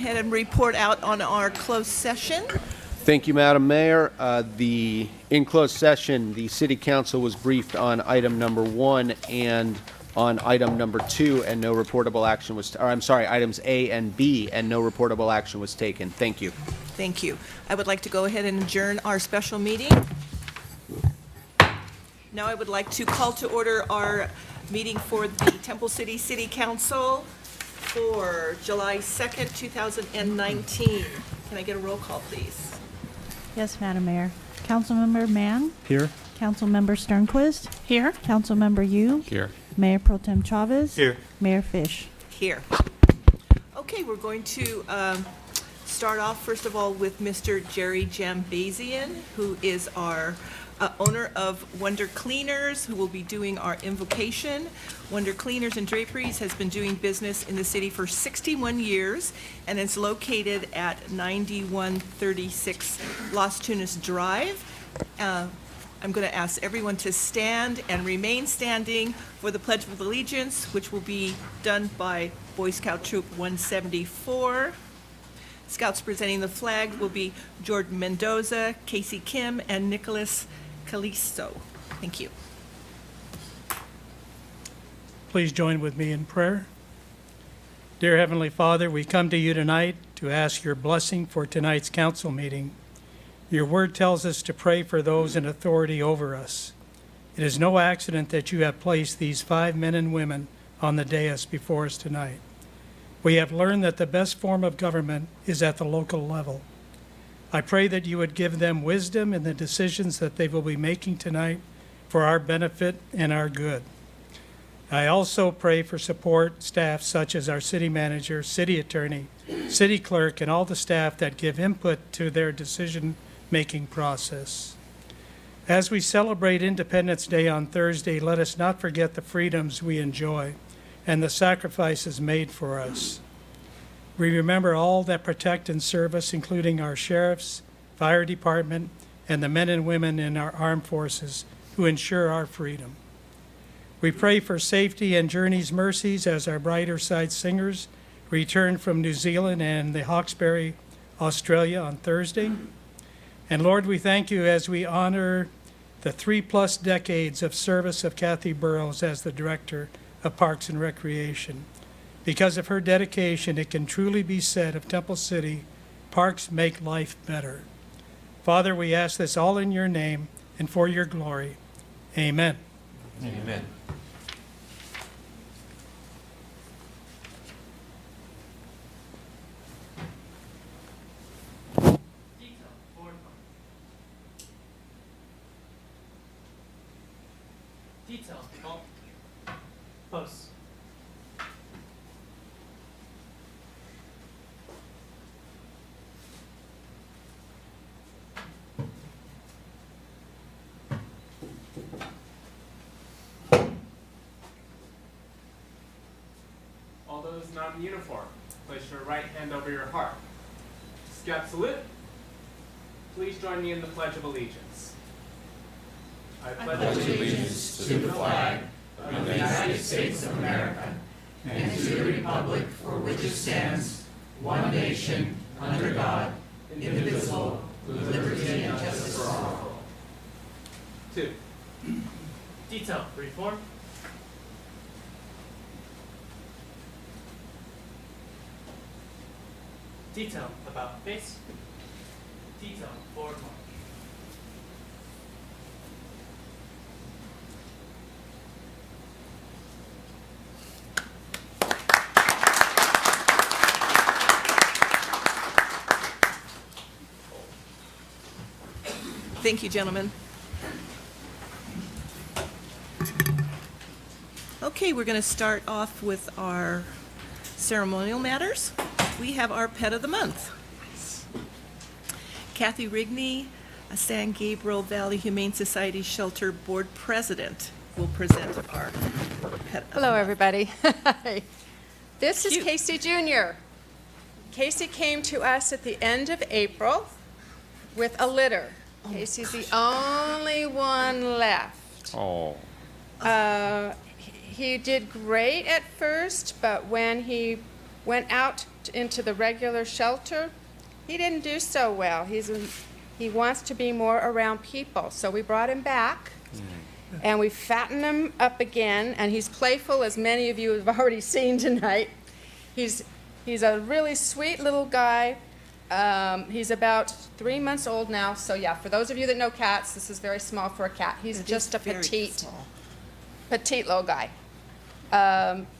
ahead and report out on our closed session. Thank you, Madam Mayor. In closed session, the City Council was briefed on item number 1 and on item number 2, and no reportable action was, or I'm sorry, items A and B, and no reportable action was taken. Thank you. Thank you. I would like to go ahead and adjourn our special meeting. Now I would like to call to order our meeting for the Temple City City Council for July 2nd, 2019. Can I get a roll call, please? Yes, Madam Mayor. Councilmember Mann? Here. Councilmember Sternquist? Here. Councilmember Yu? Here. Mayor Pro Tem Chavez? Here. Mayor Fish? Here. Okay, we're going to start off, first of all, with Mr. Jerry Jambazian, who is our owner of Wonder Cleaners, who will be doing our invocation. Wonder Cleaners and Draperies has been doing business in the city for 61 years, and it's located at 9136 Las Tunas Drive. I'm going to ask everyone to stand and remain standing for the Pledge of Allegiance, which will be done by Boy Scout Troop 174. Scouts presenting the flag will be Jordan Mendoza, Casey Kim, and Nicholas Calisto. Thank you. Please join with me in prayer. Dear Heavenly Father, we come to you tonight to ask your blessing for tonight's council meeting. Your word tells us to pray for those in authority over us. It is no accident that you have placed these 5 men and women on the dais before us tonight. We have learned that the best form of government is at the local level. I pray that you would give them wisdom in the decisions that they will be making tonight for our benefit and our good. I also pray for support staff such as our city manager, city attorney, city clerk, and all the staff that give input to their decision-making process. As we celebrate Independence Day on Thursday, let us not forget the freedoms we enjoy and the sacrifices made for us. We remember all that protect and serve us, including our sheriffs, fire department, and the men and women in our armed forces who ensure our freedom. We pray for safety and journey's mercies as our Brighter Side singers return from New Zealand and the Hawkesbury, Australia on Thursday. And Lord, we thank you as we honor the 3+ decades of service of Kathy Burrows as the Director of Parks and Recreation. Because of her dedication, it can truly be said of Temple City, parks make life better. Father, we ask this all in your name and for your glory. Amen. Amen. Detail. Post. All those not in uniform, place your right hand over your heart. Scout salute. Please join me in the Pledge of Allegiance. I pledge allegiance to the flag of the United States of America and to the republic for which it stands, one nation, under God, indivisible, with liberty and justice for all. 2. Detail. Reform. Detail. About face. Detail. Forward march. Thank you, gentlemen. Okay, we're going to start off with our ceremonial matters. We have our pet of the month. Kathy Rigney, a San Gabriel Valley Humane Society Shelter Board President, will present our pet of the Hello, month. everybody. This is Cute. Casey Jr. Casey came to us at the end of April with a litter. Casey's the only one left. Oh. He did great at first, but when he went out into the regular shelter, he didn't do so well. He wants to be more around people. So we brought him back, and we fattened him up again, and he's playful, as many of you have already seen tonight. He's a really sweet little guy. He's about 3 months old now. So yeah, for those of you that know cats, this is very small for a cat. He's It just is a very petite small. little guy.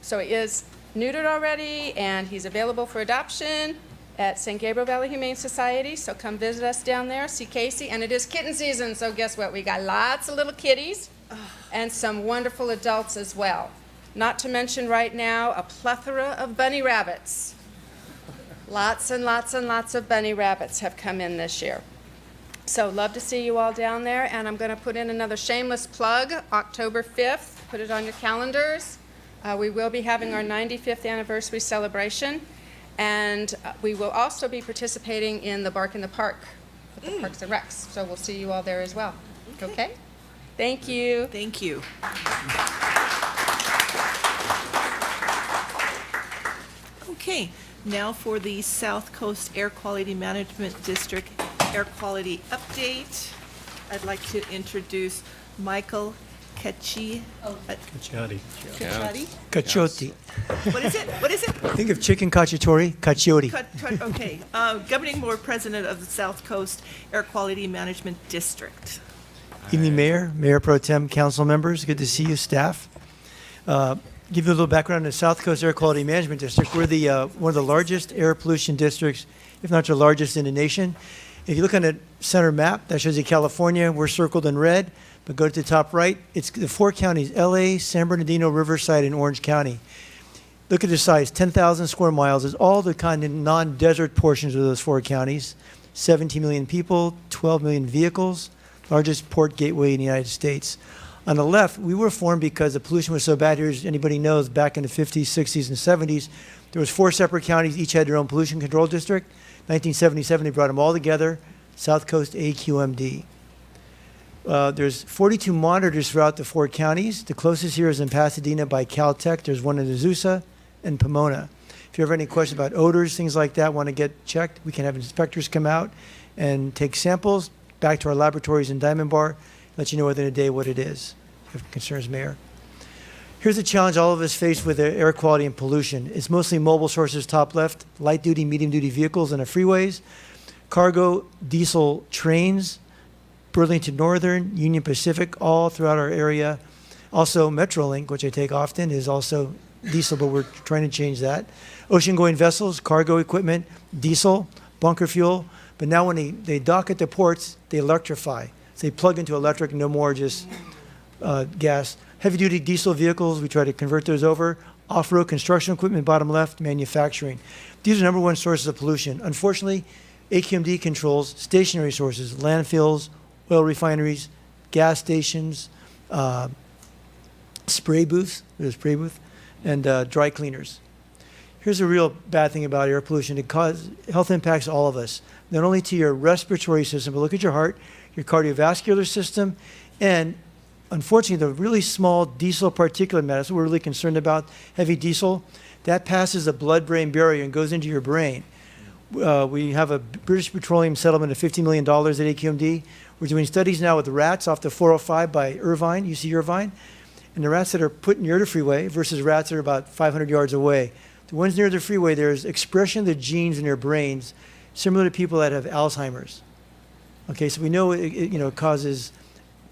So he is neutered already, and he's available for adoption at St. Gabriel Valley Humane Society. So come visit us down there, see Casey. And it is kitten season, so guess what? We got lots of little kitties and some wonderful adults as well. Not to mention right now a plethora of bunny rabbits. Lots and lots and lots of bunny rabbits have come in this year. So love to see you all down there, and I'm going to put in another shameless plug, October 5th. Put it on your calendars. We will be having our 95th anniversary celebration, and we will also be participating in the Bark in the Park with the Parks and Recs. So we'll see you all there as well. Okay? Thank you. Thank you. Okay, now for the South Coast Air Quality Management District Air Quality Update. I'd like to introduce Michael Cacciati. Cacciati? Caciotti. What is it? What is it? Think of chicken cacciatore, caciotti. Okay, Governing Board President of the South Coast Air Quality Management District. Evening, Mayor, Mayor Pro Tem, council members. Good to see you, staff. Give you a little background on the South Coast Air Quality Management District. We're the one of the largest air pollution districts, if not the largest in the nation. If you look on the center map, that shows you California. We're circled in red, but go to the top right. It's the 4 counties, LA, San Bernardino, Riverside, and Orange County. Look at the size, 10,000 square miles. It's all the kind of non-desert portions of those 4 counties. 17 million people, 12 million vehicles, largest port gateway in the United States. On the left, we were formed because the pollution was so bad here, as anybody knows, back in the 50s, 60s, and 70s, there was 4 separate counties, each had their own pollution control district. 1977, they brought them all together, South Coast AQMD. There's 42 monitors throughout the 4 counties. The closest here is in Pasadena by Caltech. There's one in Azusa and Pomona. If you have any questions about odors, things like that, want to get checked, we can have inspectors come out and take samples back to our laboratories in Diamond Bar, let you know within a day what it is. If you have concerns, Mayor. Here's a challenge all of us face with air quality and pollution. It's mostly mobile sources, top left, light-duty, medium-duty vehicles on the freeways, cargo, diesel trains, Burlington Northern, Union Pacific, all throughout our area. Also, Metrolink, which I take often, is also diesel, but we're trying to change that. Ocean-going vessels, cargo equipment, diesel, bunker fuel. But now when they dock at the ports, they electrify. So they plug into electric, no more just gas. Heavy-duty diesel vehicles, we try to convert those over. Off-road construction equipment, bottom left, manufacturing. These are number one sources of pollution. Unfortunately, AQMD controls stationary sources, landfills, oil refineries, gas stations, spray booths, there's a spray booth, and dry cleaners. Here's a real bad thing about air pollution. It causes health impacts all of us, not only to your respiratory system, but look at your heart, your cardiovascular system, and unfortunately, the really small diesel particulate matter, that's what we're really concerned about, heavy diesel, that passes the blood-brain barrier and goes into your brain. We have a British Petroleum settlement of $50 million at AQMD. We're doing studies now with rats off the 405 by Irvine, UC Irvine, and the rats that are put near the freeway versus rats that are about 500 yards away. The ones near the freeway, there's expression of the genes in their brains similar to people that have Alzheimer's. Okay, so we know it causes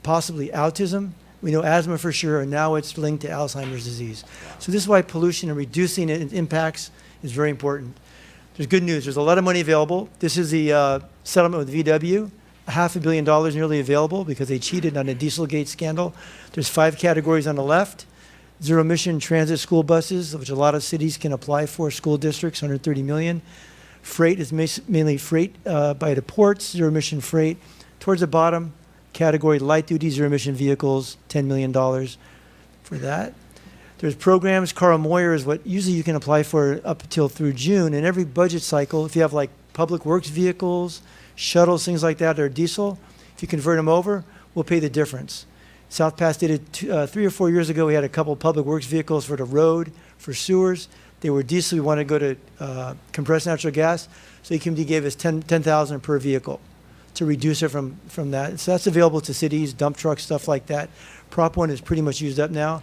possibly autism. We know asthma for sure, and now it's linked to Alzheimer's disease. So this is why pollution and reducing its impacts is very important. There's good news. There's a lot of money available. This is the settlement with VW. $500 million nearly available because they cheated on the Dieselgate scandal. There's 5 categories on the left. Zero-emission transit school buses, which a lot of cities can apply for, school districts, $130 million. Freight is mainly freight by the ports, zero-emission freight. Towards the bottom, category light-duty zero-emission vehicles, $10 million for that. There's programs. Carl Moyer is what usually you can apply for up until through June. And every budget cycle, if you have like public works vehicles, shuttles, things like that, or diesel, if you convert them over, we'll pay the difference. South Pass did it 3 or 4 years ago. We had a couple public works vehicles for the road, for sewers. They were diesel. We want to go to compressed natural gas. So AQMD gave us $10,000 per vehicle to reduce it from that. So that's available to cities, dump trucks, stuff like that. Prop 1 is pretty much used up now.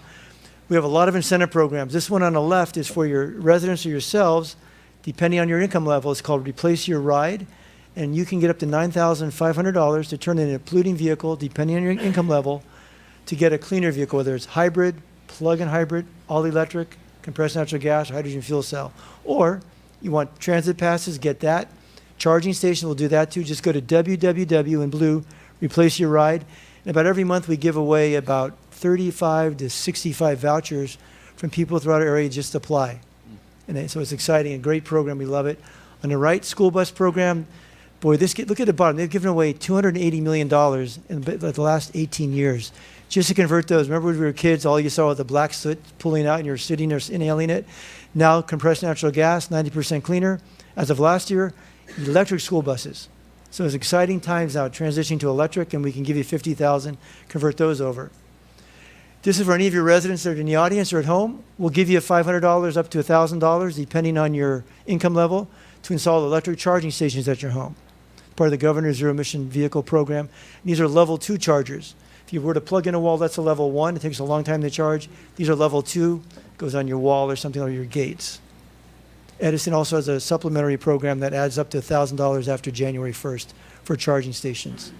We have a lot of incentive programs. This one on the left is for your residents or yourselves, depending on your income level. It's called Replace Your Ride. And you can get up to $9,500 to turn in a polluting vehicle, depending on your income level, to get a cleaner vehicle, whether it's hybrid, plug-in hybrid, all electric, compressed natural gas, or hydrogen fuel cell. Or you want transit passes, get that. Charging station will do that too. Just go to www in blue, Replace Your Ride. And about every month we give away about 35 to 65 vouchers from people throughout our area just apply. And so it's exciting, a great program. We love it. On the right, school bus program. Boy, look at the bottom. They've given away $280 million in the last 18 years just to convert those. Remember when we were kids, all you saw was the black soot pulling out and you're sitting there inhaling it? Now, compressed natural gas, 90% cleaner. As of last year, electric school buses. So it's exciting times now transitioning to electric, and we can give you $50,000, convert those over. This is for any of your residents that are in the audience or at home. We'll give you $500 up to $1,000, depending on your income level, to install electric charging stations at your home. Part of the Governor's Zero Emission Vehicle Program. And these are level 2 chargers. If you were to plug in a wall, that's a level 1. It takes a long time to charge. These are level 2. It goes on your wall or something on your gates. Edison also has a supplementary program that adds up to $1,000 after January 1st for charging stations.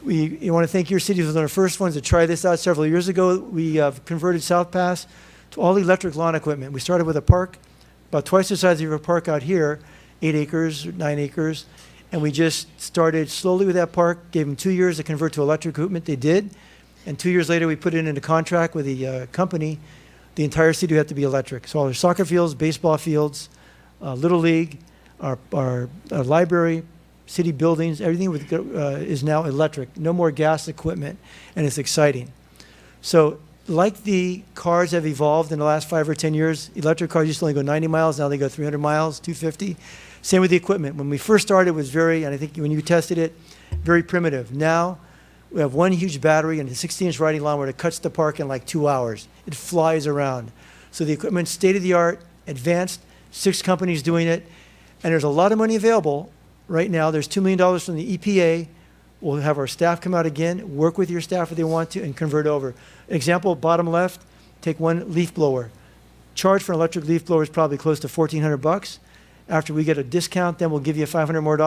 We want to thank your city. It was one of the first ones to try this out several years ago. We converted South Pass to all electric lawn equipment. We started with a park, about twice the size of your park out here, 8 acres, 9 acres. And we just started slowly with that park, gave them 2 years to convert to electric equipment. They did. And 2 years later, we put it into contract with the company. The entire city would have to be electric. So all our soccer fields, baseball fields, Little League, our library, city buildings, everything is now electric. No more gas equipment, and it's exciting. So like the cars have evolved in the last 5 or 10 years, electric cars used to only go 90 miles, now they go 300 miles, 250. Same with the equipment. When we first started, it was very, and I think when you tested it, very primitive. Now, we have one huge battery and a 60-inch riding lawnmower that cuts the park in like 2 hours. It flies around. So the equipment's state-of-the-art, advanced, 6 companies doing it, and there's a lot of money available right now. There's $2 million from the EPA. We'll have our staff come out again, work with your staff if they want to, and convert over. Example, bottom left, take one leaf blower. Charge for an electric leaf blower is probably close to $1,400. After we get a discount, then we'll give you $500 more.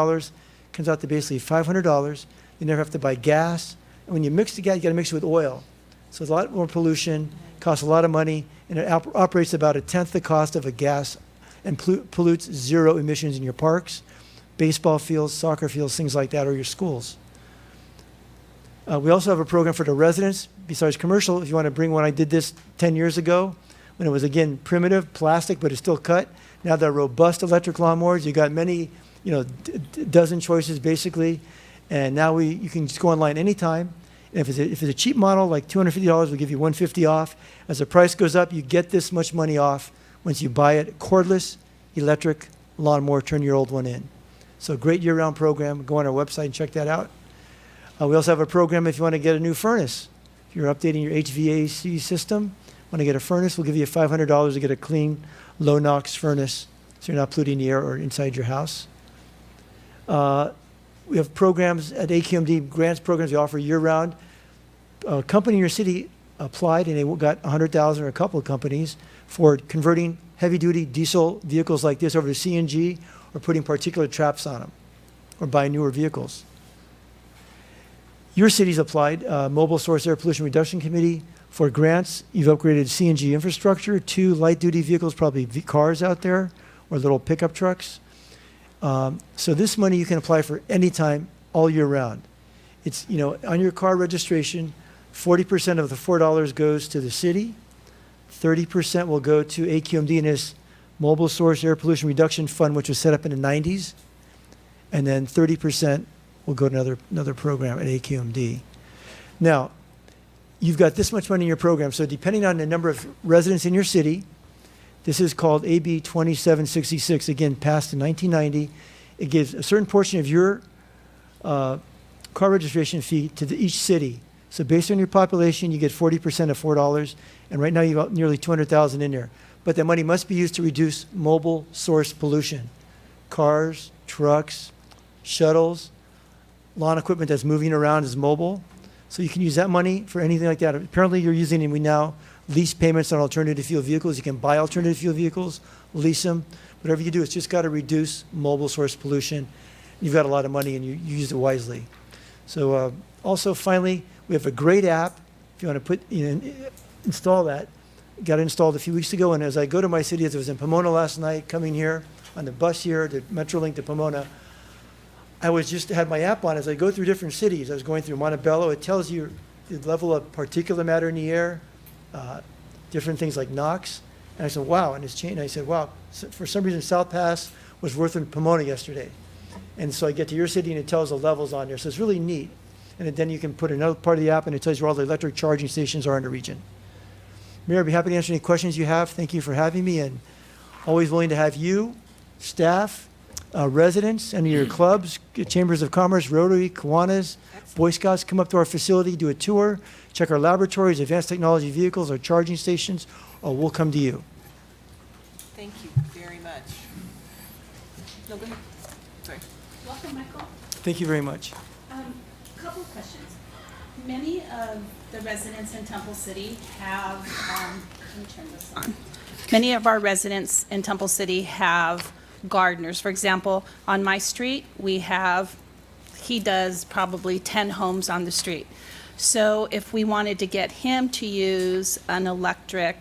Comes out to basically $500. You never have to buy gas. And when you mix the gas, you got to mix it with oil. So it's a lot more pollution, costs a lot of money, and it operates about 1/10 the cost of a gas and pollutes 0 emissions in your parks, baseball fields, soccer fields, things like that, or your schools. We also have a program for the residents, besides commercial. If you want to bring one, I did this 10 years ago when it was, again, primitive, plastic, but it's still cut. Now they're robust electric lawnmowers. You got many, dozen choices basically. And now you can just go online anytime. And if it's a cheap model, like $250, we'll give you $150 off. As the price goes up, you get this much money off once you buy it. Cordless electric lawnmower, turn your old one in. So great year-round program. Go on our website and check that out. We also have a program if you want to get a new furnace. If you're updating your HVAC system, want to get a furnace, we'll give you $500 to get a clean, low-NOx furnace so you're not polluting the air or inside your house. We have programs at AQMD, grants programs we offer year-round. A company in your city applied, and they got $100,000, or a couple of companies, for converting heavy-duty diesel vehicles like this over to CNG or putting particulate traps on them or buying newer vehicles. Your city's applied, Mobile Source Air Pollution Reduction Committee, for grants. You've upgraded CNG infrastructure, 2 light-duty vehicles, probably cars out there, or little pickup trucks. So this money you can apply for anytime, all year round. It's, on your car registration, 40% of the $4 goes to the city, 30% will go to AQMD and this Mobile Source Air Pollution Reduction Fund, which was set up in the 90s, and then 30% will go to another program at AQMD. Now, you've got this much money in your program, so depending on the number of residents in your city, this is called AB 2766, again, passed in 1990. It gives a certain portion of your car registration fee to each city. So based on your population, you get 40% of $4, and right now you've got nearly 200,000 in there. but that money must be used to reduce mobile source pollution. Cars, trucks, shuttles, lawn equipment that's moving around is mobile. So you can use that money for anything like that. Apparently you're using, and we now lease payments on alternative fuel vehicles. You can buy alternative fuel vehicles, lease them. Whatever you do, it's just got to reduce mobile source pollution. You've got a lot of money and you use it wisely. So also, finally, we have a great app. If you want to install that, got it installed a few weeks ago. And as I go to my city, as I was in Pomona last night, coming here on the bus here, the Metrolink to Pomona, I had my app on as I go through different cities. I was going through Montebello. It tells you the level of particulate matter in the air, different things like NOx. And I said, wow, and it's changed. I said, wow, so for some reason South Pass was worse than Pomona yesterday. And so I get to your city and it tells the levels on there. So it's really neat. And then you can put another part of the app and it tells you where all the electric charging stations are in the region. Mayor, I'd be happy to answer any questions you have. Thank you for having me, and always willing to have you, staff, residents, any of your clubs, chambers of commerce, Rotary, Kiwanis, Boy Scouts come up to our facility, do a tour, check our laboratories, advanced technology vehicles, our charging stations, or we'll come to you. Thank you very much. No, go ahead. Sorry. Welcome, Michael. Thank you very much. Couple of questions. Many of the residents in Temple City have, let me turn this on. Many of our residents in Temple City have gardeners. For example, on my street, he does probably 10 homes on the street. So if we wanted to get him to use an electric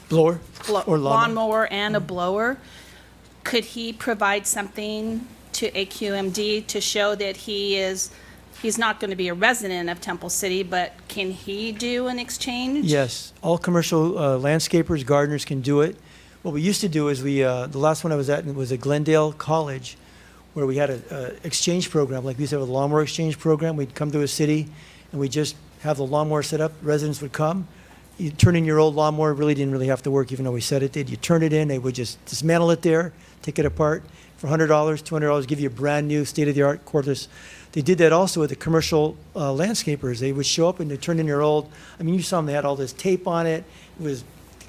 Blower or lawnmower and a blower, could he provide something to AQMD to show that he's not going to be a resident of Temple City, but can he do an exchange? Yes, all commercial landscapers, gardeners can do it. What we used to do is the last one I was at was at Glendale College, where we had an exchange program. Like we used to have a lawnmower exchange program. We'd come to a city and we'd just have the lawnmower set up. Residents would come. You turn in your old lawnmower, really didn't really have to work, even though we said it did. You turn it in, they would just dismantle it there, take it apart. For $100, $200, give you a brand new state-of-the-art cordless. They did that also with the commercial landscapers. They would show up and they turn in your old, I mean, you saw them, they had all this tape on it. It was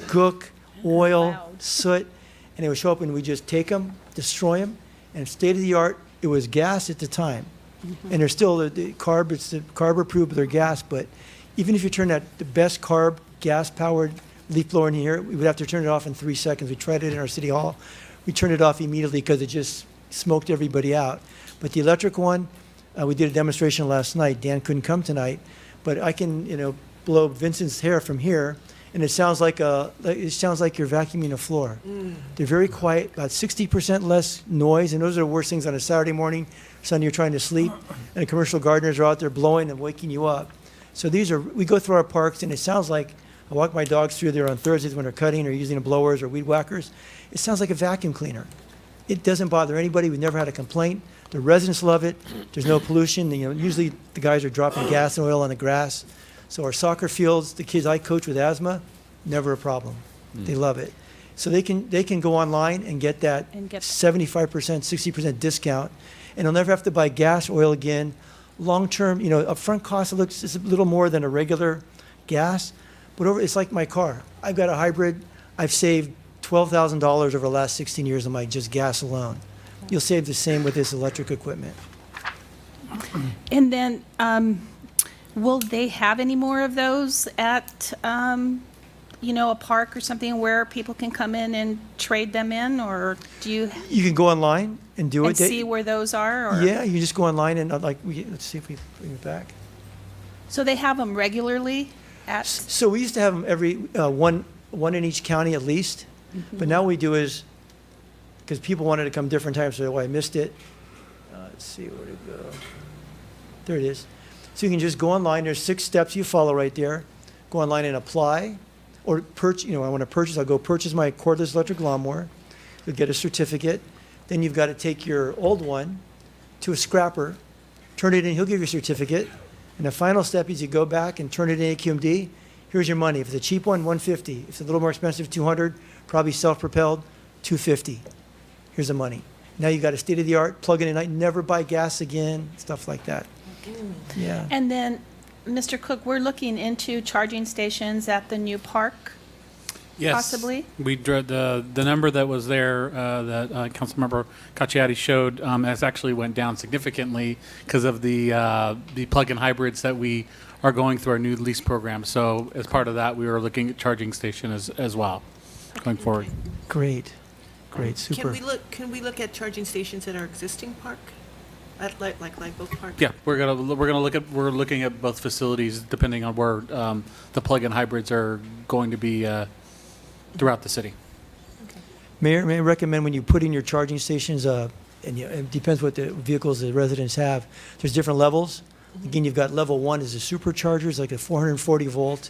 gook, oil, Loud. soot, and they would show up and we just take them, destroy them, and state-of-the-art, it was gas at the time. And they're still, the carb, it's the carb approved, but they're gas, but even if you turn that, the best carb, gas-powered leaf blower in here, we would have to turn it off in 3 seconds. We tried it in our city hall. We turned it off immediately because it just smoked everybody out. But the electric one, we did a demonstration last night. Dan couldn't come tonight, but I can, blow Vincent's hair from here, and it sounds like you're vacuuming a floor. They're very quiet, about 60% less noise, and those are the worst things on a Saturday morning, Sunday you're trying to sleep, and the commercial gardeners are out there blowing and waking you up. So we go through our parks, and it sounds like, I walk my dogs through there on Thursdays when they're cutting or using blowers or weed whackers. It sounds like a vacuum cleaner. It doesn't bother anybody. We've never had a complaint. The residents love it. There's no pollution. Usually the guys are dropping gas and oil on the grass. So our soccer fields, the kids I coach with asthma, never a problem. They love it. So they can go online and get that 75%, 60% discount, and they'll never have to buy gas, oil again. Long term, upfront cost is a little more than a regular gas, but it's like my car. I've got a hybrid. I've saved $12,000 over the last 16 years on my just gas alone. You'll save the same with this electric equipment. And then, will they have any more of those at, a park or something where people can come in and trade them in, or do you You can go online and do it. see where those are? Or? Yeah, you just go online and let's see if we bring it back. So they have them regularly at? So we used to have them every one in each county at least, but now what we do is, because people wanted to come different times, so I missed it. Let's see where to go. There it is. So you can just go online. There's 6 steps you follow right there. Go online and apply, or purchase. I want to purchase. I'll go purchase my cordless electric lawnmower. You'll get a certificate. Then you've got to take your old one to a scrapper, turn it in. He'll give you a certificate. And the final step is you go back and turn it in AQMD. Here's your money. If it's a cheap one, $150. If it's a little more expensive, $200. Probably self-propelled, $250. Here's the money. Now you got a state-of-the-art, plug it in at night, never buy gas again, stuff like that. Yeah. And then, Mr. Cook, we're looking into charging stations at the new park. Yes. possibly? The number that was there that Councilmember Cacciati showed has actually went down significantly because of the plug-in hybrids that we are going through our new lease program. So as part of that, we were looking at charging station as well going forward. Great, super. Can we look at charging stations at our existing park? At like Lifeboat Park? Yeah, we're looking at both facilities depending on where the plug-in hybrids are going to be throughout the city. Mayor, may I recommend when you put in your charging stations, it depends what the vehicles the residents have, there's different levels. Again, you've got level 1 is a supercharger, it's like a 440 volt,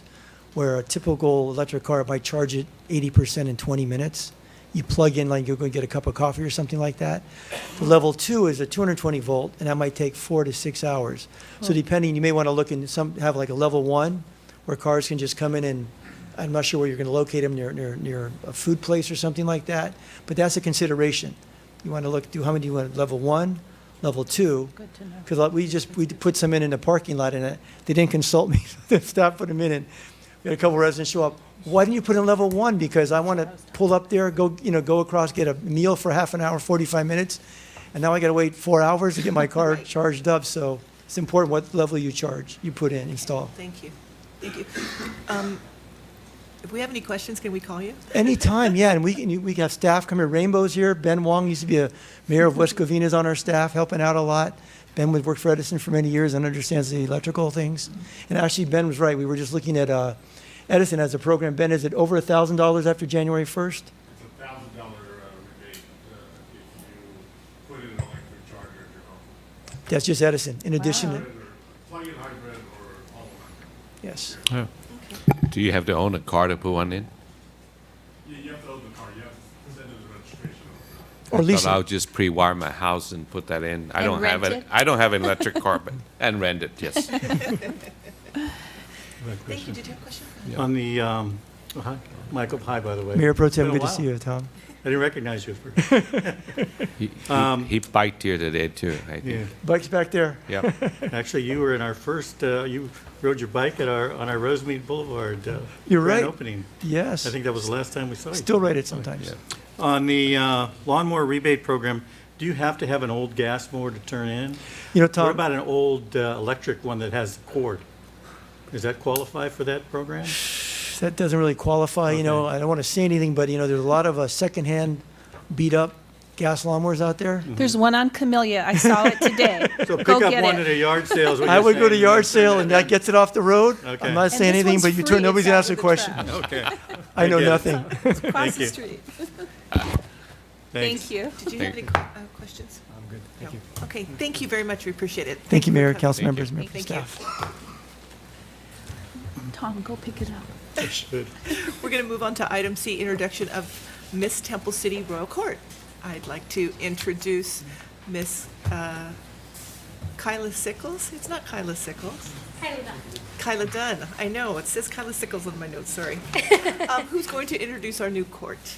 where a typical electric car might charge it 80% in 20 minutes. You plug in like you're going to get a cup of coffee or something like that. The level 2 is a 220 volt, and that might take 4 to 6 hours. So depending, you may want to look in have like a level 1 where cars can just come in, and I'm not sure where you're going to locate them, near a food place or something like that. But that's a consideration. You want to do how many do you want? Level 1, level 2. Good to know. Because we put some in the parking lot, and they didn't consult me. They stopped, put them in, and we had a couple residents show up. Why didn't you put in level 1? Because I want to pull up there, go across, get a meal for half an hour, 45 minutes, and now I got to wait 4 hours to get my car charged up. So it's important what level you put in, install. Thank you. If we have any questions, can we call you? Anytime, yeah, and we have staff come here. Rainbow's here. Ben Wong used to be a mayor of West Covina's on our staff, helping out a lot. Ben would work for Edison for many years and understands the electrical things. And actually, Ben was right. We were just looking at Edison as a program. Ben, is it over $1,000 after January 1st? It's a $1,000 rebate if you put in an electric charger at your home. That's just Edison. In addition, Hybrid or plug-in hybrid or all electric. yes. Oh. Do you have to own a car to put one in? Yeah, you have to own the car. You have to send in the registration. Or lease Thought it. I'll just pre-wire my house and put that in. I And don't have rent it. it? I don't have an electric car, and rent it. Yes. Thank you. Did you have a question? On the, hi, Michael, hi, by the way. Mayor Pro Tem, Been a good to while. see you, Tom. I didn't recognize you at first. He biked here today too. I think. Yeah. Bike's back there. Yep. Actually, you were in our first, you rode your bike on our Rosemead Boulevard You're grand right. opening. Yes. I think that was the last time we saw you. Still ride it sometimes. Yeah. On the lawnmower rebate program, do you have to have an old gas mower to turn in? You know, What Tom, about an old electric one that has the cord? Does that qualify for that program? that doesn't really qualify, you know. Okay. I don't want to say anything, but, you know, there's a lot of secondhand, beat-up gas lawnmowers out there. There's one on Camellia. I saw it today. So pick Go up get one it. at a yard sale is what I you're would go to saying, yard and sale, turn and it that in. gets it off the road. Okay. I'm not And saying this anything, one's but you free. turn, nobody's It's gonna out ask a of the question. trash. Okay. I know get it. nothing. Across Thank the you. street. Thanks. Thank you. Did you have any questions? I'm good, thank you. Okay, thank you very much. We appreciate it. Thank you, for Mayor, coming. council members, Thank members, you. staff. Tom, go pick it up. I should. We're going to move on to item C, introduction of Miss Temple City Royal Court. I'd like to introduce Miss Kyla Sickles. It's not Kyla Sickles. Kyla Dunn. I know, it says Kyla Sickles on my notes, sorry. Who's going to introduce our new court?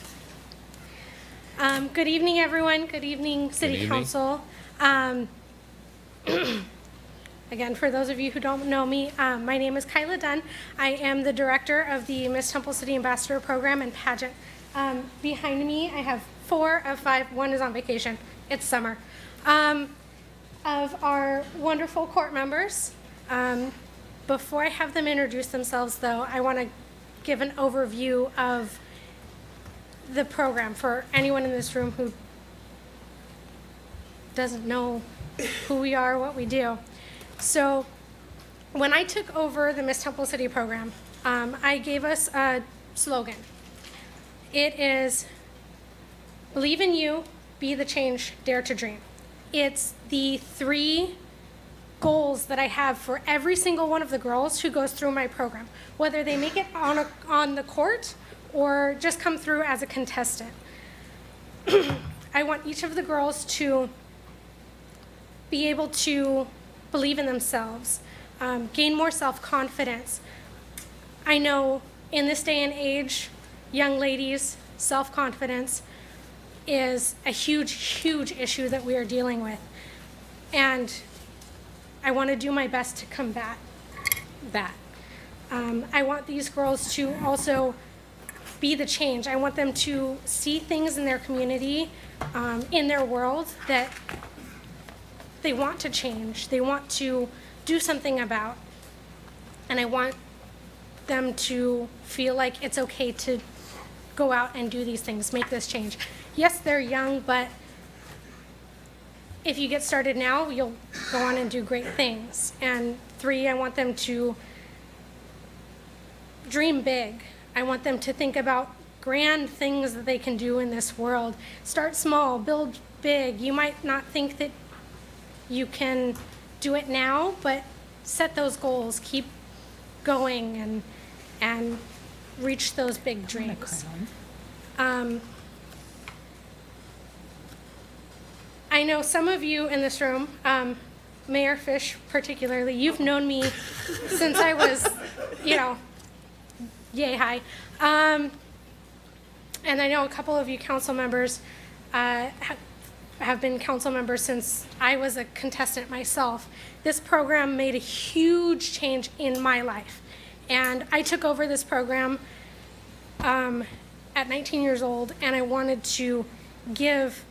Good evening, everyone. Good evening, City evening. Council. Again, for those of you who don't know me, my name is Kyla Dunn. I am the director of the Miss Temple City Ambassador Program and Pageant. Behind me, I have 4 of 5. One is on vacation. It's summer. Of our wonderful court members. Before I have them introduce themselves, though, I want to give an overview of the program for anyone in this room who doesn't know who we are, what we do. So when I took over the Miss Temple City program, I gave us a slogan. It is, believe in you, be the change, dare to dream. It's the 3 goals that I have for every single one of the girls who goes through my program, whether they make it on the court or just come through as a contestant. I want each of the girls to be able to believe in themselves, gain more self-confidence. I know in this day and age, young ladies, self-confidence is a huge, huge issue that we are dealing with. And I want to do my best to combat that. I want these girls to also be the change. I want them to see things in their community, in their world that they want to change, they want to do something about. And I want them to feel like it's okay to go out and do these things, make this change. Yes, they're young, but if you get started now, you'll go on and do great things. And 3, I want them to dream big. I want them to think about grand things that they can do in this world. Start small, build big. You might not think that you can do it now, but set those goals, keep going, and reach those big dreams. I know some of you in this room, Mayor Fish particularly, you've known me since I was, yay high. And I know a couple of you council members have been council members since I was a contestant myself. This program made a huge change in my life. And I took over this program at 19 years old, and I wanted to give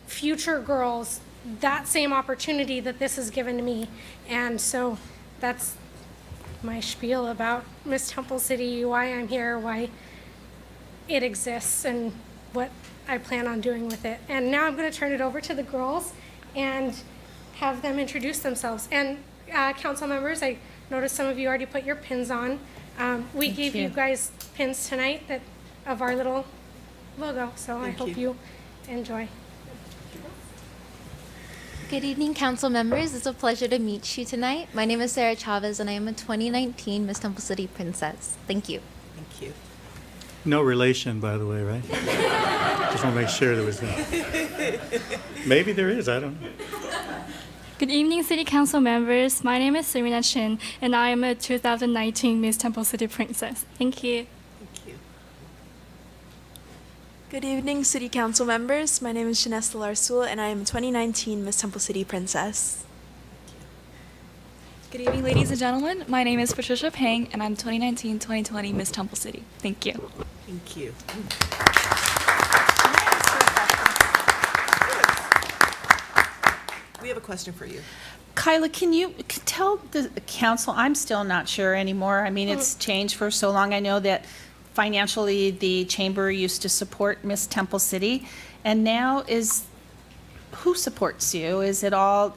future girls that same opportunity that this has given to me. And so that's my spiel about Miss Temple City, why I'm here, why it exists, and what I plan on doing with it. And now I'm going to turn it over to the girls and have them introduce themselves. And council members, I noticed some of you already put your pins on. We gave you guys pins tonight of our little logo, so I hope you enjoy. Good evening, council members. It's a pleasure to meet you tonight. My name is Sarah Chavez, and I am a 2019 Miss Temple City Princess. Thank you. Thank you. No relation, by the way, right? Just want to make sure there was no. Maybe there is, I don't know. Good evening, City Council members. My name is Serena Chin, and I am a 2019 Miss Temple City Princess. Thank you. Thank you. Good evening, City Council members. My name is Shanessa Larsul, and I am a 2019 Miss Temple City Princess. Good evening, ladies and gentlemen. My name is Patricia Pang, and I'm 2019-2020 Miss Temple City. Thank you. Thank you. We have a question for you. Kyla, can you tell the council, I'm still not sure anymore. I mean, it's changed for so long. I know that financially the chamber used to support Miss Temple City, and now who supports you? Is it all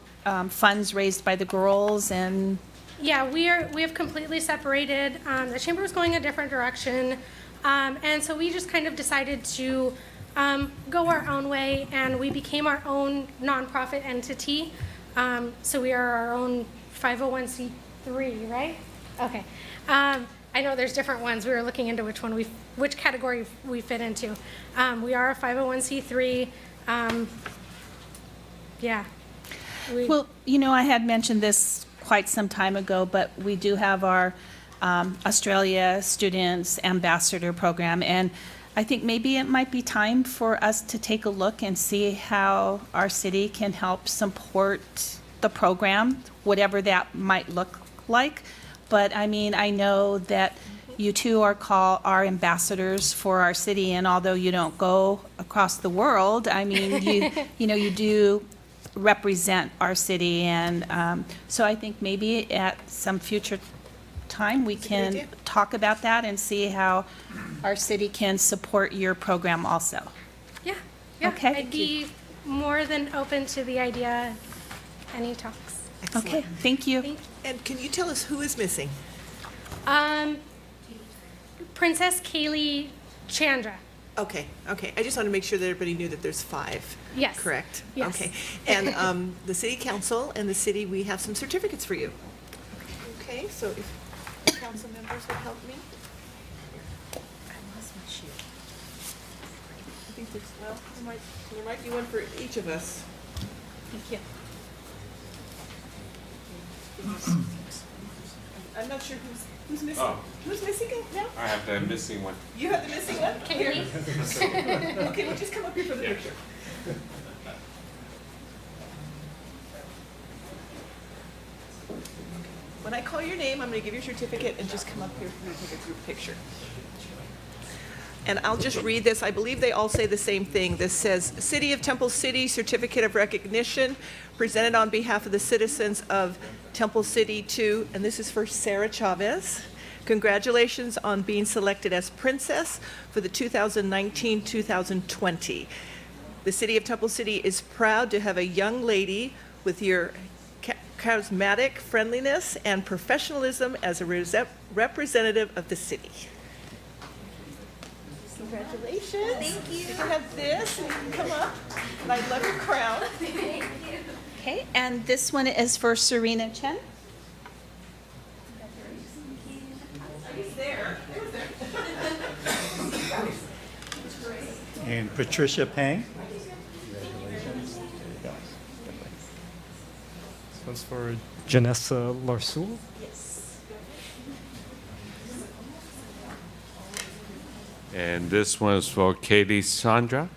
funds raised by the girls? And yeah, we have completely separated. The chamber was going a different direction, and so we just kind of decided to go our own way, and we became our own nonprofit entity. So we are our own 501c3, right? Okay. I know there's different ones. We were looking into which category we fit into. We are a 501c3. Yeah. well, I had mentioned this quite some time ago, but we do have our Australia Students Ambassador Program, and I think maybe it might be time for us to take a look and see how our city can help support the program, whatever that might look like. But I mean, I know that you two are ambassadors for our city, and although you don't go across the world, I mean, you do represent our city, and so I think maybe at some future time we can talk about that and see how our city can support your program also. Yeah. Okay. I'd be more than open to the idea. Any talks? Excellent. Okay, thank you. And can you tell us who is missing? Princess Kaylee Chandra. Okay. I just want to make sure that everybody knew that there's 5. Yes. Correct? Yes. Okay. And the city council and the city, we have some certificates for you. Okay, so if council members would help me. I lost my sheet. I think there might be one for each of us. Thank you. I'm not sure who's missing. Oh. Who's missing it now? I have the missing one. You have the missing one? Kaylee? Okay, well, just come up here for the picture. When I call your name, I'm going to give you your certificate and just come up here for me to take a group picture. And I'll just read this. I believe they all say the same thing. This says, City of Temple City Certificate of Recognition presented on behalf of the citizens of Temple City to, and this is for Sarah Chavez. Congratulations on being selected as Princess for the 2019-2020. The City of Temple City is proud to have a young lady with your charismatic friendliness and professionalism as a representative of the city. Congratulations. Thank you. You can have this, and you can come up. And I love your crown. Thank you. Okay, and this one is for Serena Chen. He's there. And Patricia Pang. This one's for Janessa Larsul. And this one is for Katie Sandra.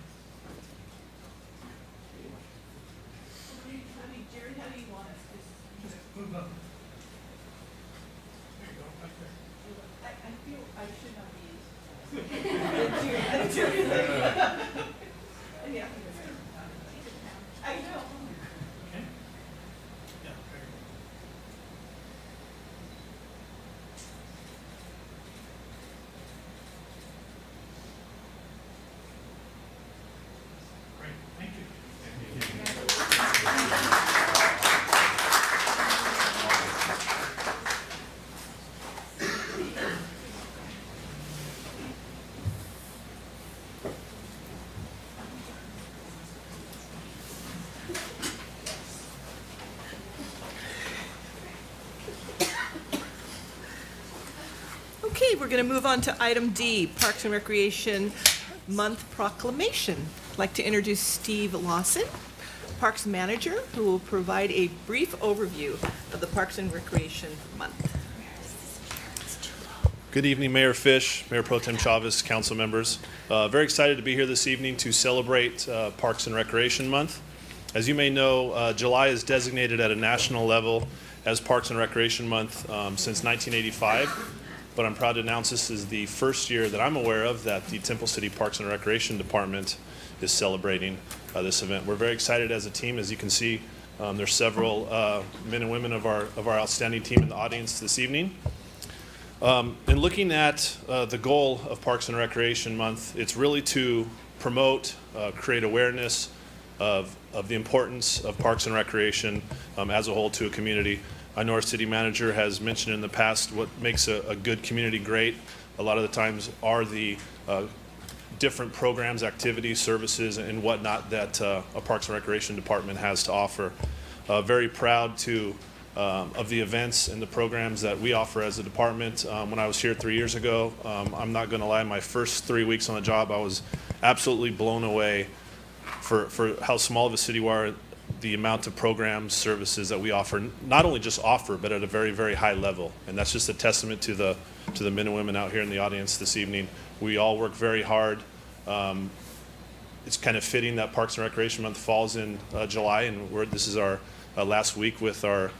Okay, we're going to move on to item D, Parks and Recreation Month Proclamation. I'd like to introduce Steve Lawson, Parks Manager, who will provide a brief overview of the Parks and Recreation Month. Good evening, Mayor Fish, Mayor Pro Tem Chavez, council members. Very excited to be here this evening to celebrate Parks and Recreation Month. As you may know, July is designated at a national level as Parks and Recreation Month since 1985. But I'm proud to announce this is the first year that I'm aware of that the Temple City Parks and Recreation Department is celebrating this event. We're very excited as a team. As you can see, there's several men and women of our outstanding team in the audience this evening. In looking at the goal of Parks and Recreation Month, it's really to promote, create awareness of the importance of Parks and Recreation as a whole to a community. I know our city manager has mentioned in the past what makes a good community great. A lot of the times are the different programs, activities, services, and whatnot that a Parks and Recreation Department has to offer. Very proud of the events and the programs that we offer as a department. When I was here 3 years ago, I'm not going to lie, my first 3 weeks on the job, I was absolutely blown away for how small of a city we are, the amount of programs, services that we offer, not only just offer, but at a very, very high level. And that's just a testament to the men and women out here in the audience this evening. We all work very hard. It's kind of fitting that Parks and Recreation Month falls in July, and this is our last week with our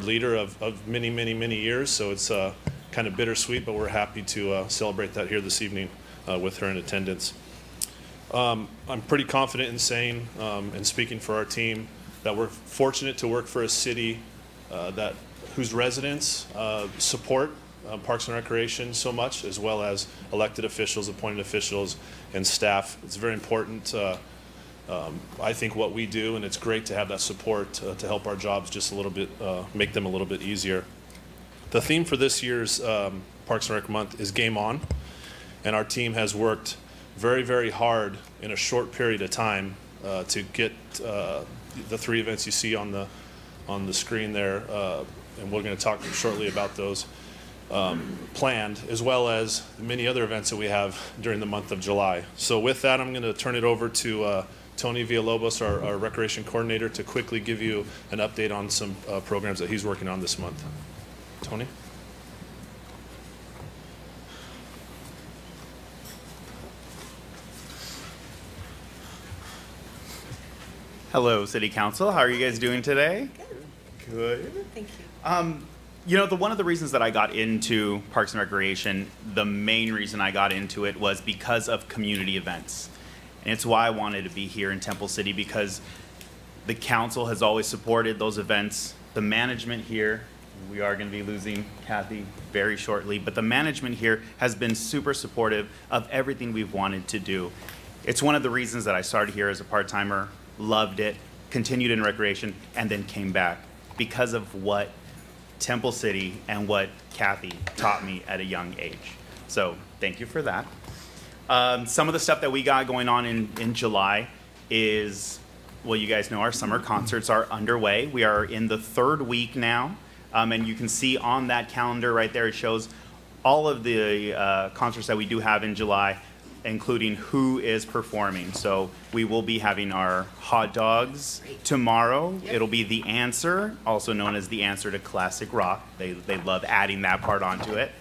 leader of many, many, many years. So it's kind of bittersweet, but we're happy to celebrate that here this evening with her in attendance. I'm pretty confident in saying and speaking for our team that we're fortunate to work for a city whose residents support Parks and Recreation so much, as well as elected officials, appointed officials, and staff. It's very important, I think, what we do, and it's great to have that support to help our jobs just a little bit, make them a little bit easier. The theme for this year's Parks and Rec Month is Game On, and our team has worked very, very hard in a short period of time to get the three events you see on the screen there, and we're going to talk shortly about those planned, as well as many other events that we have during the month of July. So with that, I'm going to turn it over to Tony Villalobos, our recreation coordinator, to quickly give you an update on some programs that he's working on this month. Tony? Hello, City Council. How are you guys doing today? Good. Thank you. You know, one of the reasons that I got into Parks and Recreation, the main reason I got into it was because of community events. And it's why I wanted to be here in Temple City, because the council has always supported those events. The management here, we are going to be losing Kathy very shortly, but the management here has been super supportive of everything we've wanted to do. It's one of the reasons that I started here as a part-timer, loved it, continued in recreation, and then came back because of what Temple City and what Kathy taught me at a young age. So thank you for that. Some of the stuff that we got going on in July is, well, you guys know our summer concerts are underway. We are in the 3rd week now, and you can see on that calendar right there, it shows all of the concerts that we do have in July, including who is performing. So we will be having our hot dogs tomorrow. It'll be The Answer, also known as The Answer to Classic Rock. They love adding that part onto it.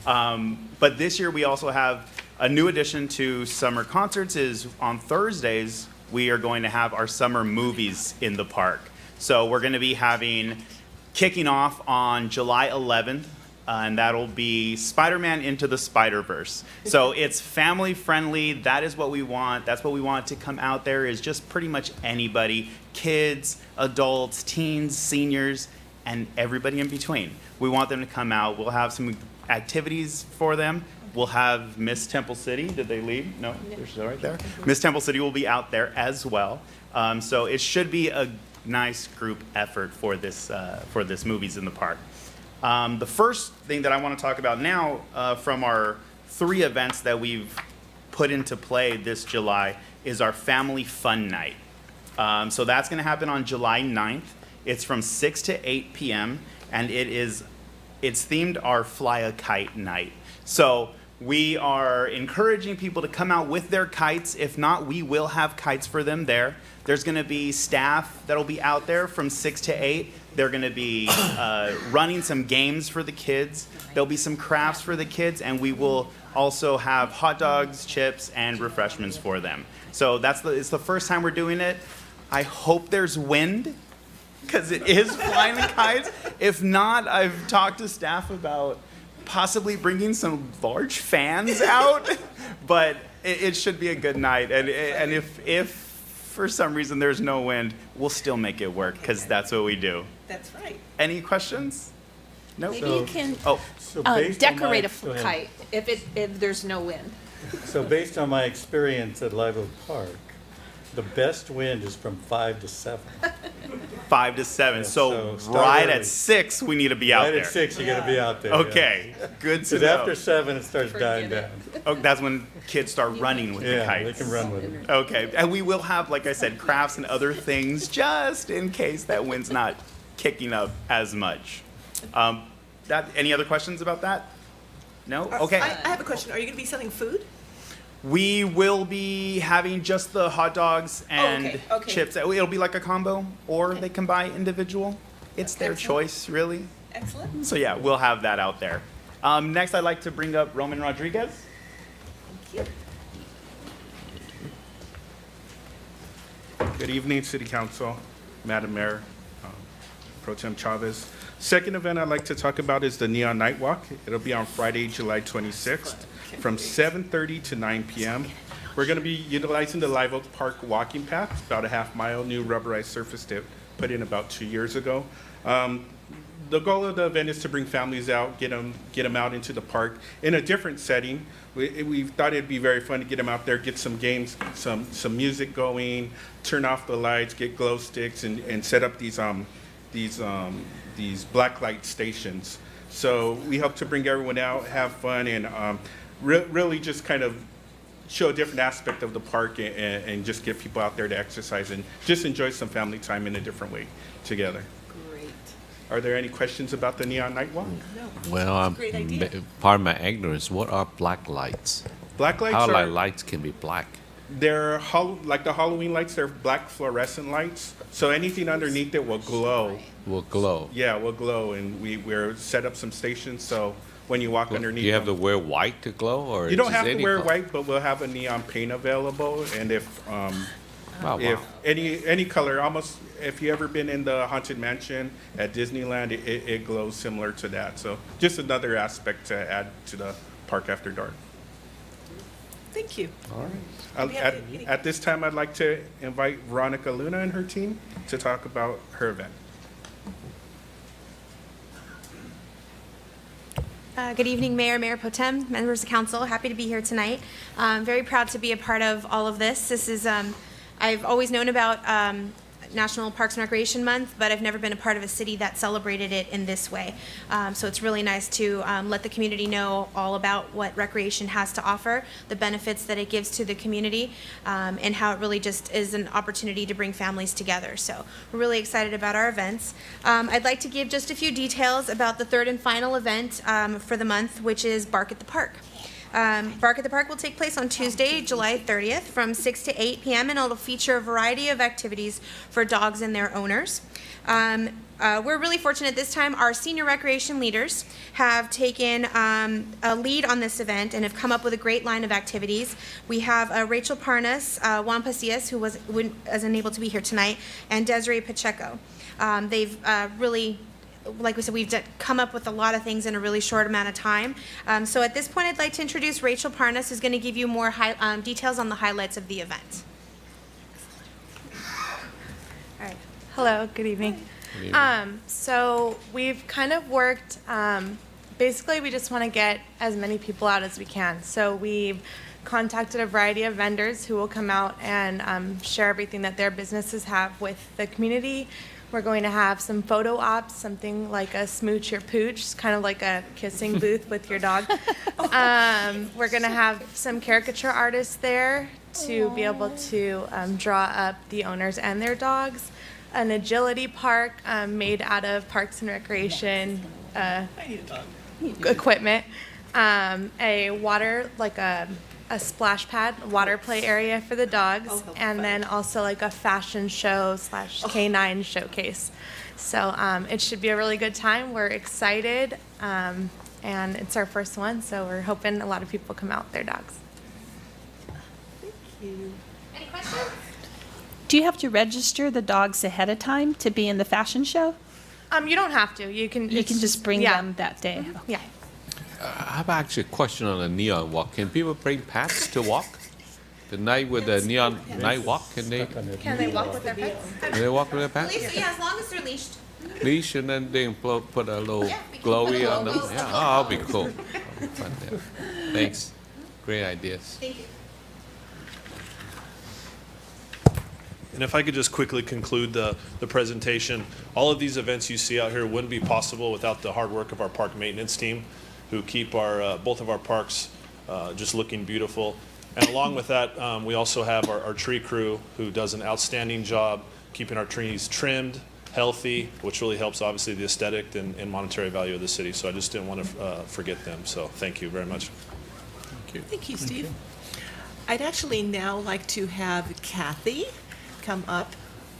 But this year we also have a new addition to summer concerts. Is on Thursdays we are going to have our summer movies in the park. So we're going to be kicking off on July 11th. And that'll be Spider-Man Into the Spider-Verse. So it's family friendly. That is what we want. That's what we want to come out there, is just pretty much anybody, kids, adults, teens, seniors, and everybody in between. We want them to come out. We'll have some activities for them. We'll have Miss Temple City. Did they leave? No, they're still right there. Miss Temple City will be out there as well. So it should be a nice group effort for this Movies in the Park. The first thing that I want to talk about now from our 3 events that we've put into play this July is our Family Fun Night. So that's going to happen on July 9th. It's from 6 to 8 p.m. and it's themed our Fly a Kite Night. So we are encouraging people to come out with their kites. If not, we will have kites for them there. There's going to be staff that'll be out there from 6 to 8. They're going to be running some games for the kids. There'll be some crafts for the kids, and we will also have hot dogs, chips, and refreshments for them. So it's the first time we're doing it. I hope there's wind, because it is flying the kites. If not, I've talked to staff about possibly bringing some large fans out, but it should be a good night. And if for some reason there's no wind, we'll still make it work, because that's what we do. That's right. Any questions? No. Maybe you can decorate a kite if there's no wind. So based on my experience at Live Oak Park, the best wind is from 5 to 7. 5 to 7. Yeah, so start right early. at 6, we need to be out there. Right at 6, you got to be out there. Okay, yeah. good to Because know. after 7, it starts dying down. Oh, that's when kids start running with the Yeah, kites. they can run with it. Okay, and we will have, like I said, crafts and other things just in case that wind's not kicking up as much. Any other questions about that? No? Okay. I have a question. Are you going to be selling food? We will be having just the hot dogs and okay. chips. It'll be like a combo, or they can buy individual. It's their choice, really. Excellent. So yeah, we'll have that out there. Next, I'd like to bring up Roman Rodriguez. Thank you. Good evening, City Council, Madam Mayor, Pro Tem Chavez. Second event I'd like to talk about is the Neon Night Walk. It'll be on Friday, July 26th from 7:30 to 9 p.m. We're going to be utilizing the Live Oak Park walking path, about a half-mile new rubberized surface that put in about 2 years ago. The goal of the event is to bring families out, get them out into the park in a different setting. We thought it'd be very fun to get them out there, get some games, some music going, turn off the lights, get glow sticks, and set up these black light stations. So we hope to bring everyone out, have fun, and really just kind of show a different aspect of the park and just get people out there to exercise and just enjoy some family time in a different way together. Great. Are there any questions about the Neon Night Walk? No. Well, Great idea. pardon my ignorance. What are black lights? Black lights How are lights can be black? they're like the Halloween lights. They're black fluorescent lights. So anything underneath it will glow. Will glow. Yeah, will glow, and we're set up some stations so when you walk underneath. Do you have them, to wear white to glow, or you don't just have to any wear color? white, but we'll have a neon paint available, and if Wow, If wow. any color, almost, if you ever been in the Haunted Mansion at Disneyland, it glows similar to that. So just another aspect to add to the park after dark. Thank you. All Do we have any- At this time, I'd like to invite Veronica Luna and her team to talk about her event. Good evening, Mayor Pro Tem, members of council. Happy to be here tonight. Very proud to be a part of all of this. This is, I've always known about National Parks and Recreation Month, but I've never been a part of a city that celebrated it in this way. So it's really nice to let the community know all about what recreation has to offer, the benefits that it gives to the community, and how it really just is an opportunity to bring families together. So we're really excited about our events. I'd like to give just a few details about the third and final event for the month, which is Bark at the Park. Bark at the Park will take place on Tuesday, July 30th from 6 to 8 p.m. and it'll feature a variety of activities for dogs and their owners. We're really fortunate this time. Our senior recreation leaders have taken a lead on this event and have come up with a great line of activities. We have Rachel Parnas, Juan Pasillas, who wasn't able to be here tonight, and Desiree Pacheco. They've really, like we said, we've come up with a lot of things in a really short amount of time. So at this point, I'd like to introduce Rachel Parnas, who's going to give you more details on the highlights of the event. All right. Hello, good evening. So we've kind of worked, basically we just want to get as many people out as we can. So we've contacted a variety of vendors who will come out and share everything that their businesses have with the community. We're going to have some photo ops, something like a smooch or pooch, kind of like a kissing booth with your dog. We're going to have some caricature artists there to be able to draw up the owners and their dogs. An agility park made out of Parks and Recreation equipment. A water, like a splash pad, water play area for the dogs, and then also like a fashion show / canine showcase. So it should be a really good time. We're excited, and it's our first one, so we're hoping a lot of people come out with their dogs. Thank you. Any questions? Do you have to register the dogs ahead of time to be in the fashion show? You don't have to. You can just bring them that day. Yeah. I have actually a question on the neon walk. Can people bring pets to walk? The night with the neon night walk, can they walk with their pets? walk with their pets? Yeah, as long as they're leashed. Leash and then they can put a little glowy on them? Yeah, oh, that'll be cool. That'll be fun, yeah. Thanks. Great ideas. Thank you. And if I could just quickly conclude the presentation, all of these events you see out here wouldn't be possible without the hard work of our park maintenance team, who keep our both of our parks just looking beautiful. And along with that, we also have our tree crew, who does an outstanding job keeping our trees trimmed, healthy, which really helps obviously the aesthetic and monetary value of the city. So I just didn't want to forget them. So thank you very much. Thank you. Thank you, Steve. I'd actually now like to have Kathy come up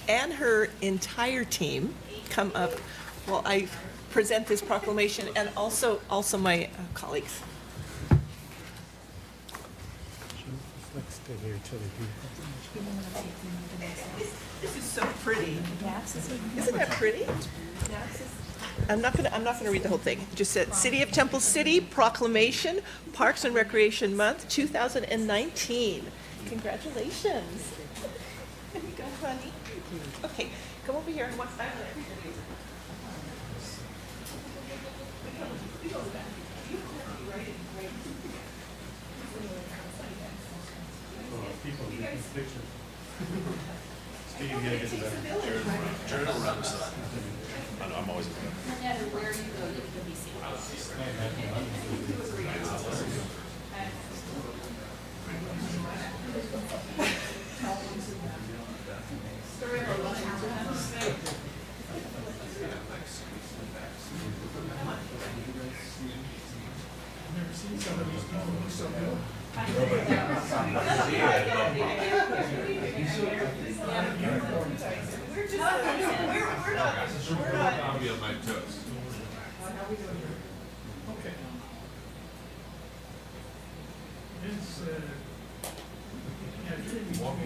and her entire team come up while I present this proclamation, and also my colleagues. Let's stay here till This is so pretty. Isn't that pretty? I'm not gonna read the whole thing. It just said City of Temple City Proclamation, Parks and Recreation Month 2019. Congratulations. Here you go, honey. Okay, come over here and watch that. I'm always. No matter where you go, you can be seen. I'll be on my toes. Okay. Walk.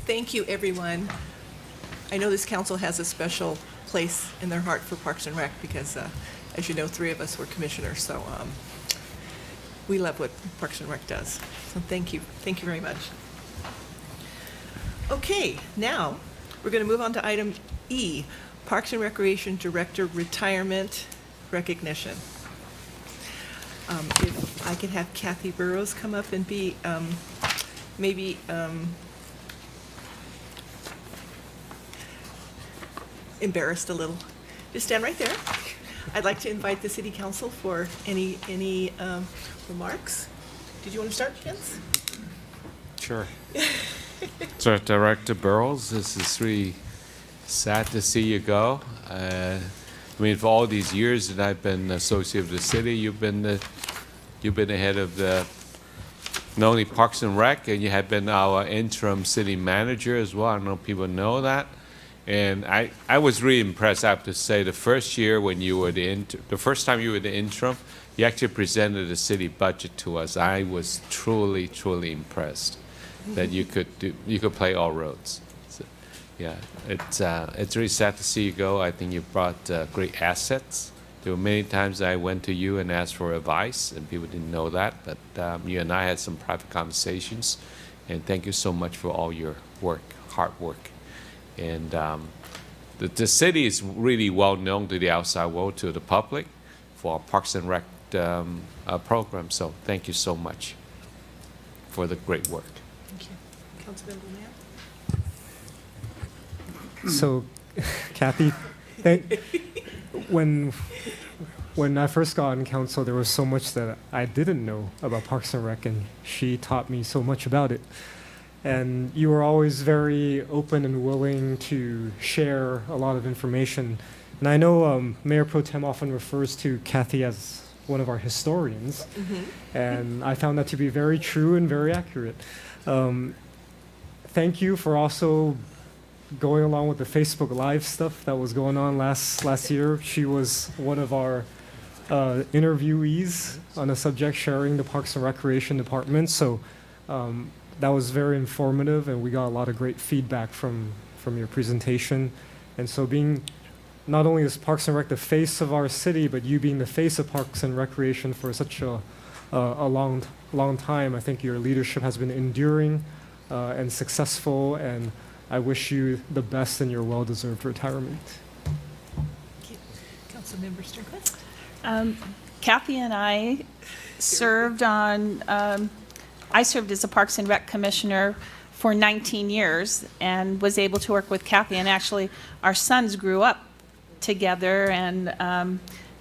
Thank you, everyone. I know this council has a special place in their heart for Parks and Rec because, as you know, 3 of us were commissioners, so we love what Parks and Rec does. So thank you. Thank you very much. Okay, now we're going to move on to item E, Parks and Recreation Director Retirement Recognition. If I could have Kathy Burrows come up and be maybe embarrassed a little. Just stand right there. I'd like to invite the City Council for any remarks. Did you want to start, Jens? Sure. So, Director Burrows, this is really sad to see you go. I mean, for all these years that I've been associated with the city, you've been the head of the not only Parks and Rec, and you have been our interim city manager as well. I don't know if people know that. And I was really impressed, I have to say, the first year when you were the first time you were the interim, you actually presented the city budget to us. I was truly, truly impressed that you could play all roads. So, yeah, it's really sad to see you go. I think you brought great assets. There were many times I went to you and asked for advice, and people didn't know that, but you and I had some private conversations, and thank you so much for all your work, hard work. And the city is really well known to the outside world, to the public, for our Parks and Rec program. So thank you so much for the great work. Thank you. Councilmember Mayor? So, Kathy, when I first got on council, there was so much that I didn't know about Parks and Rec, and she taught me so much about it. And you were always very open and willing to share a lot of information. And I know Mayor Pro Tem often refers to Kathy as one of our historians, and I found that to be very true and very accurate. Thank you for also going along with the Facebook Live stuff that was going on last year. She was one of our interviewees on a subject sharing the Parks and Recreation Department. So that was very informative, and we got a lot of great feedback from your presentation. And so being not only is Parks and Rec the face of our city, but you being the face of Parks and Recreation for such a long time, I think your leadership has been enduring and successful, and I wish you the best in your well-deserved retirement. Thank you. Councilmember Sternquist? Kathy and I served on, I served as a Parks and Rec Commissioner for 19 years and was able to work with Kathy. And actually, our sons grew up together, and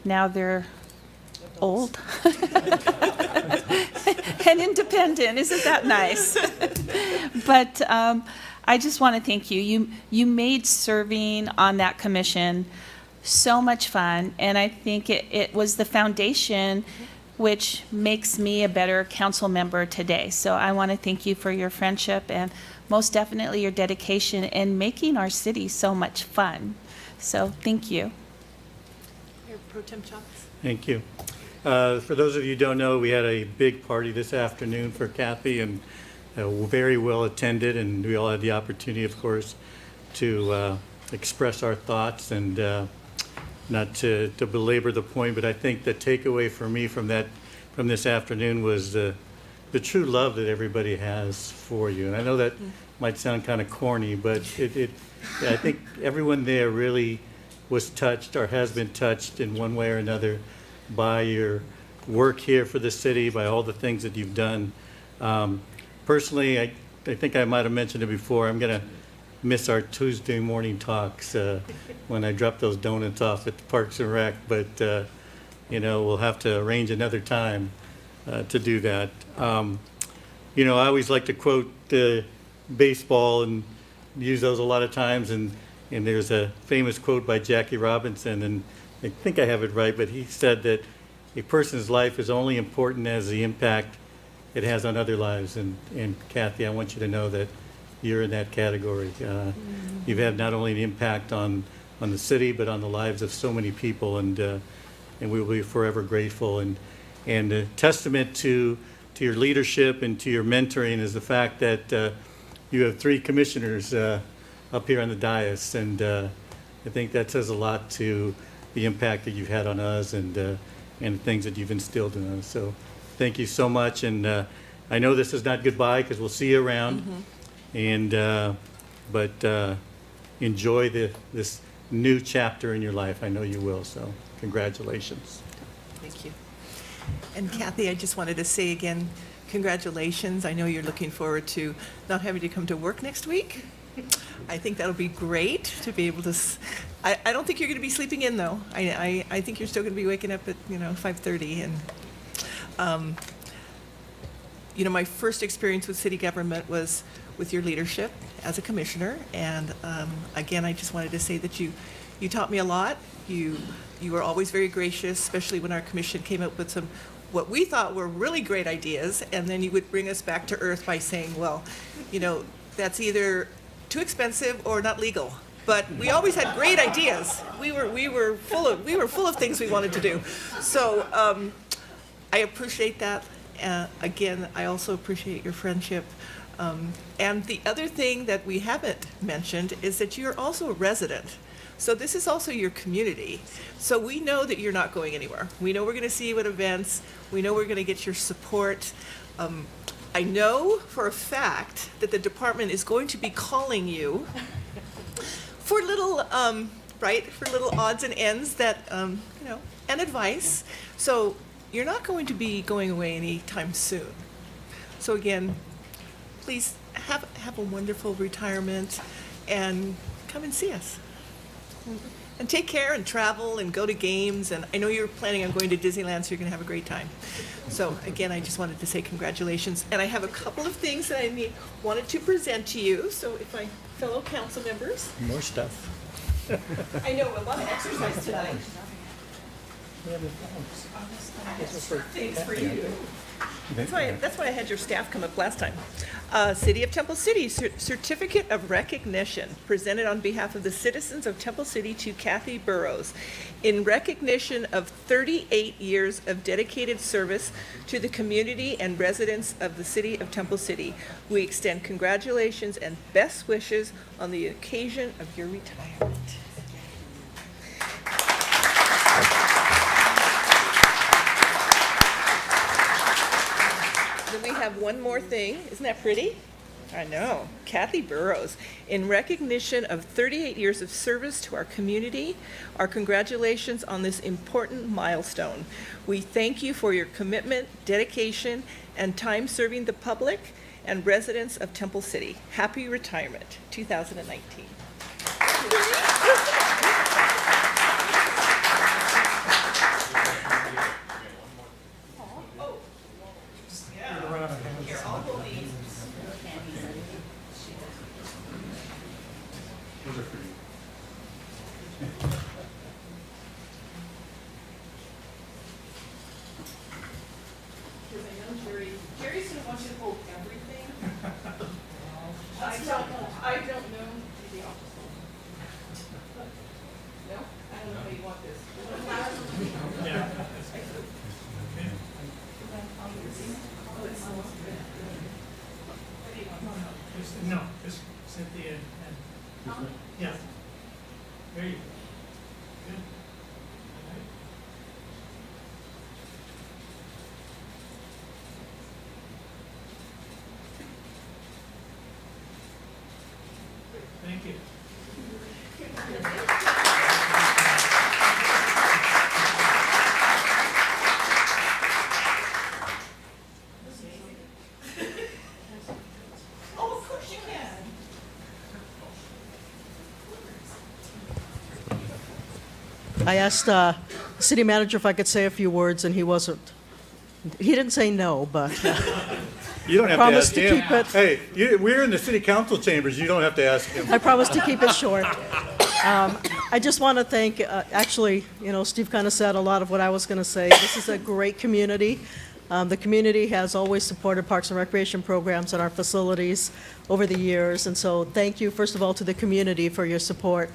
now they're old and independent. Isn't that nice? But I just want to thank you. You made serving on that commission so much fun, and I think it was the foundation which makes me a better council member today. So I want to thank you for your friendship and most definitely your dedication in making our city so much fun. So thank you. Mayor Pro Tem Chavez? Thank you. For those of you who don't know, we had a big party this afternoon for Kathy, and very well attended, and we all had the opportunity, of course, to express our thoughts. And not to belabor the point, but I think the takeaway for me from this afternoon was the true love that everybody has for you. And I know that might sound kind of corny, but I think everyone there really was touched or has been touched in one way or another by your work here for the city, by all the things that you've done. Personally, I think I might have mentioned it before, I'm going to miss our Tuesday morning talks when I drop those donuts off at the Parks and Rec, but we'll have to arrange another time to do that. I always like to quote baseball and use those a lot of times, and there's a famous quote by Jackie Robinson, and I think I have it right, but he said that a person's life is only important as the impact it has on other lives. And Kathy, I want you to know that you're in that category. You've had not only an impact on the city, but on the lives of so many people, and we will be forever grateful. And a testament to your leadership and to your mentoring is the fact that you have 3 commissioners up here on the dais, and I think that says a lot to the impact that you've had on us and the things that you've instilled in us. So thank you so much, and I know this is not goodbye because we'll see you around, but enjoy this new chapter in your life. I know you will, so congratulations. Thank you. And Kathy, I just wanted to say again, congratulations. I know you're looking forward to not having to come to work next week. I think that'll be great to be able to, I don't think you're going to be sleeping in, though. I think you're still going to be waking up at, 5:30. And, my first experience with city government was with your leadership as a commissioner. And again, I just wanted to say that you taught me a lot. You were always very gracious, especially when our commission came up with some what we thought were really great ideas, and then you would bring us back to earth by saying, well, that's either too expensive or not legal. But we always had great ideas. We were full of things we wanted to do. So I appreciate that. Again, I also appreciate your friendship. And the other thing that we haven't mentioned is that you're also a resident. So this is also your community. So we know that you're not going anywhere. We know we're going to see you at events. We know we're going to get your support. I know for a fact that the department is going to be calling you for little, for little odds and ends that, and advice. So you're not going to be going away anytime soon. So again, please have a wonderful retirement and come and see us. And take care and travel and go to games. And I know you're planning on going to Disneyland, so you're going to have a great time. So again, I just wanted to say congratulations. And I have a couple of things that I wanted to present to you. So if my fellow council members. More stuff. I know, a lot of exercise tonight. Thanks for you. That's why I had your staff come up last time. City of Temple City Certificate of Recognition presented on behalf of the citizens of Temple City to Kathy Burrows in recognition of 38 years of dedicated service to the community and residents of the City of Temple City. We extend congratulations and best wishes on the occasion of your retirement. Then we have one more thing. Isn't that pretty? I know. Kathy Burrows, in recognition of 38 years of service to our community, our congratulations on this important milestone. We thank you for your commitment, dedication, and time serving the public and residents of Temple City. Happy retirement, 2019. Jerry's going to want you to hold everything. I don't know. No? I don't know how you want this. No, just Cynthia and, yeah. There you go. Good. All right. Thank you. Oh, of course you can. I asked the city manager if I could say a few words, and he didn't say no, but You don't have to promise ask to him. keep it. Hey, we're in the city council chambers. You don't have to ask him. I promise to keep it short. I just want to thank, Steve kind of said a lot of what I was going to say. This is a great community. The community has always supported Parks and Recreation programs at our facilities over the years, and so thank you, first of all, to the community for your support.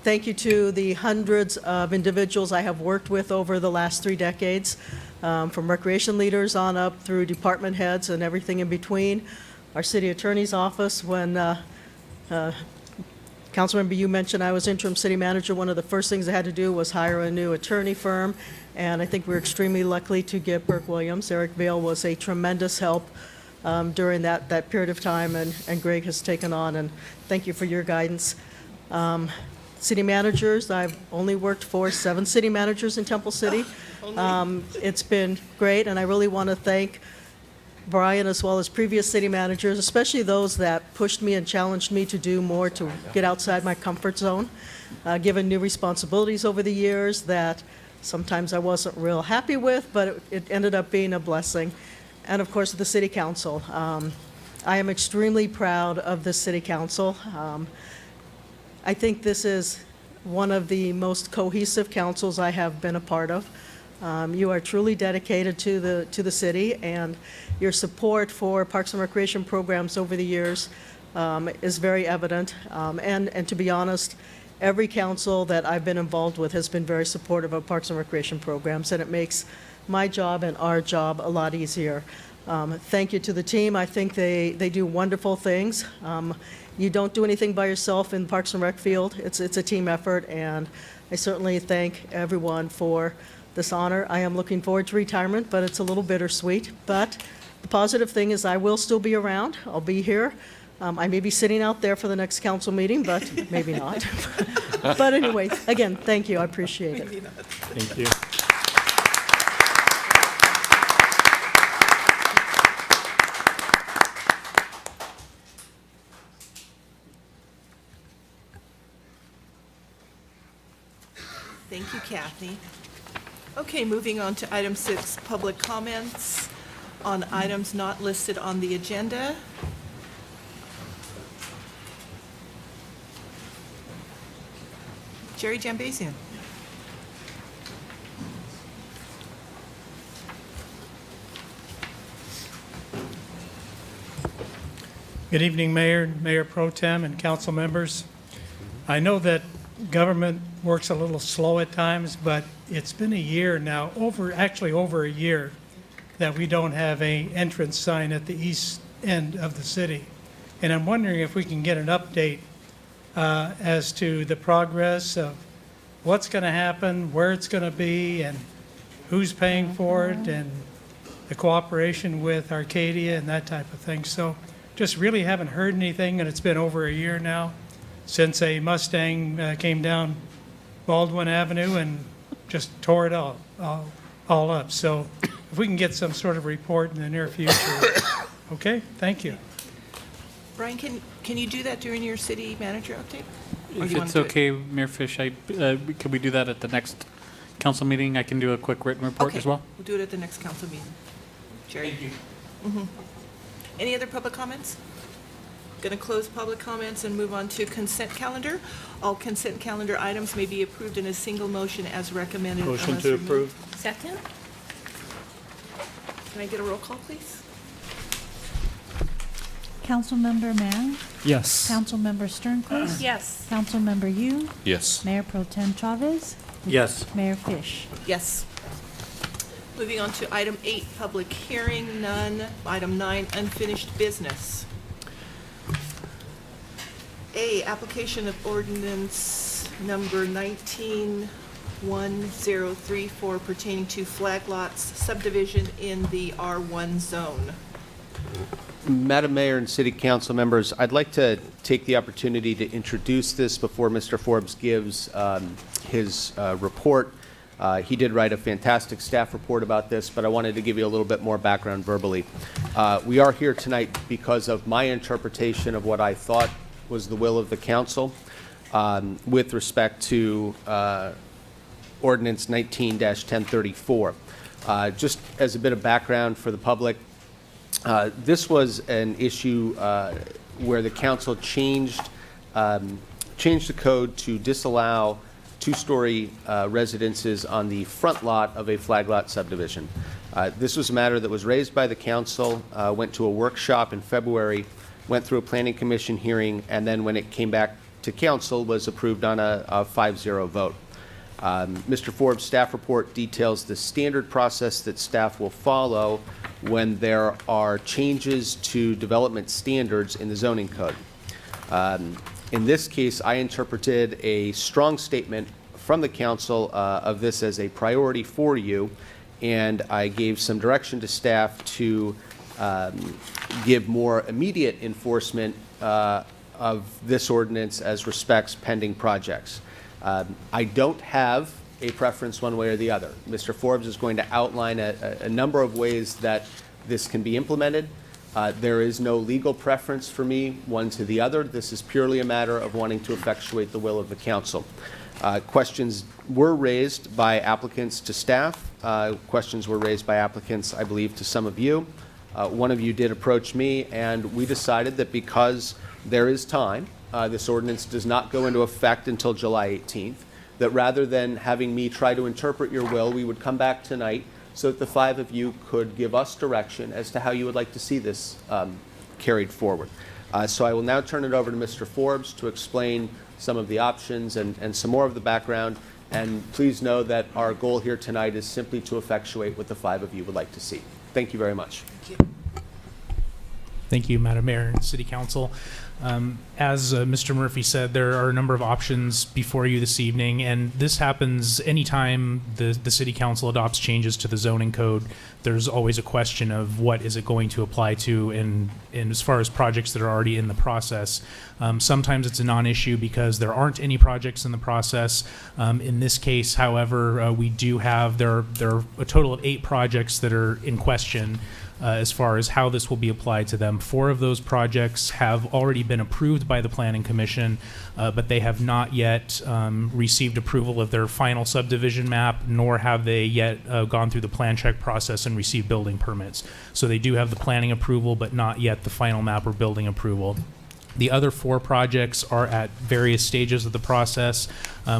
Thank you to the hundreds of individuals I have worked with over the last 3 decades. from recreation leaders on up through department heads and everything in between. Our city attorney's office, when Councilmember, you mentioned I was interim city manager, one of the first things I had to do was hire a new attorney firm, and I think we're extremely lucky to get Burke Williams. Eric Vale was a tremendous help during that period of time, and Greg has taken on, and thank you for your guidance. City managers, I've only worked for 7 city managers in Temple City. It's been great, and I really want to thank Brian as well as previous city managers, especially those that pushed me and challenged me to do more, to get outside my comfort zone, given new responsibilities over the years that sometimes I wasn't real happy with, but it ended up being a blessing. And of course, the city council. I am extremely proud of the city council. I think this is one of the most cohesive councils I have been a part of. You are truly dedicated to the city, and your support for Parks and Recreation programs over the years is very evident. And to be honest, every council that I've been involved with has been very supportive of Parks and Recreation programs, and it makes my job and our job a lot easier. Thank you to the team. I think they do wonderful things. You don't do anything by yourself in Parks and Rec field. It's a team effort, and I certainly thank everyone for this honor. I am looking forward to retirement, but it's a little bittersweet. But the positive thing is I will still be around. I'll be here. I may be sitting out there for the next council meeting, but maybe not. But anyway, again, thank you. I appreciate it. Thank you. Thank you, Kathy. Okay, moving on to item 6, public comments on items not listed on the agenda. Jerry Jambazian. Good evening, Mayor, Mayor Pro Tem, and council members. I know that government works a little slow at times, but it's been a year now, over a year, that we don't have an entrance sign at the east end of the city. And I'm wondering if we can get an update as to the progress of what's going to happen, where it's going to be, and who's paying for it, and the cooperation with Arcadia and that type of thing. So just really haven't heard anything, and it's been over a year now since a Mustang came down Baldwin Avenue and just tore it all up. So if we can get some sort of report in the near future. Okay, thank you. Brian, can you do that during your city manager update? Or do If you wanna it's do it? okay, Mayor Fish, could we do that at the next council meeting? I can do a quick written report as well. Okay, we'll do it at the next council meeting. Jerry? Thank you. Any other public comments? Going to close public comments and move on to consent calendar. All consent calendar items may be approved in a single motion as recommended. Motion unless to removed. approve. Second? Can I get a roll call, please? Councilmember Mann? Yes. Councilmember Sternquist? Yes. Councilmember Yu? Yes. Mayor Pro Tem Chavez? Yes. Mayor Fish? Yes. Moving on to item 8, public hearing, none. Item 9, unfinished business. A, application of ordinance number 191034 pertaining to flag lots subdivision in the R1 zone. Madam Mayor and City Council members, I'd like to take the opportunity to introduce this before Mr. Forbes gives his report. He did write a fantastic staff report about this, but I wanted to give you a little bit more background verbally. We are here tonight because of my interpretation of what I thought was the will of the council with respect to ordinance 19-1034. Just as a bit of background for the public, this was an issue where the council changed the code to disallow two-story residences on the front lot of a flag lot subdivision. This was a matter that was raised by the council, went to a workshop in February, went through a planning commission hearing, and then when it came back to council was approved on a 5-0 vote. Mr. Forbes' staff report details the standard process that staff will follow when there are changes to development standards in the zoning code. In this case, I interpreted a strong statement from the council of this as a priority for you, and I gave some direction to staff to give more immediate enforcement of this ordinance as respects pending projects. I don't have a preference one way or the other. Mr. Forbes is going to outline a number of ways that this can be implemented. There is no legal preference for me, one to the other. This is purely a matter of wanting to effectuate the will of the council. Questions were raised by applicants to staff. Questions were raised by applicants, I believe, to some of you. One of you did approach me, and we decided that because there is time, this ordinance does not go into effect until July 18th, that rather than having me try to interpret your will, we would come back tonight so that the 5 of you could give us direction as to how you would like to see this carried forward. So I will now turn it over to Mr. Forbes to explain some of the options and some more of the background. And please know that our goal here tonight is simply to effectuate what the 5 of you would like to see. Thank you very much. Thank you, Madam Mayor and City Council. As Mr. Murphy said, there are a number of options before you this evening, and this happens anytime the City Council adopts changes to the zoning code. There's always a question of what is it going to apply to, and as far as projects that are already in the process. Sometimes it's a non-issue because there aren't any projects in the process. In this case, however, we do have, there are a total of 8 projects that are in question. As far as how this will be applied to them. 4 of those projects have already been approved by the Planning Commission, but they have not yet received approval of their final subdivision map, nor have they yet gone through the plan check process and received building permits. So they do have the planning approval, but not yet the final map or building approval. The other 4 projects are at various stages of the process.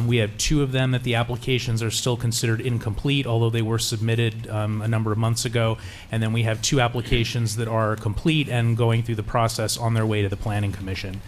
We have 2 of them that the applications are still considered incomplete, although they were submitted a number of months ago. And then we have 2 applications that are complete and going through the process on their way to the Planning Commission.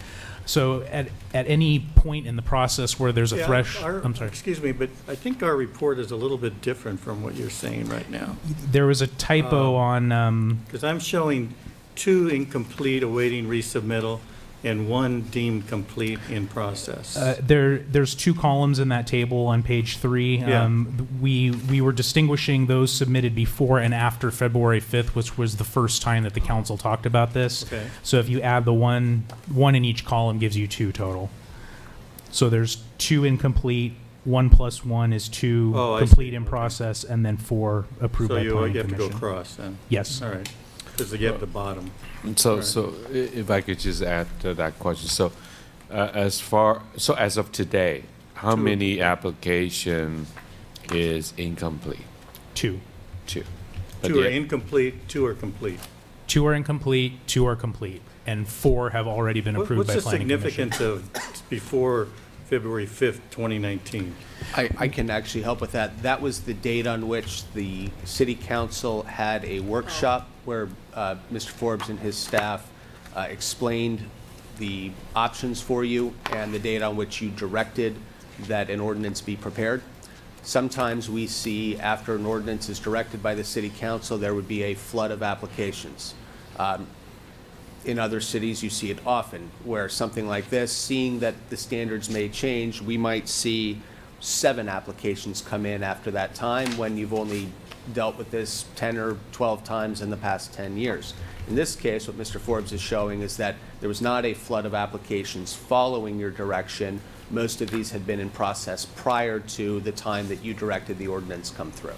So at any point in the process where there's a I'm sorry. Excuse me, but I think our report is a little bit different from what you're saying right now. There was a typo on... Because I'm showing 2 incomplete awaiting resubmittal, and 1 deemed complete in process. There's 2 columns in that table on page 3. Yeah. We were distinguishing those submitted before and after February 5th, which was the first time that the council talked about this. Okay. So if you add the one in each column gives you 2 total. So there's 2 incomplete, 1 plus 1 is 2 complete in process, and then 4 approved by Planning Commission. So you have to go across then? Yes. All right, because you have the bottom. So if I could just add to that question. So as of today, how many application is incomplete? 2. 2. 2 are incomplete, 2 are complete. 2 are incomplete, 2 are complete, and 4 have already been approved by Planning Commission. What's the significance of before February 5th, 2019? I can actually help with that. That was the date on which the City Council had a workshop where Mr. Forbes and his staff explained the options for you and the date on which you directed that an ordinance be prepared. Sometimes we see after an ordinance is directed by the City Council, there would be a flood of applications. In other cities, you see it often, where something like this, seeing that the standards may change, we might see 7 applications come in after that time when you've only dealt with this 10 or 12 times in the past 10 years. In this case, what Mr. Forbes is showing is that there was not a flood of applications following your direction. Most of these had been in process prior to the time that you directed the ordinance come through.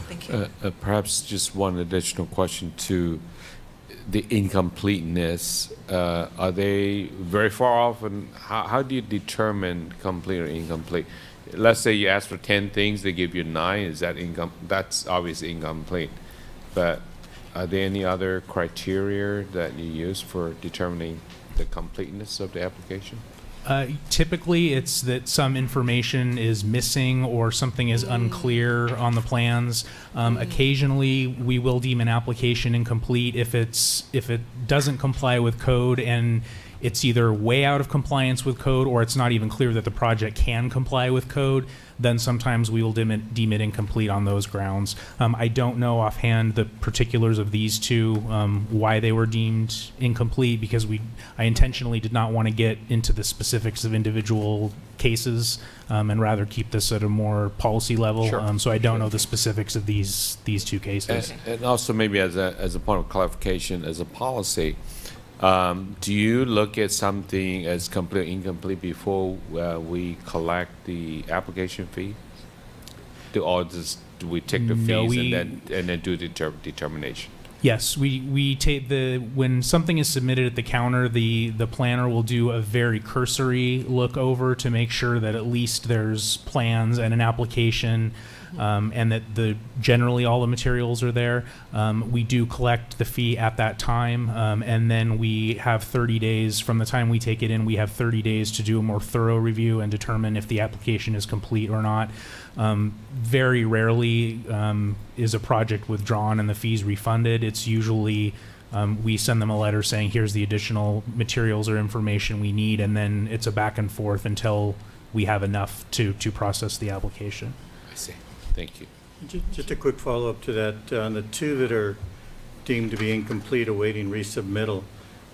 Thank you. Perhaps just one additional question to the incompleteness. Are they very far off, and how do you determine complete or incomplete? Let's say you ask for 10 things, they give you 9. Is that that's obviously incomplete. But are there any other criteria that you use for determining the completeness of the application? Typically, it's that some information is missing or something is unclear on the plans. Occasionally, we will deem an application incomplete if it doesn't comply with code and it's either way out of compliance with code or it's not even clear that the project can comply with code, then sometimes we will deem it incomplete on those grounds. I don't know offhand the particulars of these two, why they were deemed incomplete, because I intentionally did not want to get into the specifics of individual cases, and rather keep this at a more policy level. Sure. So I don't know the specifics of these two cases. And also maybe as a point of clarification, as a policy, do you look at something as complete or incomplete before we collect the application fee? Do we take the No, fees and then do the determination? Yes, we take when something is submitted at the counter, the planner will do a very cursory look over to make sure that at least there's plans and an application, and that generally all the materials are there. We do collect the fee at that time, and then we have 30 days from the time we take it in. We have 30 days to do a more thorough review and determine if the application is complete or not. Very rarely is a project withdrawn and the fees refunded. It's usually we send them a letter saying, here's the additional materials or information we need, and then it's a back and forth until we have enough to process the application. I see. Thank you. Just a quick follow-up to that. On the two that are deemed to be incomplete awaiting resubmittal,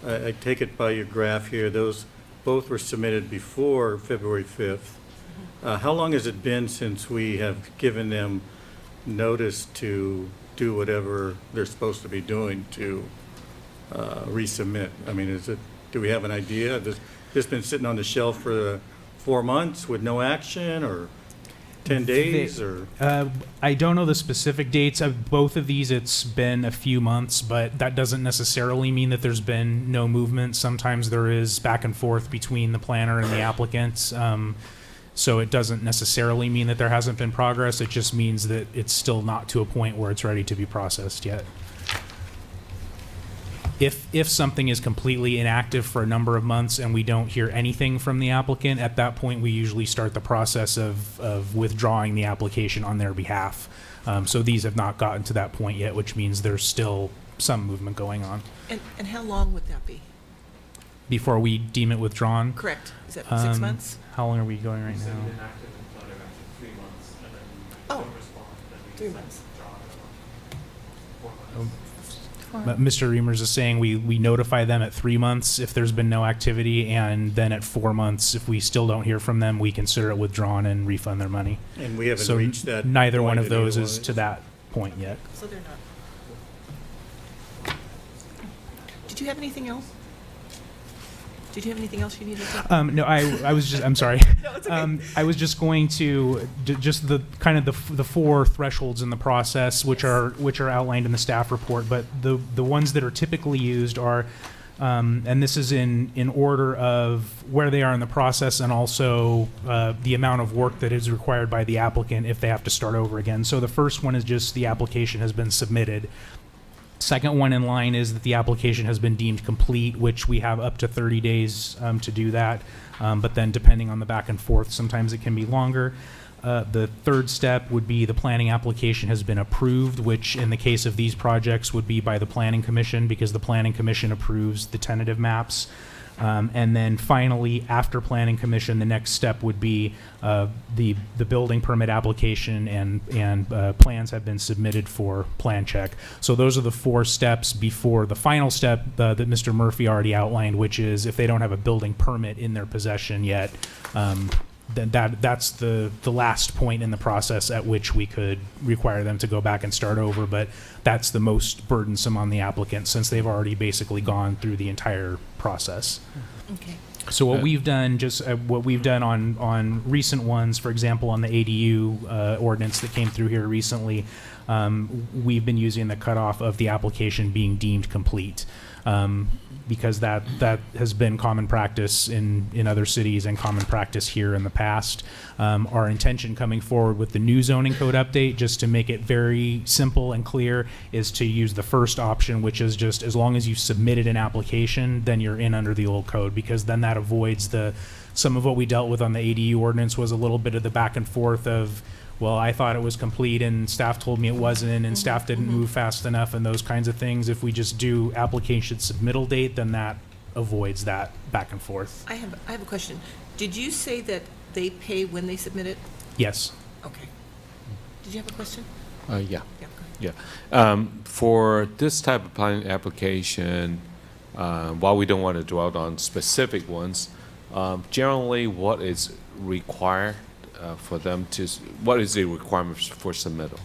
I take it by your graph here, those both were submitted before February 5th. How long has it been since we have given them notice to do whatever they're supposed to be doing to resubmit? I mean, do we have an idea? Has this been sitting on the shelf for 4 months with no action, or 10 days, or? I don't know the specific dates of both of these. It's been a few months, but that doesn't necessarily mean that there's been no movement. Sometimes there is back and forth between the planner and the applicants. So it doesn't necessarily mean that there hasn't been progress. It just means that it's still not to a point where it's ready to be processed yet. If something is completely inactive for a number of months and we don't hear anything from the applicant, at that point we usually start the process of withdrawing the application on their behalf. So these have not gotten to that point yet, which means there's still some movement going on. And how long would that be? Before we deem it withdrawn? Correct. Is that 6 months? How long are we going right now? Oh, 3 months. But Mr. Reimers is saying we notify them at 3 months if there's been no activity, and then at 4 months, if we still don't hear from them, we consider it withdrawn and refund their money. And we haven't So reached that neither one point of those otherwise. is to that point yet. So they're not. Did you have anything else? Did you have anything else you needed to? No, I was just, I'm sorry. No, it's okay. I was just going to, just the kind of the four thresholds in the process, which are outlined in the staff report, but the ones that are typically used are, and this is in order of where they are in the process and also the amount of work that is required by the applicant if they have to start over again. So the first one is just the application has been submitted. Second one in line is that the application has been deemed complete, which we have up to 30 days to do that. But then depending on the back and forth, sometimes it can be longer. The third step would be the planning application has been approved, which in the case of these projects would be by the Planning Commission, because the Planning Commission approves the tentative maps. And then finally, after Planning Commission, the next step would be the building permit application and plans have been submitted for plan check. So those are the four steps before the final step that Mr. Murphy already outlined, which is if they don't have a building permit in their possession yet, then that's the last point in the process at which we could require them to go back and start over. But that's the most burdensome on the applicant since they've already basically gone through the entire process. Okay. So what we've done, what we've done on recent ones, for example, on the ADU ordinance that came through here recently, we've been using the cutoff of the application being deemed complete. Because that has been common practice in other cities and common practice here in the past. Our intention coming forward with the new zoning code update, just to make it very simple and clear, is to use the first option, which is just as long as you've submitted an application, then you're in under the old code, because then that avoids some of what we dealt with on the ADU ordinance was a little bit of the back and forth of, well, I thought it was complete and staff told me it wasn't, and staff didn't move fast enough and those kinds of things. If we just do application submittal date, then that avoids that back and forth. I have a question. Did you say that they pay when they submit it? Yes. Okay. Did you have a question? Yeah. Yeah. Yeah. For this type of planning application, while we don't want to dwell on specific ones, generally what is required for them to, what is the requirement for submittal?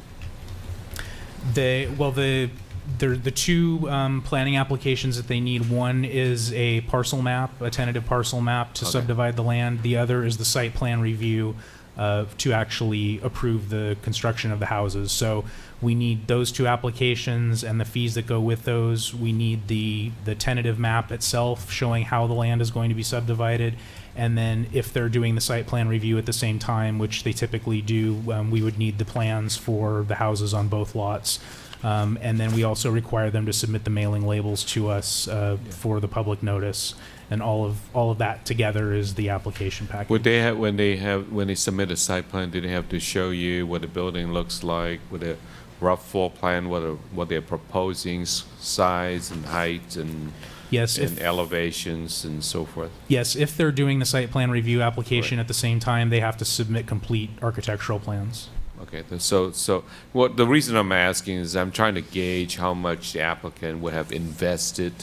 The two planning applications that they need, one is a parcel map, a tentative parcel map to subdivide the land. The other is the site plan review to actually approve the construction of the houses. So we need those two applications and the fees that go with those. We need the tentative map itself showing how the land is going to be subdivided. And then if they're doing the site plan review at the same time, which they typically do, we would need the plans for the houses on both lots. And then we also require them to submit the mailing labels to us for the public notice. And all of that together is the application package. Would they have, when they submit a site plan, do they have to show you what the building looks like with a rough floor plan, what they're proposing, size and height and yes, and elevations and so forth? Yes, if they're doing the site plan review application at the same time, they have to submit complete architectural plans. Okay, so what the reason I'm asking is I'm trying to gauge how much the applicant would have invested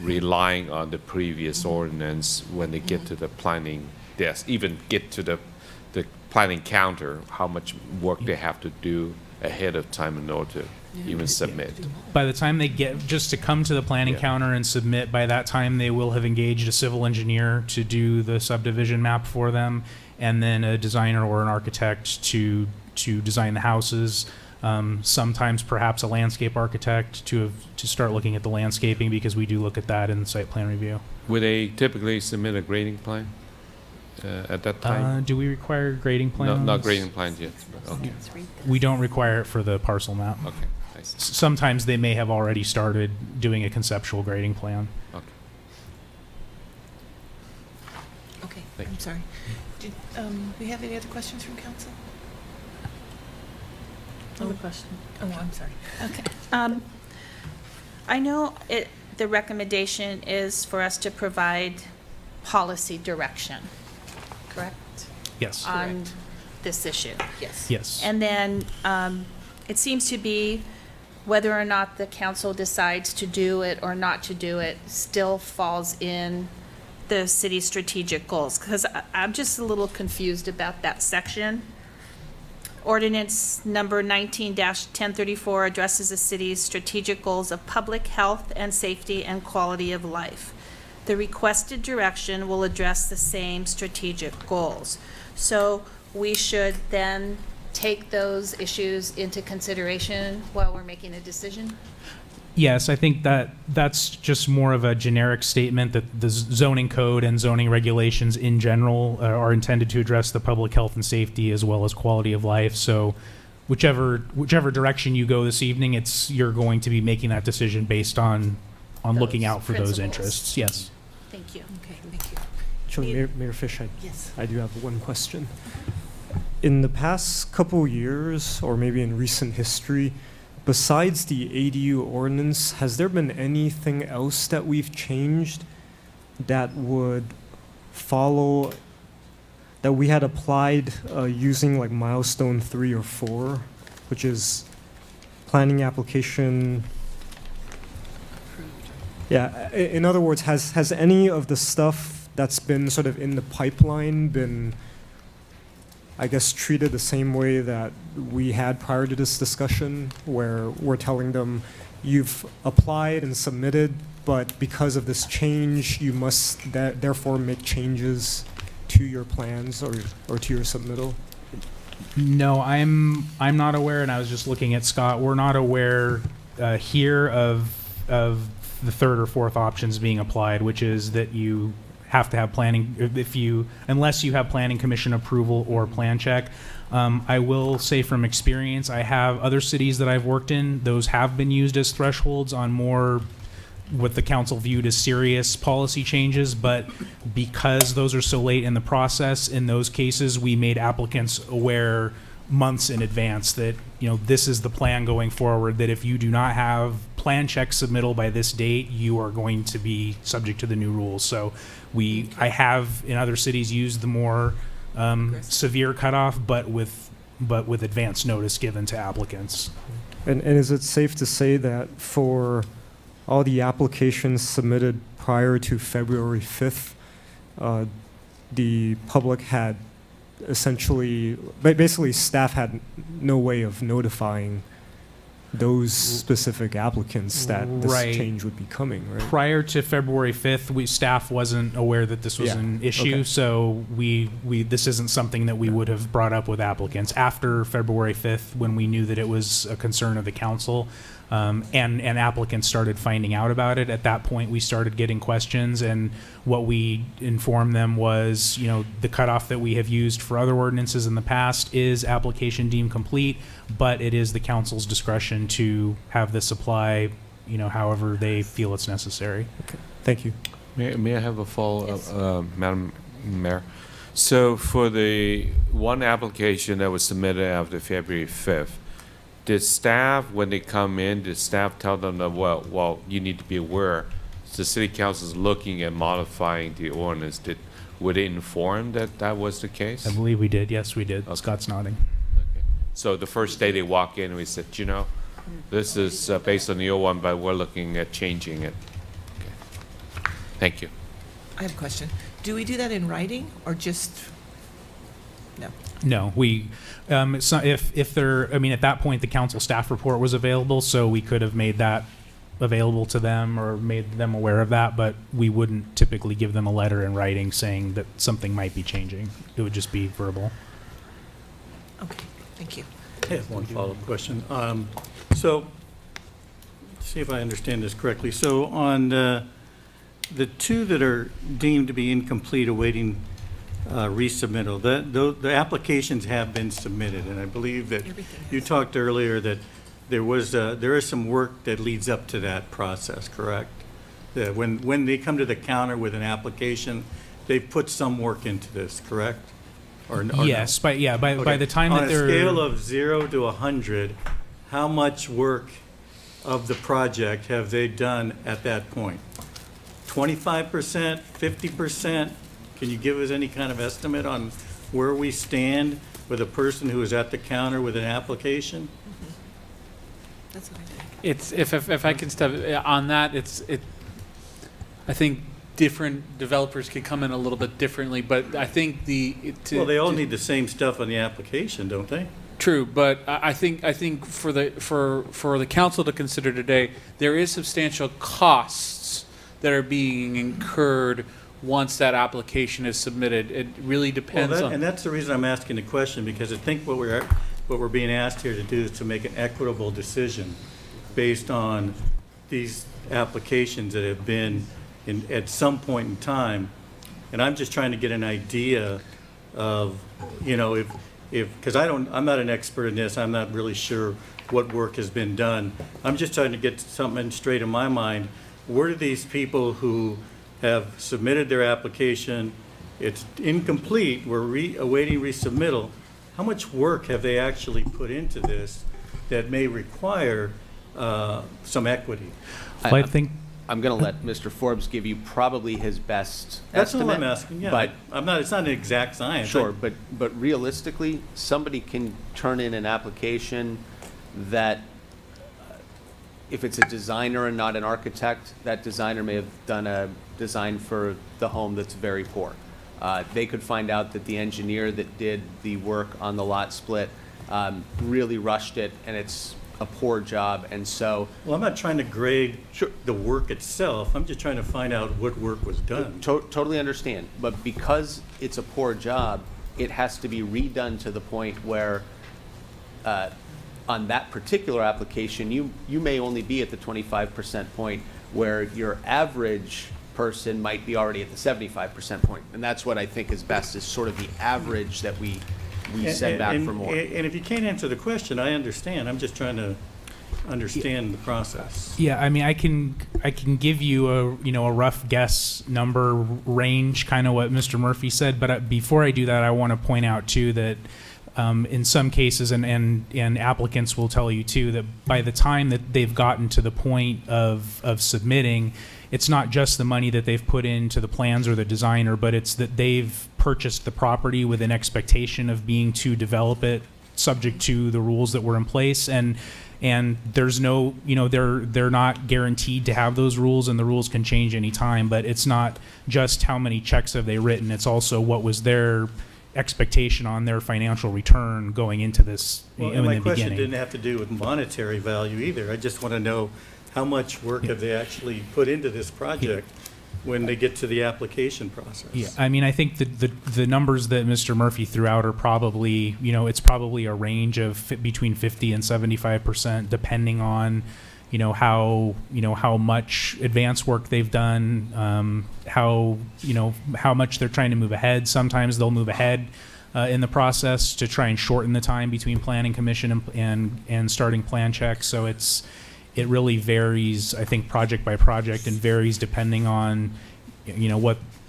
relying on the previous ordinance when they get to the planning desk, even get to the planning counter, how much work they have to do ahead of time in order to even submit. By the time they get, just to come to the planning counter and submit, by that time they will have engaged a civil engineer to do the subdivision map for them, and then a designer or an architect to design the houses. Sometimes perhaps a landscape architect to start looking at the landscaping, because we do look at that in the site plan review. Would they typically submit a grading plan at that time? Do we require grading plans? No, not grading plans yet. Okay. We don't require it for the parcel map. Okay. I see. Sometimes they may have already started doing a conceptual grading plan. Okay. Okay, Thank I'm you. sorry. Did we have any other questions from council? I have a question. Oh, I'm sorry. Okay. I know the recommendation is for us to provide policy direction, correct? Yes. On this issue. Yes. Yes. And then it seems to be whether or not the council decides to do it or not to do it still falls in the city's strategic goals, because I'm just a little confused about that section. Ordinance number 19-1034 addresses the city's strategic goals of public health and safety and quality of life. The requested direction will address the same strategic goals. So we should then take those issues into consideration while we're making a decision? Yes, I think that's just more of a generic statement that the zoning code and zoning regulations in general are intended to address the public health and safety as well as quality of life. So whichever direction you go this evening, you're going to be making that decision based on looking out for those interests. Yes. Thank you. Okay, thank you. Actually, Mayor Fish, Yes. I do have one question. In the past couple years, or maybe in recent history, besides the ADU ordinance, has there been anything else that we've changed that would follow, that we had applied using like milestone 3 or 4, which is planning application? Yeah, in other words, has any of the stuff that's been sort of in the pipeline been, I guess, treated the same way that we had prior to this discussion, where we're telling them, you've applied and submitted, but because of this change, you must therefore make changes to your plans or to your submittal? No, I'm not aware, and I was just looking at Scott. We're not aware here of the third or fourth options being applied, which is that you have to have planning, unless you have planning commission approval or plan check. I will say from experience, I have other cities that I've worked in, those have been used as thresholds on more what the council viewed as serious policy changes, but because those are so late in the process, in those cases, we made applicants aware months in advance that, this is the plan going forward, that if you do not have plan check submittal by this date, you are going to be subject to the new rules. So I have in other cities used the more severe cutoff, but with advance notice given to applicants. And is it safe to say that for all the applications submitted prior to February 5th, the public had essentially, basically staff had no way of notifying those specific applicants that this Right. change would be coming, right? Prior to February 5th, staff wasn't aware that this was Yeah. an issue, Okay. so this isn't something that we would have brought up with applicants. After February 5th, when we knew that it was a concern of the council, and applicants started finding out about it, at that point, we started getting questions, and what we informed them was, the cutoff that we have used for other ordinances in the past is application deemed complete, but it is the council's discretion to have this apply, however they feel it's necessary. Okay, thank you. May I have a follow-up, Madam Mayor? So for the one application that was submitted after February 5th, did staff, when they come in, did staff tell them that, well, you need to be aware, the city council is looking at modifying the ordinance? Were they informed that that was the case? I believe we did. Yes, we did. Scott's nodding. So the first day they walk in, we said, this is based on the old one, but we're looking at changing it. Okay. Thank you. I have a question. Do we do that in writing or just, no? No, if there, at that point, the council staff report was available, so we could have made that available to them or made them aware of that, but we wouldn't typically give them a letter in writing saying that something might be changing. It would just be verbal. Okay, thank you. I have one follow-up question. So, see if I understand this correctly. So on the two that are deemed to be incomplete awaiting resubmittal, the applications have been submitted, and I believe that you talked earlier that there is some work that leads up to that process, correct? That when they come to the counter with an application, they've put some work into this, correct? Or Yes, no? by the time that they're On a scale of 0 to 100, how much work of the project have they done at that point? 25%, 50%? Can you give us any kind of estimate on where we stand with a person who is at the counter with an application? That's what I think. It's if I can step on that, I think different developers can come in a little bit differently, but I think well, they all need the same stuff on the application, don't they? True, but I think for the council to consider today, there is substantial costs that are being incurred once that application is submitted. It really depends on. And that's the reason I'm asking the question, because I think what we're being asked here to do is to make an equitable decision based on these applications that have been at some point in time. And I'm just trying to get an idea of, because I'm not an expert in this, I'm not really sure what work has been done. I'm just trying to get something straight in my mind. Where do these people who have submitted their application, it's incomplete, we're awaiting resubmittal, how much work have they actually put into this that may require some equity? I think I'm going to let Mr. Forbes give you probably his best That's estimate. all I'm asking, yeah. But It's not an exact science. sure, but realistically, somebody can turn in an application that, if it's a designer and not an architect, that designer may have done a design for the home that's very poor. They could find out that the engineer that did the work on the lot split really rushed it, and it's a poor job, and so. Well, I'm not trying to grade the work itself, I'm just trying to find out what work was done. Totally understand, but because it's a poor job, it has to be redone to the point where, on that particular application, you may only be at the 25% point, where your average person might be already at the 75% point. And that's what I think is best, is sort of the average that we send back for more. And if you can't answer the question, I understand. I'm just trying to understand the process. Yeah, I can give you a rough guess number range, kind of what Mr. Murphy said. But before I do that, I want to point out too that in some cases, and applicants will tell you too, that by the time that they've gotten to the point of submitting, it's not just the money that they've put into the plans or the designer, but it's that they've purchased the property with an expectation of being to develop it subject to the rules that were in place. And there's no, they're not guaranteed to have those rules, and the rules can change any time, but it's not just how many checks have they written, it's also what was their expectation on their financial return going into this Well, in and the my question beginning. didn't have to do with monetary value either. I just want to know how much work have they actually put into this project when they get to the application process? Yeah, I mean, I think the numbers that Mr. Murphy threw out are probably, it's probably a range of between 50 and 75%, depending on, how much advance work they've done, how much they're trying to move ahead. Sometimes they'll move ahead in the process to try and shorten the time between planning commission and starting plan checks. So it really varies, I think, project by project, and varies depending on,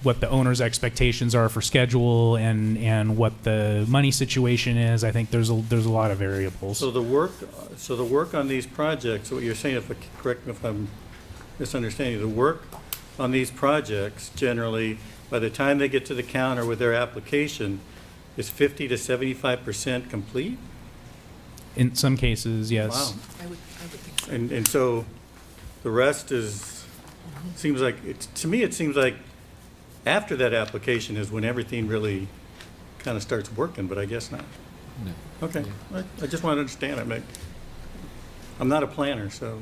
what the owner's expectations are for schedule and what the money situation is. I think there's a lot of variables. So the work on these projects, what you're saying, correct me if I'm misunderstanding, the work on these projects generally, by the time they get to the counter with their application, is 50 to 75% complete? In some cases, yes. Wow. I would think so. And so the rest seems like, to me, it seems like after that application is when everything really kind of starts working, but I guess not. No. Okay, I just want to understand. I'm not a planner, so.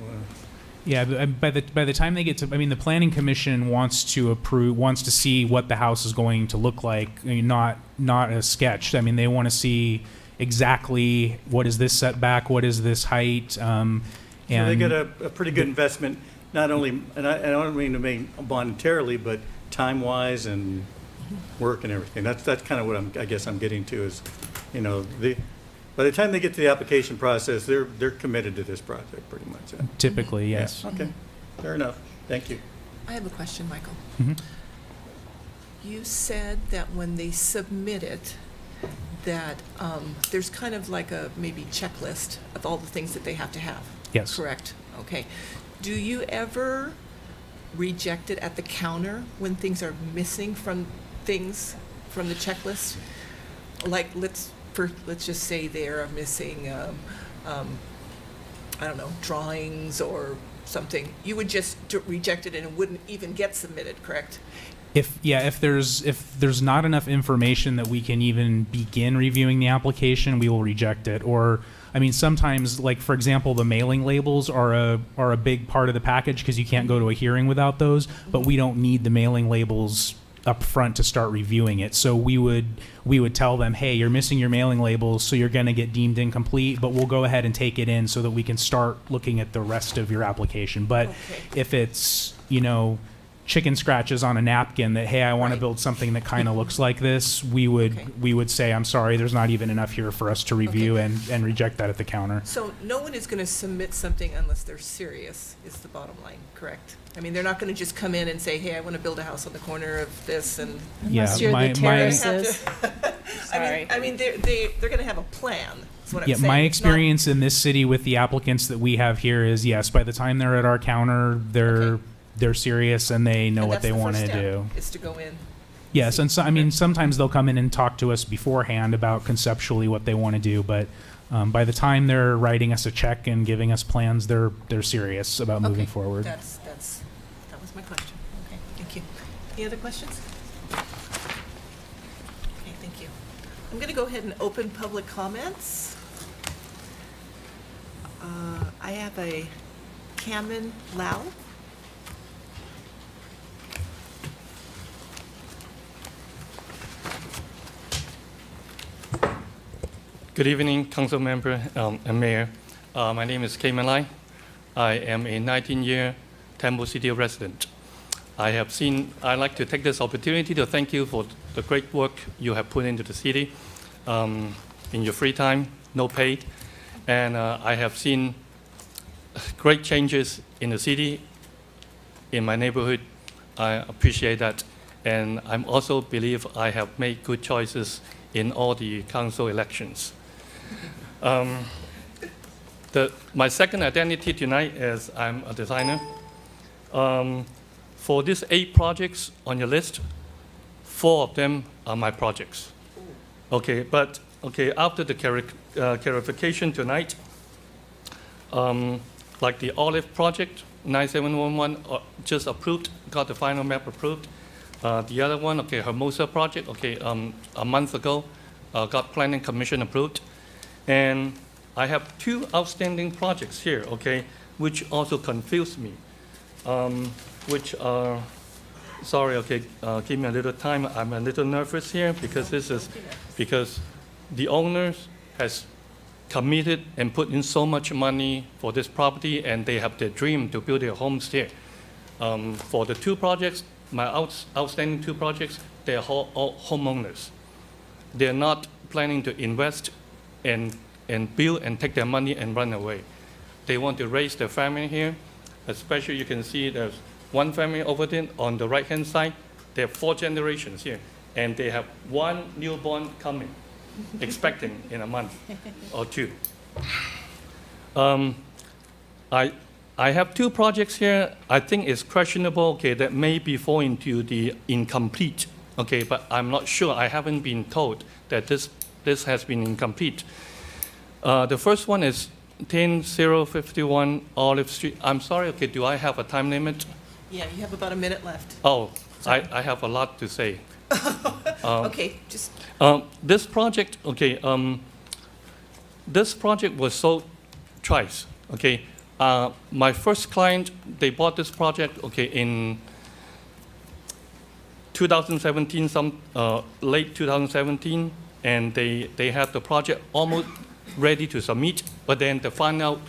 Yeah, by the time they get to, the planning commission wants to see what the house is going to look like, not a sketch. They want to see exactly what is this setback, what is this height, So they get a pretty good investment, not only, and I don't mean to mean monetarily, but time-wise and work and everything. That's kind of what I guess I'm getting to is, by the time they get to the application process, they're committed to this project pretty much. Typically, yes. Yeah, okay, fair enough. Thank you. I have a question, Michael. Mhm. You said that when they submit it, that there's kind of like a maybe checklist of all the things that they have to have. Yes. Correct? Okay. Do you ever reject it at the counter when things are missing from the checklist? Like, let's just say they are missing, I don't know, drawings or something. You would just reject it and it wouldn't even get submitted, correct? If there's not enough information that we can even begin reviewing the application, we will reject it. Or, sometimes, like for example, the mailing labels are a big part of the package because you can't go to a hearing without those. But we don't need the mailing labels up front to start reviewing it. So we would tell them, hey, you're missing your mailing labels, so you're going to get deemed incomplete, but we'll go ahead and take it in so that we can start looking at the rest of your application. But if it's, chicken scratches on a napkin that, hey, I want to build something that kind of looks like this, we would say, I'm sorry, there's not even enough here for us to review and reject that at the counter. So no one is going to submit something unless they're serious, is the bottom line, correct? They're not going to just come in and say, hey, I want to build a house on the corner of this and. Unless you're the terraces. Sorry. They're going to have a plan, is what I'm saying. My It's not- experience in this city with the applicants that we have here is, yes, by the time they're at our counter, they're serious and they know what they want to do. Is to go in. Yes, and so sometimes they'll come in and talk to us beforehand about conceptually what they want to do, but by the time they're writing us a check and giving us plans, they're serious about moving forward. That was my question. Okay, thank you. Any other questions? Okay, thank you. I'm going to go ahead and open public comments. I have a Cameron Lau. Good evening, Council Member and Mayor. My name is Cayman Lai. I am a 19-year Temple City resident. I'd like to take this opportunity to thank you for the great work you have put into the city in your free time, no paid. And I have seen great changes in the city, in my neighborhood. I appreciate that. and I also believe I have made good choices in all the council elections. My second identity tonight is I'm a designer. For these 8 projects on your list, 4 of them are my projects. Okay, but after the clarification tonight, like the Olive project, 9711, just approved, got the final map approved. The other one, Hermosa project, a month ago, got Planning Commission approved. And I have 2 outstanding projects here, which also confuse me, which are, sorry, give me a little time. I'm a little nervous here because because the owners has committed and put in so much money for this property, and they have their dream to build their homes here. For the 2 projects, my outstanding 2 projects, they're all homeowners. They're not planning to invest and build and take their money and run away. They want to raise their family here. Especially you can see there's one family over there on the right-hand side. They have 4 generations here, and they have 1 newborn coming, expecting in a month or 2. I have 2 projects here. I think it's questionable, that may be fall into the incomplete, but I'm not sure. I haven't been told that this has been incomplete. The first one is 10051 Olive Street. I'm sorry, do I have a time limit? Yeah, you have about a minute left. Oh, I have a lot to say. Just. This project, this project was sold twice, my first client, they bought this project, in 2017, late 2017, and they had the project almost ready to submit, but then they found out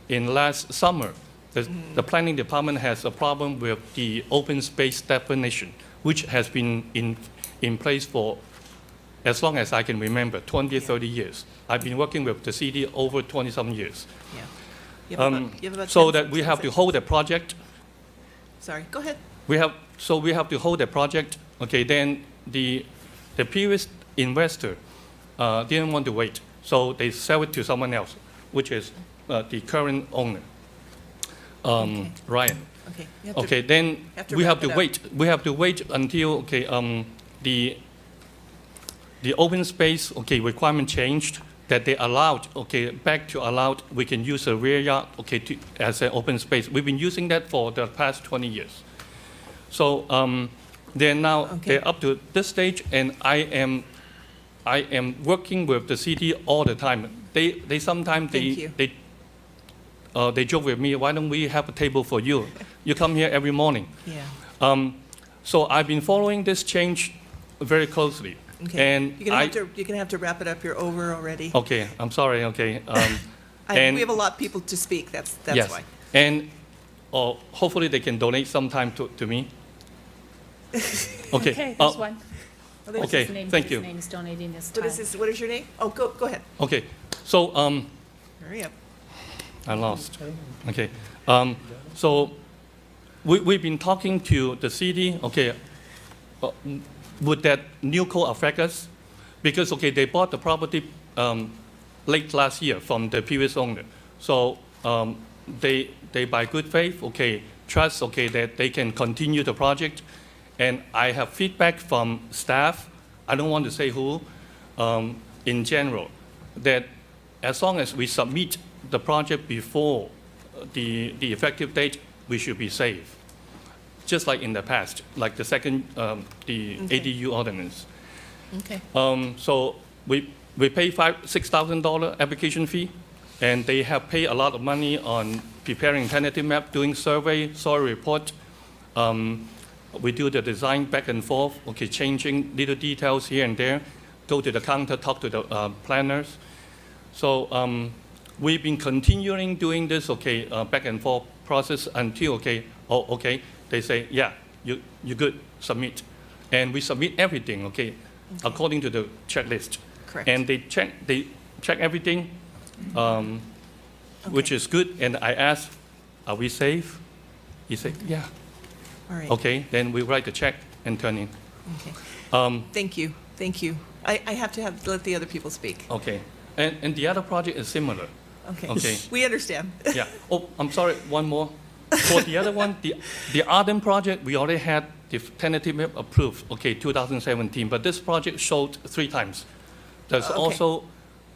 in last summer, the planning department has a problem with the open space definition, which has been in place for as long as I can remember, 20, 30 years. I've been working with the city over 20-some years. Yeah. You have about So 10 that we have to hold a project. Sorry, go ahead. We have to hold a project. Then the previous investor didn't want to wait, so they sell it to someone else, which is the current owner, Ryan. Then we have to wait. We have to wait until the open space requirement changed, that they allowed back to allowed we can use a rear yard as an open space. We've been using that for the past 20 years. So they're now they're up to this stage, and I am working with the city all the time. They sometimes they joke with me, why don't we have a table for you? You come here every morning. Yeah. So I've been following this change very closely. And you're gonna have to wrap it up. You're over already. Okay, I'm sorry. And we have a lot of people to speak. That's yes. why. And hopefully they can donate some time to me. Okay, there's one. Okay, thank you. His name's donating this time. What is your name? Oh, go ahead. Okay, so hurry up. I lost. Okay, so we've been talking to the city. Would that new code affect us? Because they bought the property late last year from the previous owner. So they by good faith, trust, that they can continue the project. And I have feedback from staff, I don't want to say who, in general, that as long as we submit the project before the effective date, we should be safe. Just like in the past, like the second, the ADU ordinance. So we pay $6,000 application fee, and they have paid a lot of money on preparing tentative map, doing survey, soil report. We do the design back and forth, changing little details here and there, go to the counter, talk to the planners. So we've been continuing doing this, back and forth process until, they say, yeah, you good, submit. And we submit everything, according to the checklist. Correct. And they check everything, which is good. And I asked, are we safe? He said, yeah. All right. Then we write the check, and turning. Okay. Thank you, thank you. I have to let the other people speak. Okay. And the other project is similar. Okay. Okay. We understand. Yeah. Oh, I'm sorry, one more. For the other one, the Arden project, we already had the tentative map approved, okay, 2017, but this project showed 3 times. There's Okay. also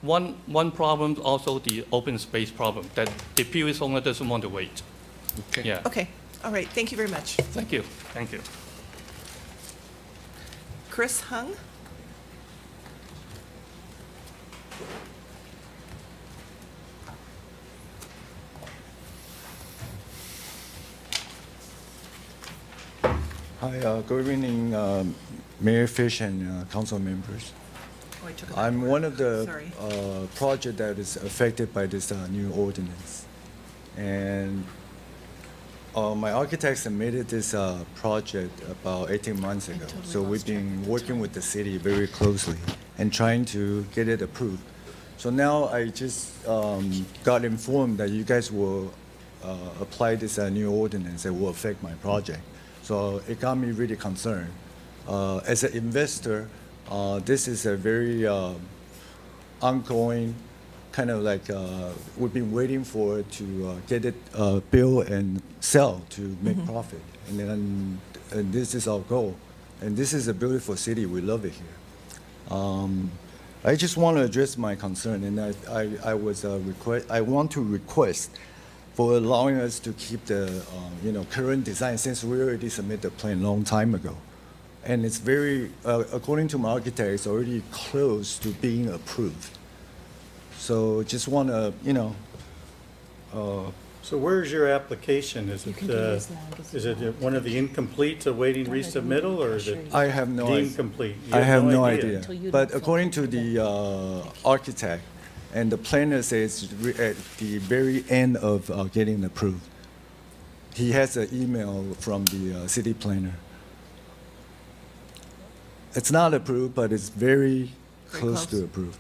one problem, also the open space problem, that the previous owner doesn't want to wait. Okay. Yeah. Okay, all right, thank you very much. Thank you, thank you. Chris Hung? Hi, good evening, Mayor Fish and council members. Oh, I took it I'm backward. one of the Sorry. project that is affected by this new ordinance. And my architect submitted this project about 18 months ago. So we've been working with the city very closely and trying to get it approved. So now I just got informed that you guys will apply this new ordinance that will affect my project. So it got me really concerned. As an investor, this is a very ongoing kind of like we've been waiting for it to get it built and sell to make profit. And this is our goal. And this is a beautiful city. We love it here. I just want to address my concern, and I want to request for allowing us to keep the current design, since we already submitted the plan a long time ago. And it's very, according to my architect, it's already close to being approved. So just want to, So where's your application? Is it one of the incompletes awaiting resubmittal, or is it I have no deemed idea. complete? You I have no idea. idea. But according to the architect, and the planner says at the very end of getting approved. He has an email from the city planner. It's not approved, but it's very close to approved.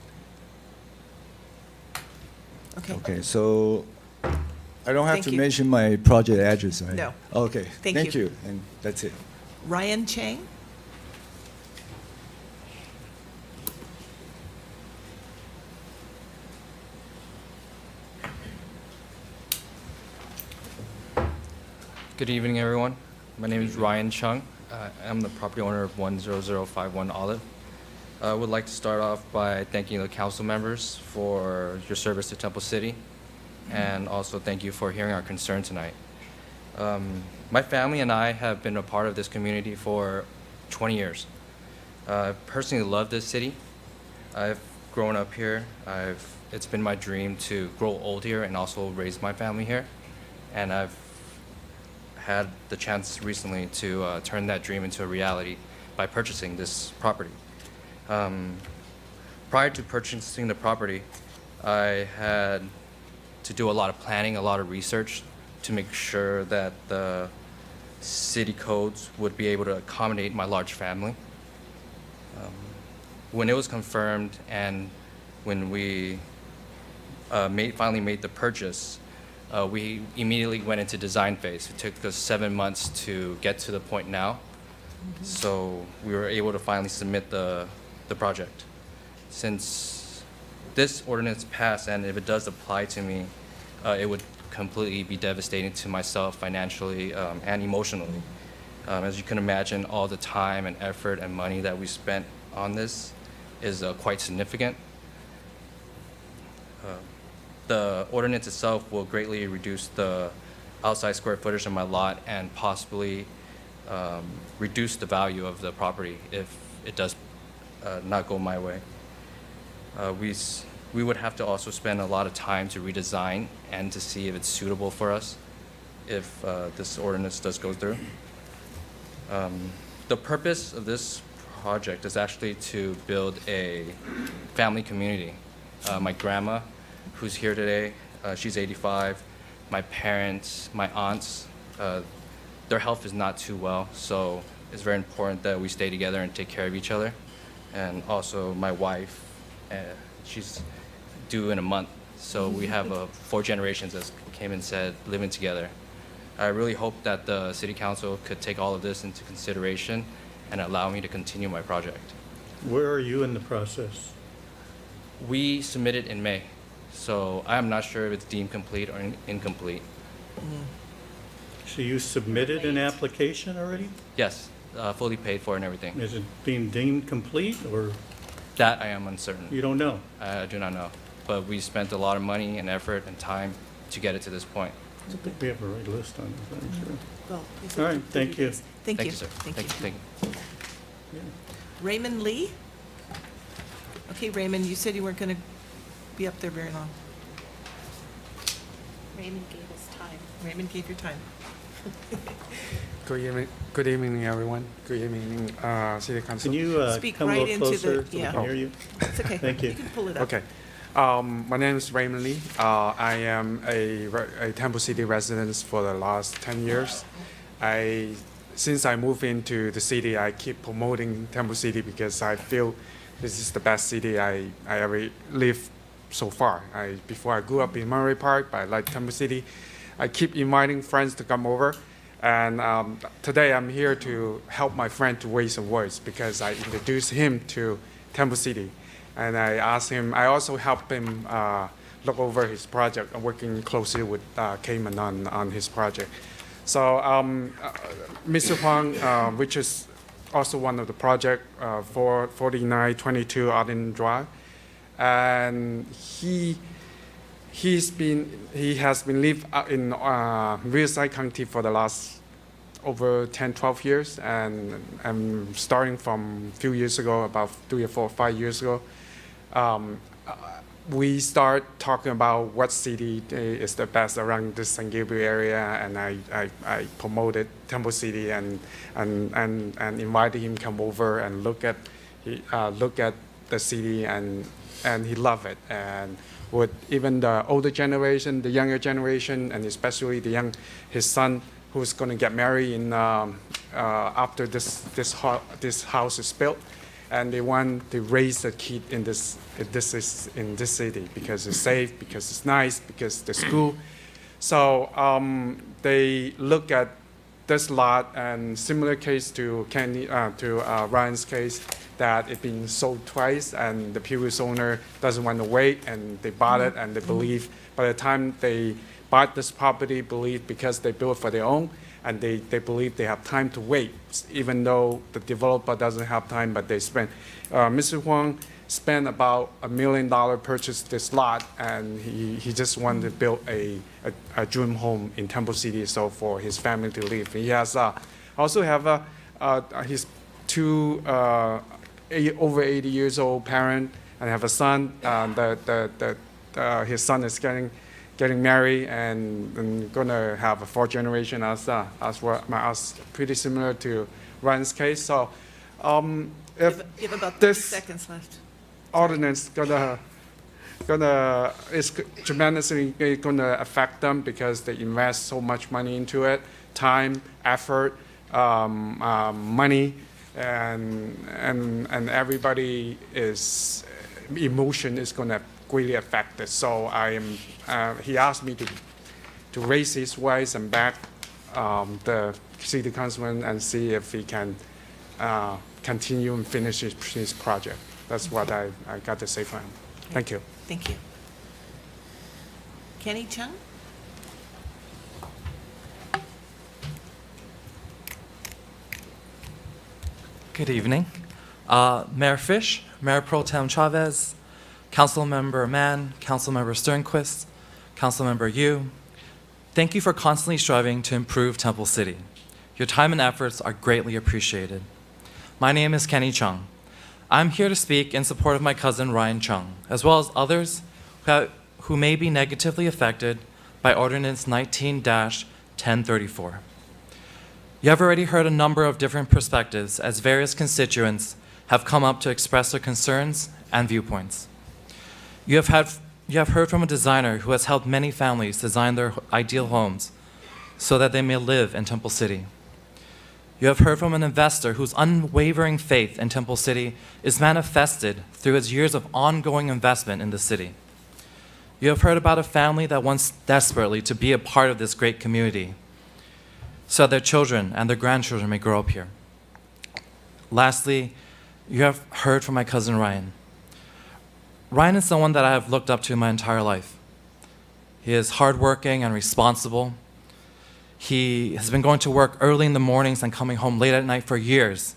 Okay. Okay, so I don't have Thank to you. mention my project address, right? No. Okay, Thank you. and that's it. Ryan Chang? Good evening, everyone. My name is Ryan Chung. I'm the property owner of 10051 Olive. I would like to start off by thanking the council members for your service to Temple City, and also thank you for hearing our concern tonight. My family and I have been a part of this community for 20 years. I personally love this city. I've grown up here. It's been my dream to grow old here and also raise my family here, and I've had the chance recently to turn that dream into a reality by purchasing this property. Prior to purchasing the property, I had to do a lot of planning, a lot of research to make sure that the city codes would be able to accommodate my large family. When it was confirmed and when we finally made the purchase, we immediately went into design phase. It took us 7 months to get to the point now. So we were able to finally submit the project. Since this ordinance passed, and if it does apply to me, it would completely be devastating to myself financially and emotionally. As you can imagine, all the time and effort and money that we spent on this is quite significant. The ordinance itself will greatly reduce the outside square footage of my lot and possibly reduce the value of the property if it does not go my way. We would have to also spend a lot of time to redesign and to see if it's suitable for us if this ordinance does go through. The purpose of this project is actually to build a family community. My grandma, who's here today, she's 85. My parents, my aunts, their health is not too well, so it's very important that we stay together and take care of each other. And also my wife, she's due in a month, so we have 4 generations, as came and said, living together. I really hope that the City Council could take all of this into consideration and allow me to continue my project. Where are you in the process? We submitted in May, so I am not sure if it's deemed complete or incomplete. So you submitted an application already? Yes, fully paid for and everything. Is it being deemed complete, or That I am uncertain. you don't know? I do not know, but we spent a lot of money and effort and time to get it to this point. I don't think we have a right list on this, I'm sure. Well, is All it- right, thank you. Thank you. sir. Thank you. Thank you. Raymond Lee? Okay, Raymond, you said you weren't going to be up there very long. Raymond gave us time. Raymond gave your time. Good evening, everyone. Good evening, City Council. Can you Speak come a right little into closer the- so we yeah. can hear you? It's okay. Thank you. You can pull it up. Okay. My name is Raymond Lee. I am a Temple City resident for the last 10 years. Since I moved into the city, I keep promoting Temple City because I feel this is the best city I ever lived so far. Before I grew up in Monterey Park, but I like Temple City. I keep inviting friends to come over. And today I'm here to help my friend to raise some words because I introduced him to Temple City. And I asked him, I also helped him look over his project, working closely with Cayman on his project. So Mr. Huang, which is also one of the project for 4922 Arden Drive, and he has been lived in Riverside County for the last over 10, 12 years, and starting from a few years ago, about 3 or 4 or 5 years ago, we start talking about what city is the best around this San Gabriel area, and I promoted Temple City and invited him to come over and look at the city, and he loved it. And with even the older generation, the younger generation, and especially his son, who's going to get married in after this house is built, and they want to raise the kid in this city because it's safe, because it's nice, because the school. So they look at this lot, and similar case to Ryan's case, that it's been sold twice, and the previous owner doesn't want to wait, and they bought it, and they believe by the time they bought this property, because they built for their own, and they believe they have time to wait, even though the developer doesn't have time, but they spend. Mr. Huang spent about $1 million purchase this lot, and he just wanted to build a dream home in Temple City, so for his family to live. He has also have his two over 80 years old parent, and have a son. His son is getting married and gonna have a 4th generation as pretty similar to Ryan's case. So if You have about 30 this seconds left. ordinance is tremendously gonna affect them because they invest so much money into it, time, effort, money, and everybody emotion is gonna greatly affect it. So he asked me to raise his voice and back the city councilman and see if he can continue and finish his project. That's what I got to say for him. Thank you. Thank you. Kenny Chung? Good evening. Mayor Fish, Mayor Pro Tem Chavez, Councilmember Mann, Councilmember Sternquist, Councilmember Yu, thank you for constantly striving to improve Temple City. Your time and efforts are greatly appreciated. My name is Kenny Chung. I'm here to speak in support of my cousin Ryan Chung, as well as others who may be negatively affected by Ordinance 19-1034. You have already heard a number of different perspectives as various constituents have come up to express their concerns and viewpoints. You have heard from a designer who has helped many families design their ideal homes so that they may live in Temple City. You have heard from an investor whose unwavering faith in Temple City is manifested through his years of ongoing investment in the city. You have heard about a family that wants desperately to be a part of this great community so their children and their grandchildren may grow up here. Lastly, you have heard from my cousin Ryan. Ryan is someone that I have looked up to my entire life. He is hardworking and responsible. He has been going to work early in the mornings and coming home late at night for years,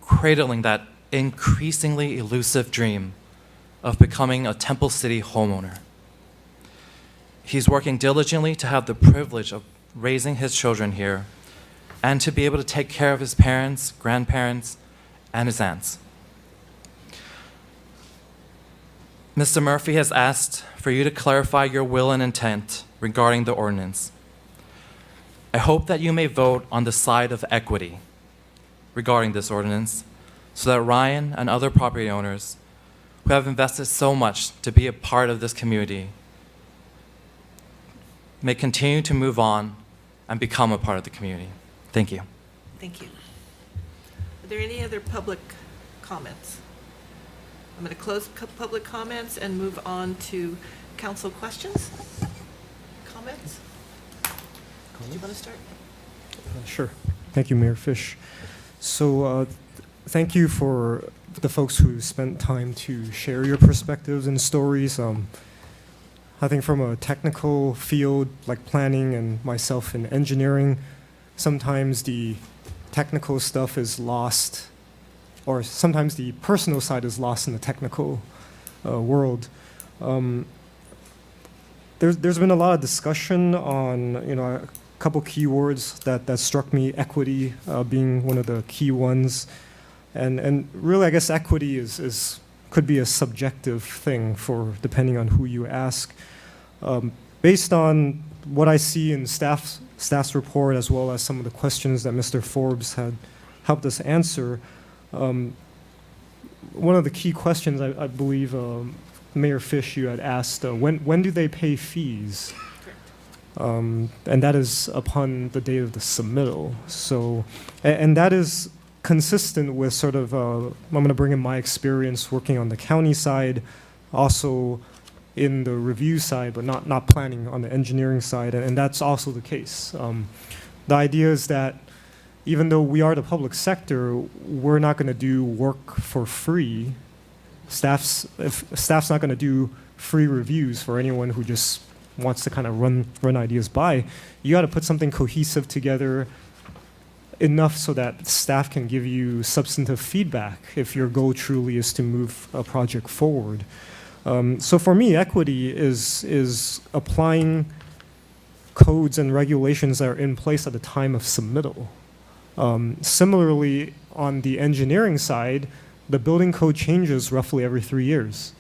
cradling that increasingly elusive dream of becoming a Temple City homeowner. He's working diligently to have the privilege of raising his children here and to be able to take care of his parents, grandparents, and his aunts. Mr. Murphy has asked for you to clarify your will and intent regarding the ordinance. I hope that you may vote on the side of equity regarding this ordinance so that Ryan and other property owners who have invested so much to be a part of this community may continue to move on and become a part of the community. Thank you. Thank you. Are there any other public comments? I'm going to close public comments and move on to council questions. Comments? Do you want to start? Sure. Thank you, Mayor Fish. So thank you for the folks who spent time to share your perspectives and stories. I think from a technical field like planning and myself in engineering, sometimes the technical stuff is lost, or sometimes the personal side is lost in the technical world. There's been a lot of discussion on, a couple keywords that struck me, equity being one of the key ones. And really, I guess equity could be a subjective thing for depending on who you ask. Based on what I see in staff's report, as well as some of the questions that Mr. Forbes had helped us answer, one of the key questions I believe Mayor Fish, you had asked, when do they pay fees? And that is upon the date of the submittal. So, and that is consistent with sort of, I'm going to bring in my experience working on the county side, also in the review side, but not planning on the engineering side, and that's also the case. The idea is that even though we are the public sector, we're not going to do work for free. Staff's not going to do free reviews for anyone who just wants to kind of run ideas by. You got to put something cohesive together enough so that staff can give you substantive feedback if your goal truly is to move a project forward. So for me, equity is applying codes and regulations that are in place at the time of submittal. Similarly, on the engineering side, the building code changes roughly every 3 years.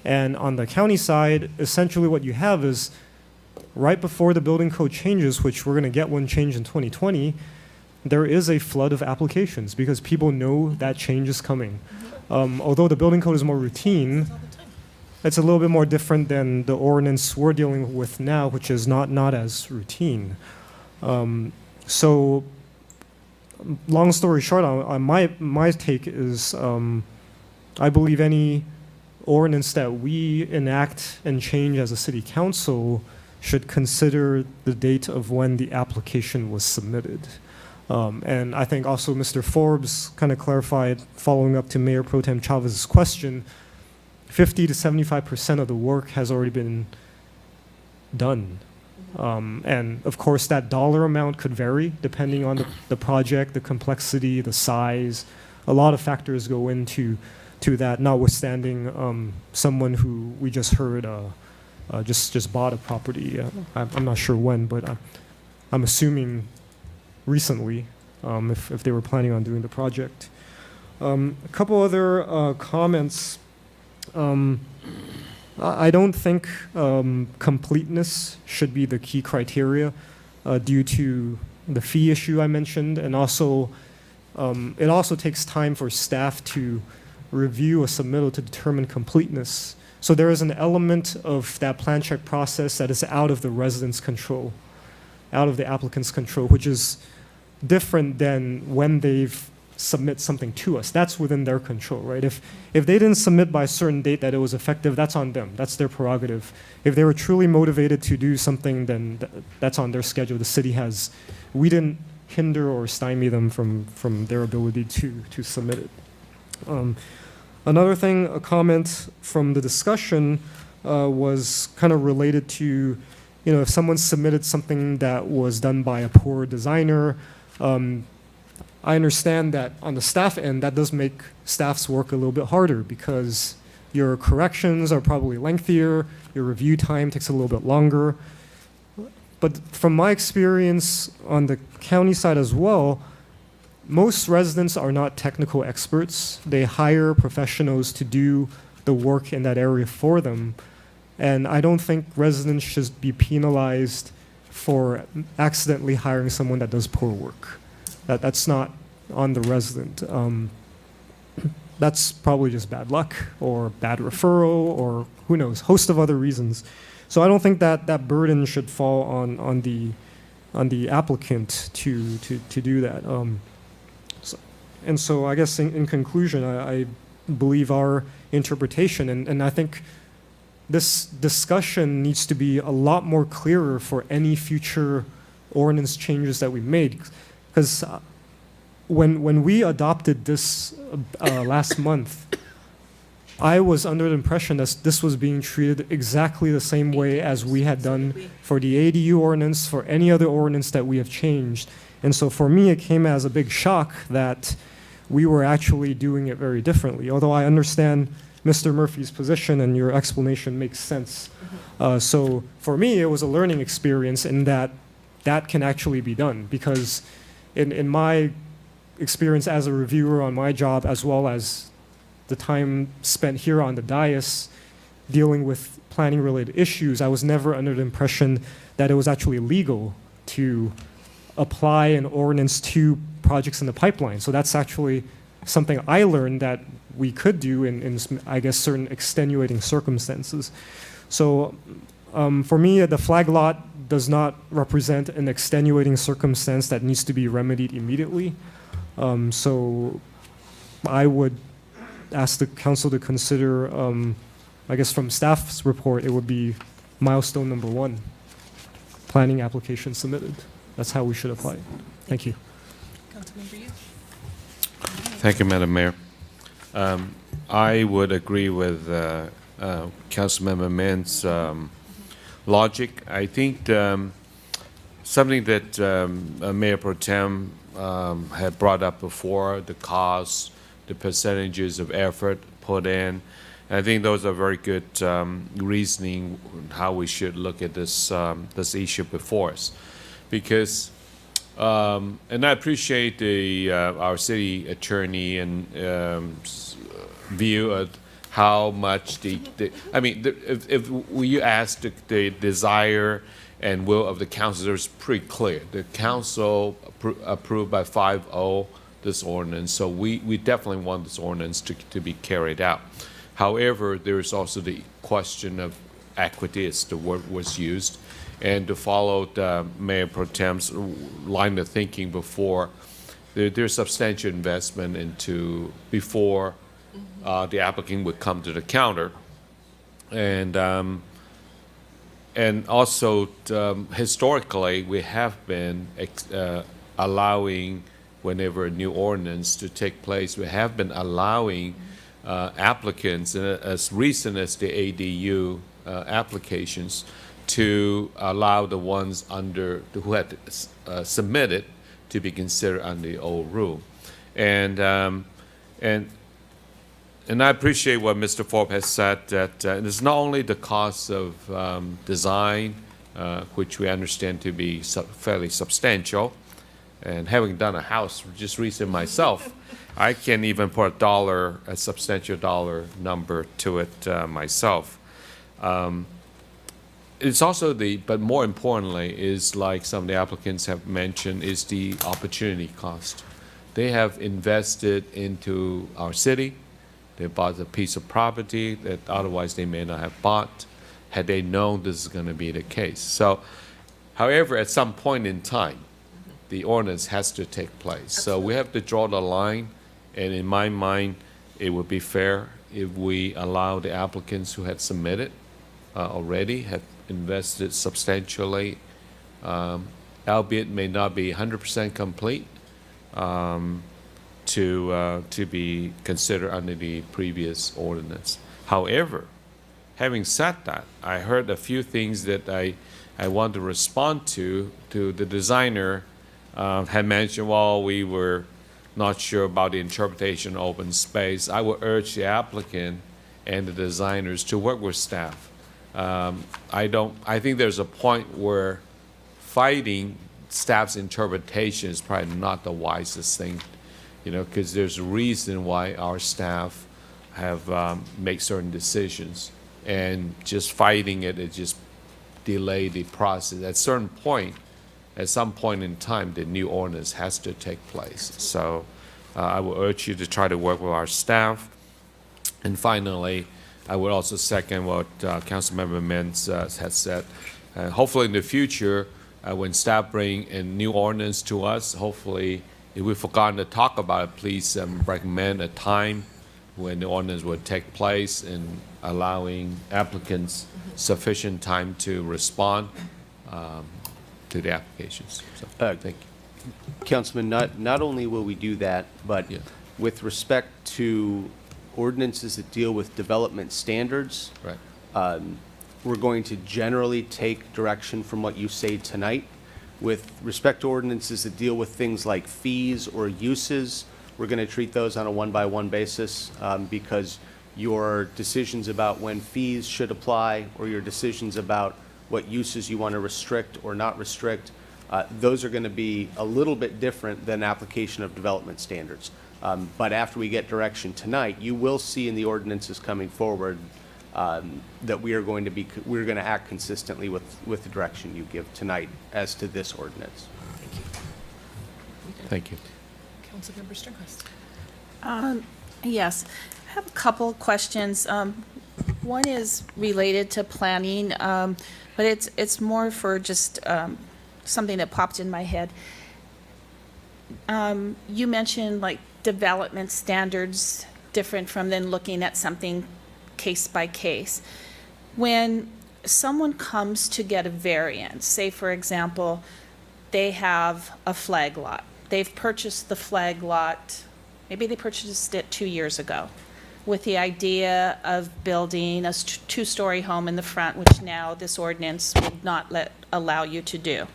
And on the county side, essentially what you have is right before the building code changes, which we're going to get one change in 2020, there is a flood of applications because people know that change is coming. Although the building code is more routine, it's a little bit more different than the ordinance we're dealing with now, which is not as routine. So long story short, my take is I believe any ordinance that we enact and change as a city council should consider the date of when the application was submitted. And I think also Mr. Forbes kind of clarified, following up to Mayor Pro Tem Chavez's question, 50 to 75% of the work has already been done. And of course, that dollar amount could vary depending on the project, the complexity, the size. A lot of factors go into that, notwithstanding someone who we just heard just bought a property. I'm not sure when, but I'm assuming recently, if they were planning on doing the project. A couple other comments. I don't think completeness should be the key criteria due to the fee issue I mentioned, and also it also takes time for staff to review a submittal to determine completeness. So there is an element of that plan check process that is out of the resident's control, out of the applicant's control, which is different than when they've submit something to us. That's within their control, right? If they didn't submit by a certain date that it was effective, that's on them. That's their prerogative. If they were truly motivated to do something, then that's on their schedule. The city we didn't hinder or stymie them from their ability to submit it. Another thing, a comment from the discussion was kind of related to, if someone submitted something that was done by a poor designer. I understand that on the staff end, that does make staff's work a little bit harder because your corrections are probably lengthier, your review time takes a little bit longer. But from my experience on the county side as well, most residents are not technical experts. They hire professionals to do the work in that area for them. And I don't think residents should be penalized for accidentally hiring someone that does poor work. That's not on the resident. That's probably just bad luck or bad referral or who knows, host of other reasons. So I don't think that burden should fall on the applicant to do that. So I guess in conclusion, I believe our interpretation, and I think this discussion needs to be a lot more clearer for any future ordinance changes that we made. Because when we adopted this last month, I was under the impression that this was being treated exactly the same way as we had done for the ADU ordinance, for any other ordinance that we have changed. And so for me, it came as a big shock that we were actually doing it very differently. Although I understand Mr. Murphy's position and your explanation makes sense. So for me, it was a learning experience in that can actually be done, because in my experience as a reviewer on my job, as well as the time spent here on the dais dealing with planning related issues, I was never under the impression that it was actually legal to apply an ordinance to projects in the pipeline. So that's actually something I learned that we could do in I guess, certain extenuating circumstances. So for me, the flag lot does not represent an extenuating circumstance that needs to be remedied immediately. So I would ask the council to consider, I guess from staff's report, it would be milestone number 1, planning application submitted. That's how we should apply it. Thank you. Councilmember Yu. Thank you, Madam Mayor. I would agree with Councilmember Mann's logic. I think something that Mayor Pro Tem had brought up before, the cost, the percentages of effort put in, and I think those are very good reasoning how we should look at this this issue before us, because and I appreciate our city attorney and view of how much I mean, if you ask the desire and will of the council, it's pretty clear. The council approved by 5-0 this ordinance, so we definitely want this ordinance to be carried out. However, there is also the question of equity, as the word was used, and to follow Mayor Pro Tem's line of thinking before, there's substantial investment into before the applicant would come to the counter, and also historically we have been allowing, whenever a new ordinance to take place, we have been allowing applicants as recent as the ADU applications to allow the ones who had submitted to be considered under the old rule, and I appreciate what Mr. Forbes has said, that it's not only the cost of design, which we understand to be fairly substantial, and having done a house just recently myself, I can't even put a substantial dollar number to it myself. It's also but more importantly, is like some of the applicants have mentioned, is the opportunity cost. They have invested into our city. They bought a piece of property that otherwise they may not have bought had they known this is going to be the case. So, however, at some point in time, the ordinance has to take place. So we have to draw the line, and in my mind, it would be fair if we allow the applicants who had submitted already, have invested substantially albeit may not be 100% complete, to be considered under the previous ordinance. However, having said that, I heard a few things that I want to respond to the designer had mentioned, well, we were not sure about the interpretation of open space. I would urge the applicant and the designers to work with staff. I think there's a point where fighting staff's interpretation is probably not the wisest thing, because there's a reason why our staff have make certain decisions, and just fighting it just delay the process. At some point in time, the new ordinance has to take place. So I will urge you to try to work with our staff. And finally, I would also second what Councilmember Mintz has said. Hopefully in the future, when staff bring a new ordinance to us, hopefully, if we've forgotten to talk about it, please recommend a time when the ordinance would take place and allowing applicants sufficient time to respond to the applications. So, thank you. Councilman, not only will we do that, but with respect to ordinances that deal with development standards, right. We're going to generally take direction from what you say tonight. With respect to ordinances that deal with things like fees or uses, we're going to treat those on a one-by-one basis because your decisions about when fees should apply or your decisions about what uses you want to restrict or not restrict, those are going to be a little bit different than application of development standards. But after we get direction tonight, you will see in the ordinances coming forward that we're going to act consistently with the direction you give tonight as to this ordinance. Thank you. Councilmember Sternquist. Yes, I have a couple of questions. One is related to planning, but it's more for just something that popped in my head. You mentioned like development standards different from then looking at something case by case. When someone comes to get a variance, say for example, they have a flag lot. They've purchased the flag lot, maybe they purchased it 2 years ago, with the idea of building a two-story home in the front, which now this ordinance would not allow you to do.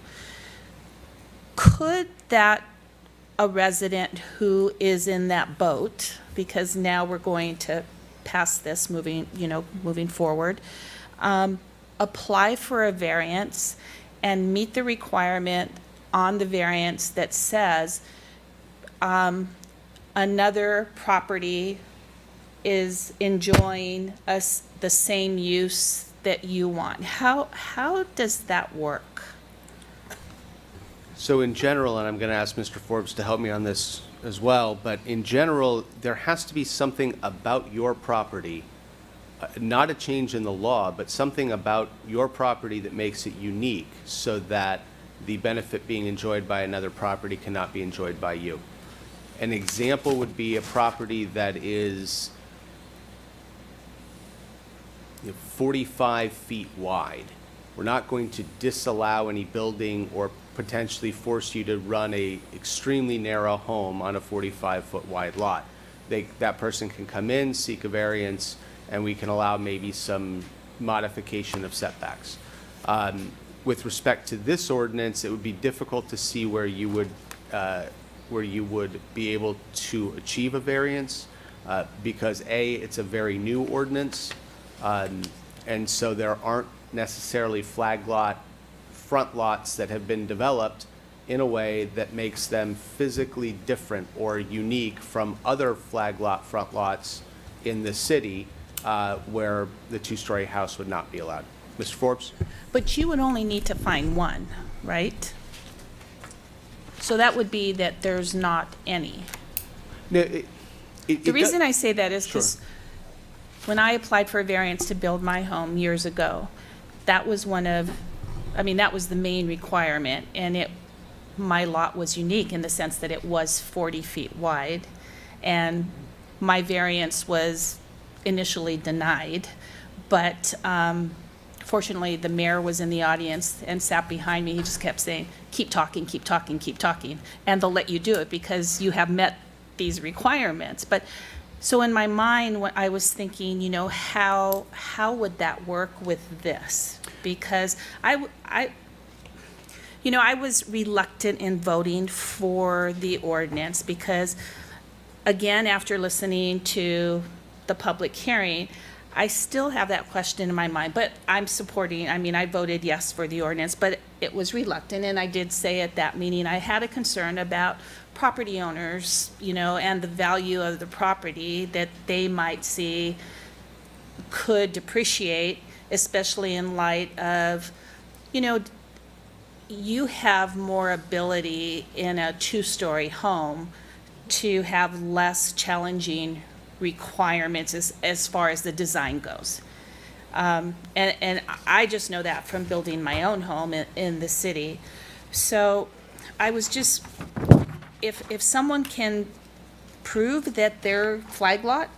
Could a resident who is in that boat, because now we're going to pass this moving forward, apply for a variance and meet the requirement on the variance that says another property is enjoying the same use that you want? How does that work? So in general, and I'm going to ask Mr. Forbes to help me on this as well, but in general, there has to be something about your property, not a change in the law, but something about your property that makes it unique so that the benefit being enjoyed by another property cannot be enjoyed by you. An example would be a property that is 45 feet wide. We're not going to disallow any building or potentially force you to run a extremely narrow home on a 45-foot wide lot. That person can come in, seek a variance, and we can allow maybe some modification of setbacks. With respect to this ordinance, it would be difficult to see where you would be able to achieve a variance because A, it's a very new ordinance, and so there aren't necessarily flag lot front lots that have been developed in a way that makes them physically different or unique from other flag lot front lots in the city where the two-story house would not be allowed. Mr. Forbes? But you would only need to find one, right? So that would be that there's not any. No, the reason I say that is because when I applied for a variance to build my home years ago, that was that was the main requirement, and my lot was unique in the sense that it was 40 feet wide, and my variance was initially denied, but fortunately, the mayor was in the audience and sat behind me. He just kept saying, keep talking, keep talking, keep talking. And they'll let you do it because you have met these requirements. But so in my mind, when I was thinking, you know, how would that work with this? Because I was reluctant in voting for the ordinance because, again, after listening to the public hearing, I still have that question in my mind, but I'm supporting, I mean, I voted yes for the ordinance, but it was reluctant, and I did say at that meeting, I had a concern about property owners, you know, and the value of the property that they might see could depreciate, especially in light of, you know, you have more ability in a two-story home to have less challenging requirements as far as the design goes. And I just know that from building my own home in the city. So I was just, if someone can prove that their flag lot,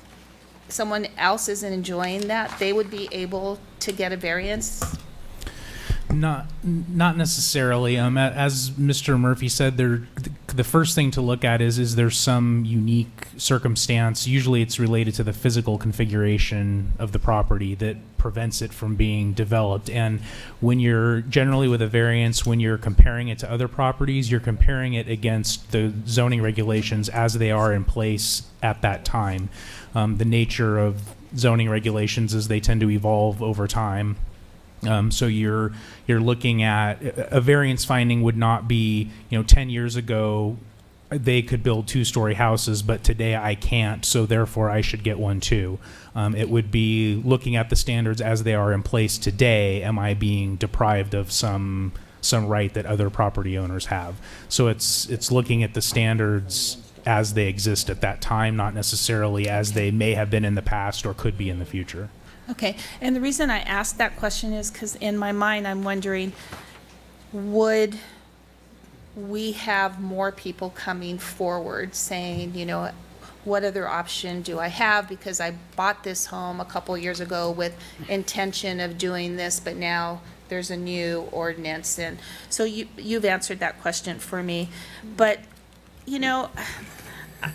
someone else isn't enjoying that, they would be able to get a variance. Not necessarily. As Mr. Murphy said, the first thing to look at is there some unique circumstance? Usually it's related to the physical configuration of the property that prevents it from being developed. And when you're generally with a variance, when you're comparing it to other properties, you're comparing it against the zoning regulations as they are in place at that time. The nature of zoning regulations is they tend to evolve over time. So you're looking at a variance finding would not be, 10 years ago they could build two-story houses, but today I can't, so therefore I should get one too. It would be looking at the standards as they are in place today. Am I being deprived of some right that other property owners have? So it's looking at the standards as they exist at that time, not necessarily as they may have been in the past or could be in the future. Okay, and the reason I asked that question is because in my mind I'm wondering, would we have more people coming forward saying, what other option do I have? Because I bought this home a couple years ago with intention of doing this, but now there's a new ordinance. And so you've answered that question for me. But,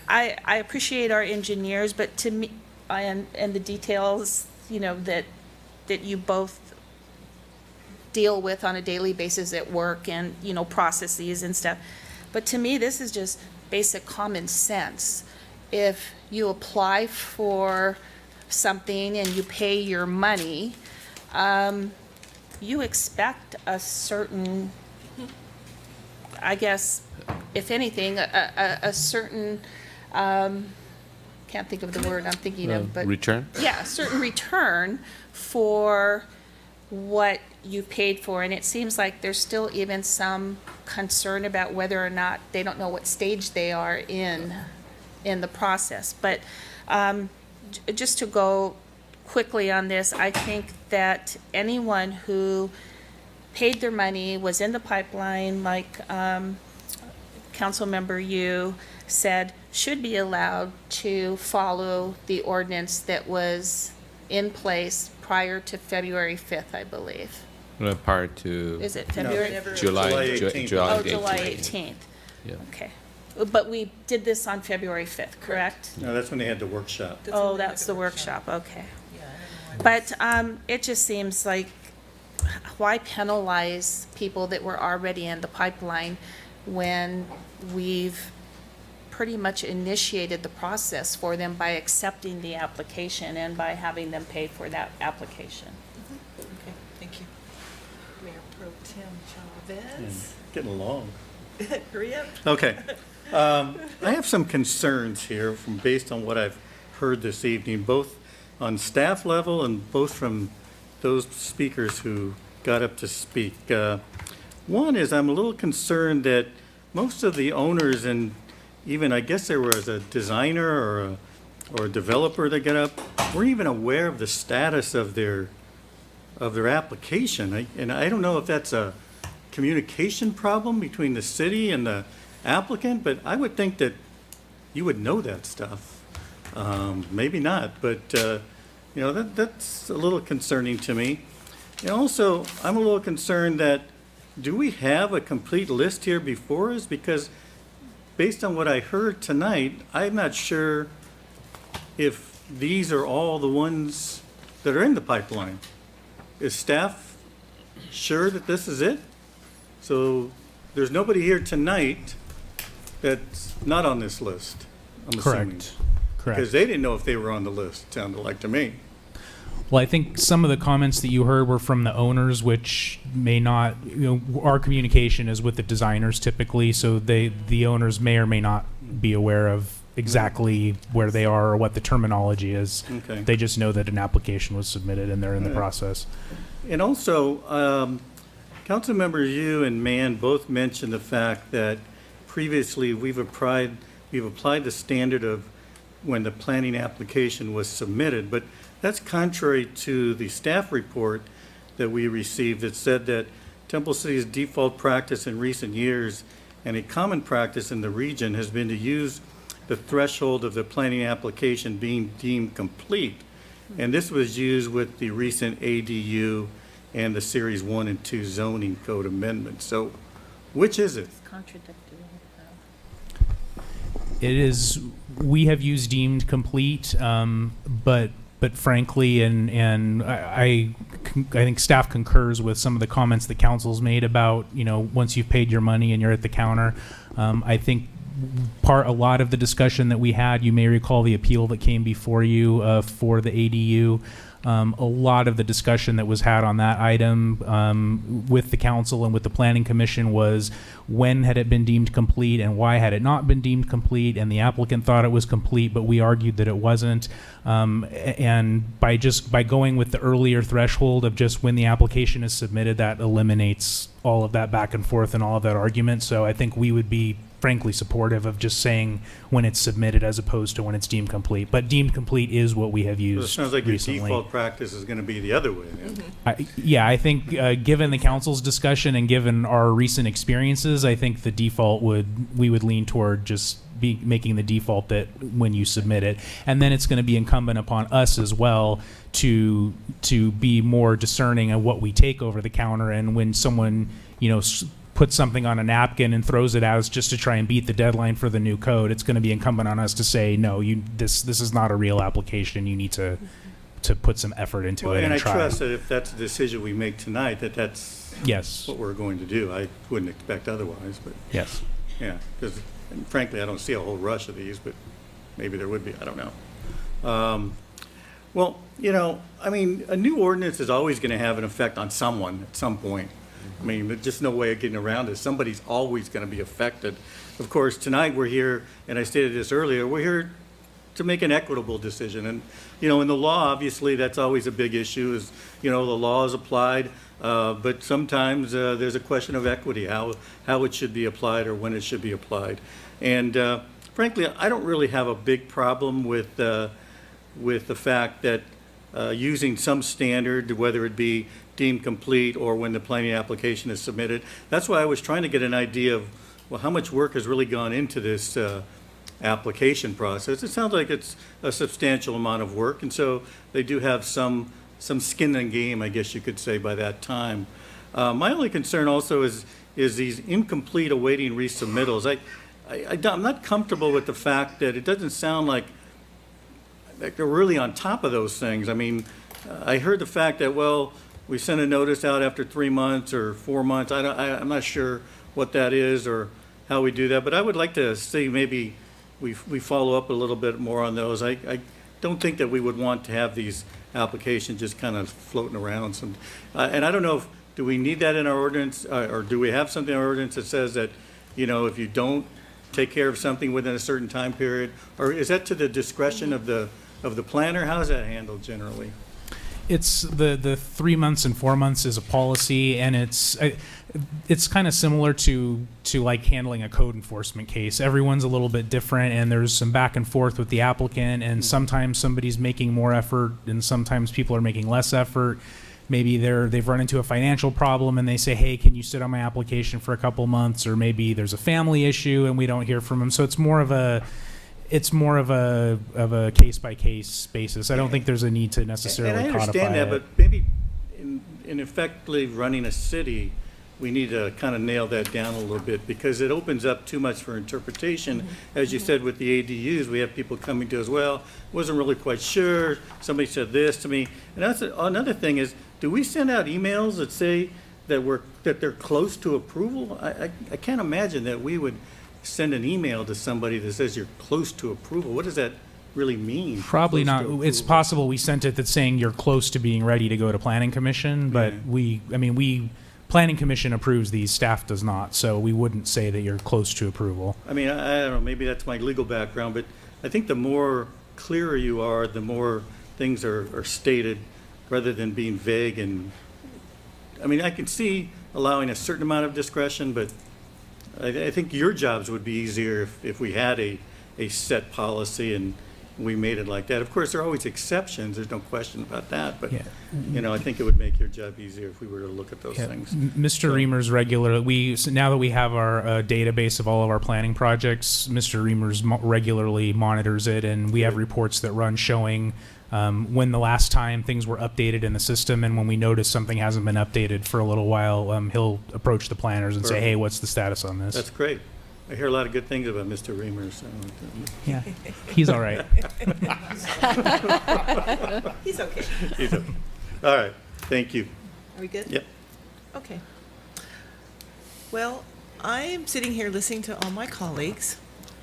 I appreciate our engineers, but to me, and the details, that you both deal with on a daily basis at work and, processes and stuff. But to me, this is just basic common sense. If you apply for something and you pay your money, you expect a certain, I guess, if anything, a certain, can't think of the word I'm thinking of, but return? Yeah, a certain return for what you paid for. And it seems like there's still even some concern about whether or not they don't know what stage they are in the process. But just to go quickly on this, I think that anyone who paid their money, was in the pipeline, like Councilmember Yu said, should be allowed to follow the ordinance that was in place prior to February 5th, I believe. Prior to... Is it February? July 18th. July 18th. Yeah. Okay. But we did this on February 5th, correct? No, that's when they had the workshop. Oh, that's the workshop, okay. But it just seems like, why penalize people that were already in the pipeline when we've pretty much initiated the process for them by accepting the application and by having them pay for that application? Okay, thank you. Mayor Pro Tem Chavez. Getting along. Hurry up. Okay. I have some concerns here based on what I've heard this evening, both on staff level and both from those speakers who got up to speak. One is I'm a little concerned that most of the owners, and even I guess there was a designer or a developer that got up, weren't even aware of the status of their application. And I don't know if that's a communication problem between the city and the applicant, but I would think that you would know that stuff. Maybe not, but that's a little concerning to me. And also, I'm a little concerned that, do we have a complete list here before us? Because based on what I heard tonight, I'm not sure if these are all the ones that are in the pipeline. Is staff sure that this is it? So there's nobody here tonight that's not on this list, I'm assuming. Correct. Because they didn't know if they were on the list, sounded like to me. Well, I think some of the comments that you heard were from the owners, which may not, our communication is with the designers typically, so the owners may or may not be aware of exactly where they are or what the terminology is. Okay. They just know that an application was submitted and they're in the Right. process. And also, Councilmembers Yu and Mann both mentioned the fact that previously we've applied the standard of when the planning application was submitted, but that's contrary to the staff report that we received that said that Temple City's default practice in recent years and a common practice in the region has been to use the threshold of the planning application being deemed complete. And this was used with the recent ADU and the Series 1 and 2 zoning code amendments. So which is it? It is, we have used deemed complete, but frankly, and I think staff concurs with some of the comments that council's made about, once you've paid your money and you're at the counter. I think a lot of the discussion that we had, you may recall the appeal that came before you for the ADU. A lot of the discussion that was had on that item with the council and with the planning commission was when had it been deemed complete and why had it not been deemed complete, and the applicant thought it was complete, but we argued that it wasn't. And by going with the earlier threshold of just when the application is submitted, that eliminates all of that back and forth and all of that argument. So I think we would be frankly supportive of just saying when it's submitted as opposed to when it's deemed complete. But deemed complete is what we have used It sounds like recently. your default practice is going to be the other way. Then. I think given the council's discussion and given our recent experiences, I think the default we would lean toward just making the default that when you submit it, and then it's going to be incumbent upon us as well to be more discerning of what we take over the counter, and when someone puts something on a napkin and throws it out just to try and beat the deadline for the new code, it's going to be incumbent on us to say, no, this is not a real application. You need to put some effort into it And I try. trust that if that's the decision we make tonight, that's Yes. what we're going to do. I wouldn't expect otherwise, but Yes. yeah, because frankly, I don't see a whole rush of these, but maybe there would be. I don't know. Well, a new ordinance is always going to have an effect on someone at some point. I mean, there's just no way of getting around it. Somebody's always going to be affected. Of course, tonight we're here, and I stated this earlier, we're here to make an equitable decision. And, in the law, obviously, that's always a big issue is, the law is applied, but sometimes there's a question of equity, how it should be applied or when it should be applied. And frankly, I don't really have a big problem with the fact that using some standard, whether it be deemed complete or when the planning application is submitted. That's why I was trying to get an idea of, well, how much work has really gone into this application process. It sounds like it's a substantial amount of work, and so they do have some skin in the game, I guess you could say, by that time. My only concern also is these incomplete awaiting resubmittals. I'm not comfortable with the fact that it doesn't sound like they're really on top of those things. I mean, I heard the fact that, well, we sent a notice out after 3 months or 4 months. I'm not sure what that is or how we do that, but I would like to see maybe we follow up a little bit more on those. I don't think that we would want to have these applications just kind of floating around. And I don't know do we need that in our ordinance, or do we have something in our ordinance that says that, if you don't take care of something within a certain time period, or is that to the discretion of the planner? How is that handled generally? It's the 3 months and 4 months is a policy, and it's kind of similar to like handling a code enforcement case. Everyone's a little bit different, and there's some back and forth with the applicant, and sometimes somebody's making more effort, and sometimes people are making less effort. Maybe they've run into a financial problem, and they say, "Hey, can you sit on my application for a couple months?" Or maybe there's a family issue, and we don't hear from them. So it's more of a case by case basis. I don't think there's a need to necessarily And I understand codify that, it. but maybe in effectively running a city, we need to kind of nail that down a little bit because it opens up too much for interpretation. As you said with the ADUs, we have people coming to us, well, wasn't really quite sure, somebody said this to me. And that's another thing is, do we send out emails that say that they're close to approval? I can't imagine that we would send an email to somebody that says you're close to approval. What does that really mean? Probably close not. to It's approval? possible we sent it that's saying you're close to being ready to go to planning commission, but planning commission approves these, staff does not, so we wouldn't say that you're close to approval. I mean, I don't know, maybe that's my legal background, but I think the more clearer you are, the more things are stated rather than being vague. And I mean, I can see allowing a certain amount of discretion, but I think your jobs would be easier if we had a set policy and we made it like that. Of course, there are always exceptions, there's no question about that, but, you know, I think it would make your job easier if we were to look at those things. Mr. Reimers so now that we have our database of all of our planning projects, Mr. Reimers regularly monitors it, and we have reports that run showing when the last time things were updated in the system, and when we notice something hasn't been updated for a little while, he'll approach the planners and say, hey, what's the status on this? That's great. I hear a lot of good things about Mr. Reimers. Yeah, he's all right. He's okay. He's okay. All right, thank you. Are we good? Yep. Okay. Well, I'm sitting here listening to all my colleagues,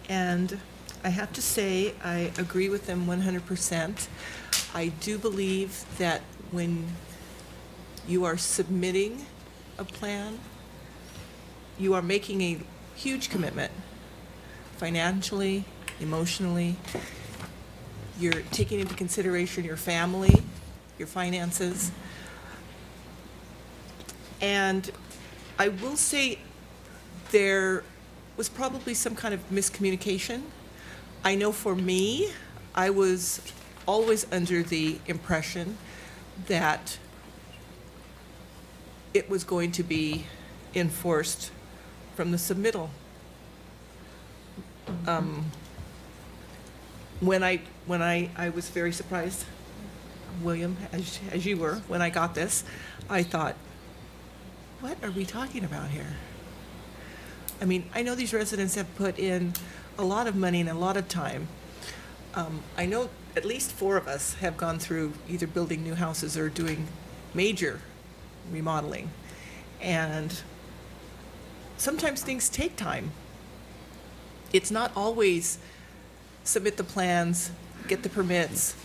and I have to say I agree with them 100%. I do believe that when you are submitting a plan, you are making a huge commitment, financially, emotionally. You're taking into consideration your family, your finances. And I will say there was probably some kind of miscommunication. I know for me, I was always under the impression that it was going to be enforced from the submittal. When I was very surprised, William, as you were, when I got this, I thought, what are we talking about here? I mean, I know these residents have put in a lot of money and a lot of time. I know at least 4 of us have gone through either building new houses or doing major remodeling. And sometimes things take time. It's not always submit the plans, get the permits,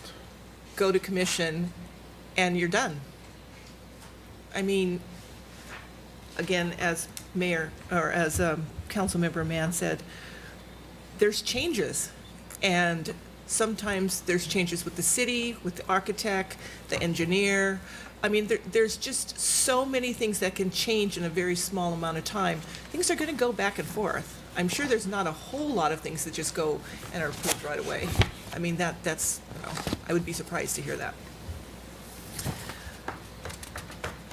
go to commission, and you're done. I mean, again, as Councilmember Mann said, there's changes, and sometimes there's changes with the city, with the architect, the engineer. I mean, there's just so many things that can change in a very small amount of time. Things are going to go back and forth. I'm sure there's not a whole lot of things that just go and are approved right away. I mean, that's, I would be surprised to hear that.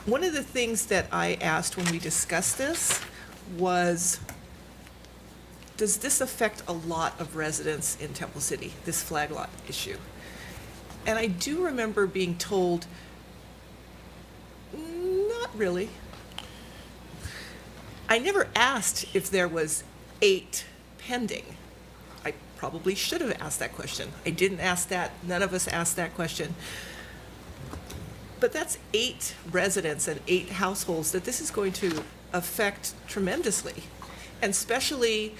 One of the things that I asked when we discussed this was, does this affect a lot of residents in Temple City, this flag lot issue? And I do remember being told, not really. I never asked if there was 8 pending. I probably should have asked that question. I didn't ask that. None of us asked that question. But that's 8 residents and 8 households that this is going to affect tremendously, and especially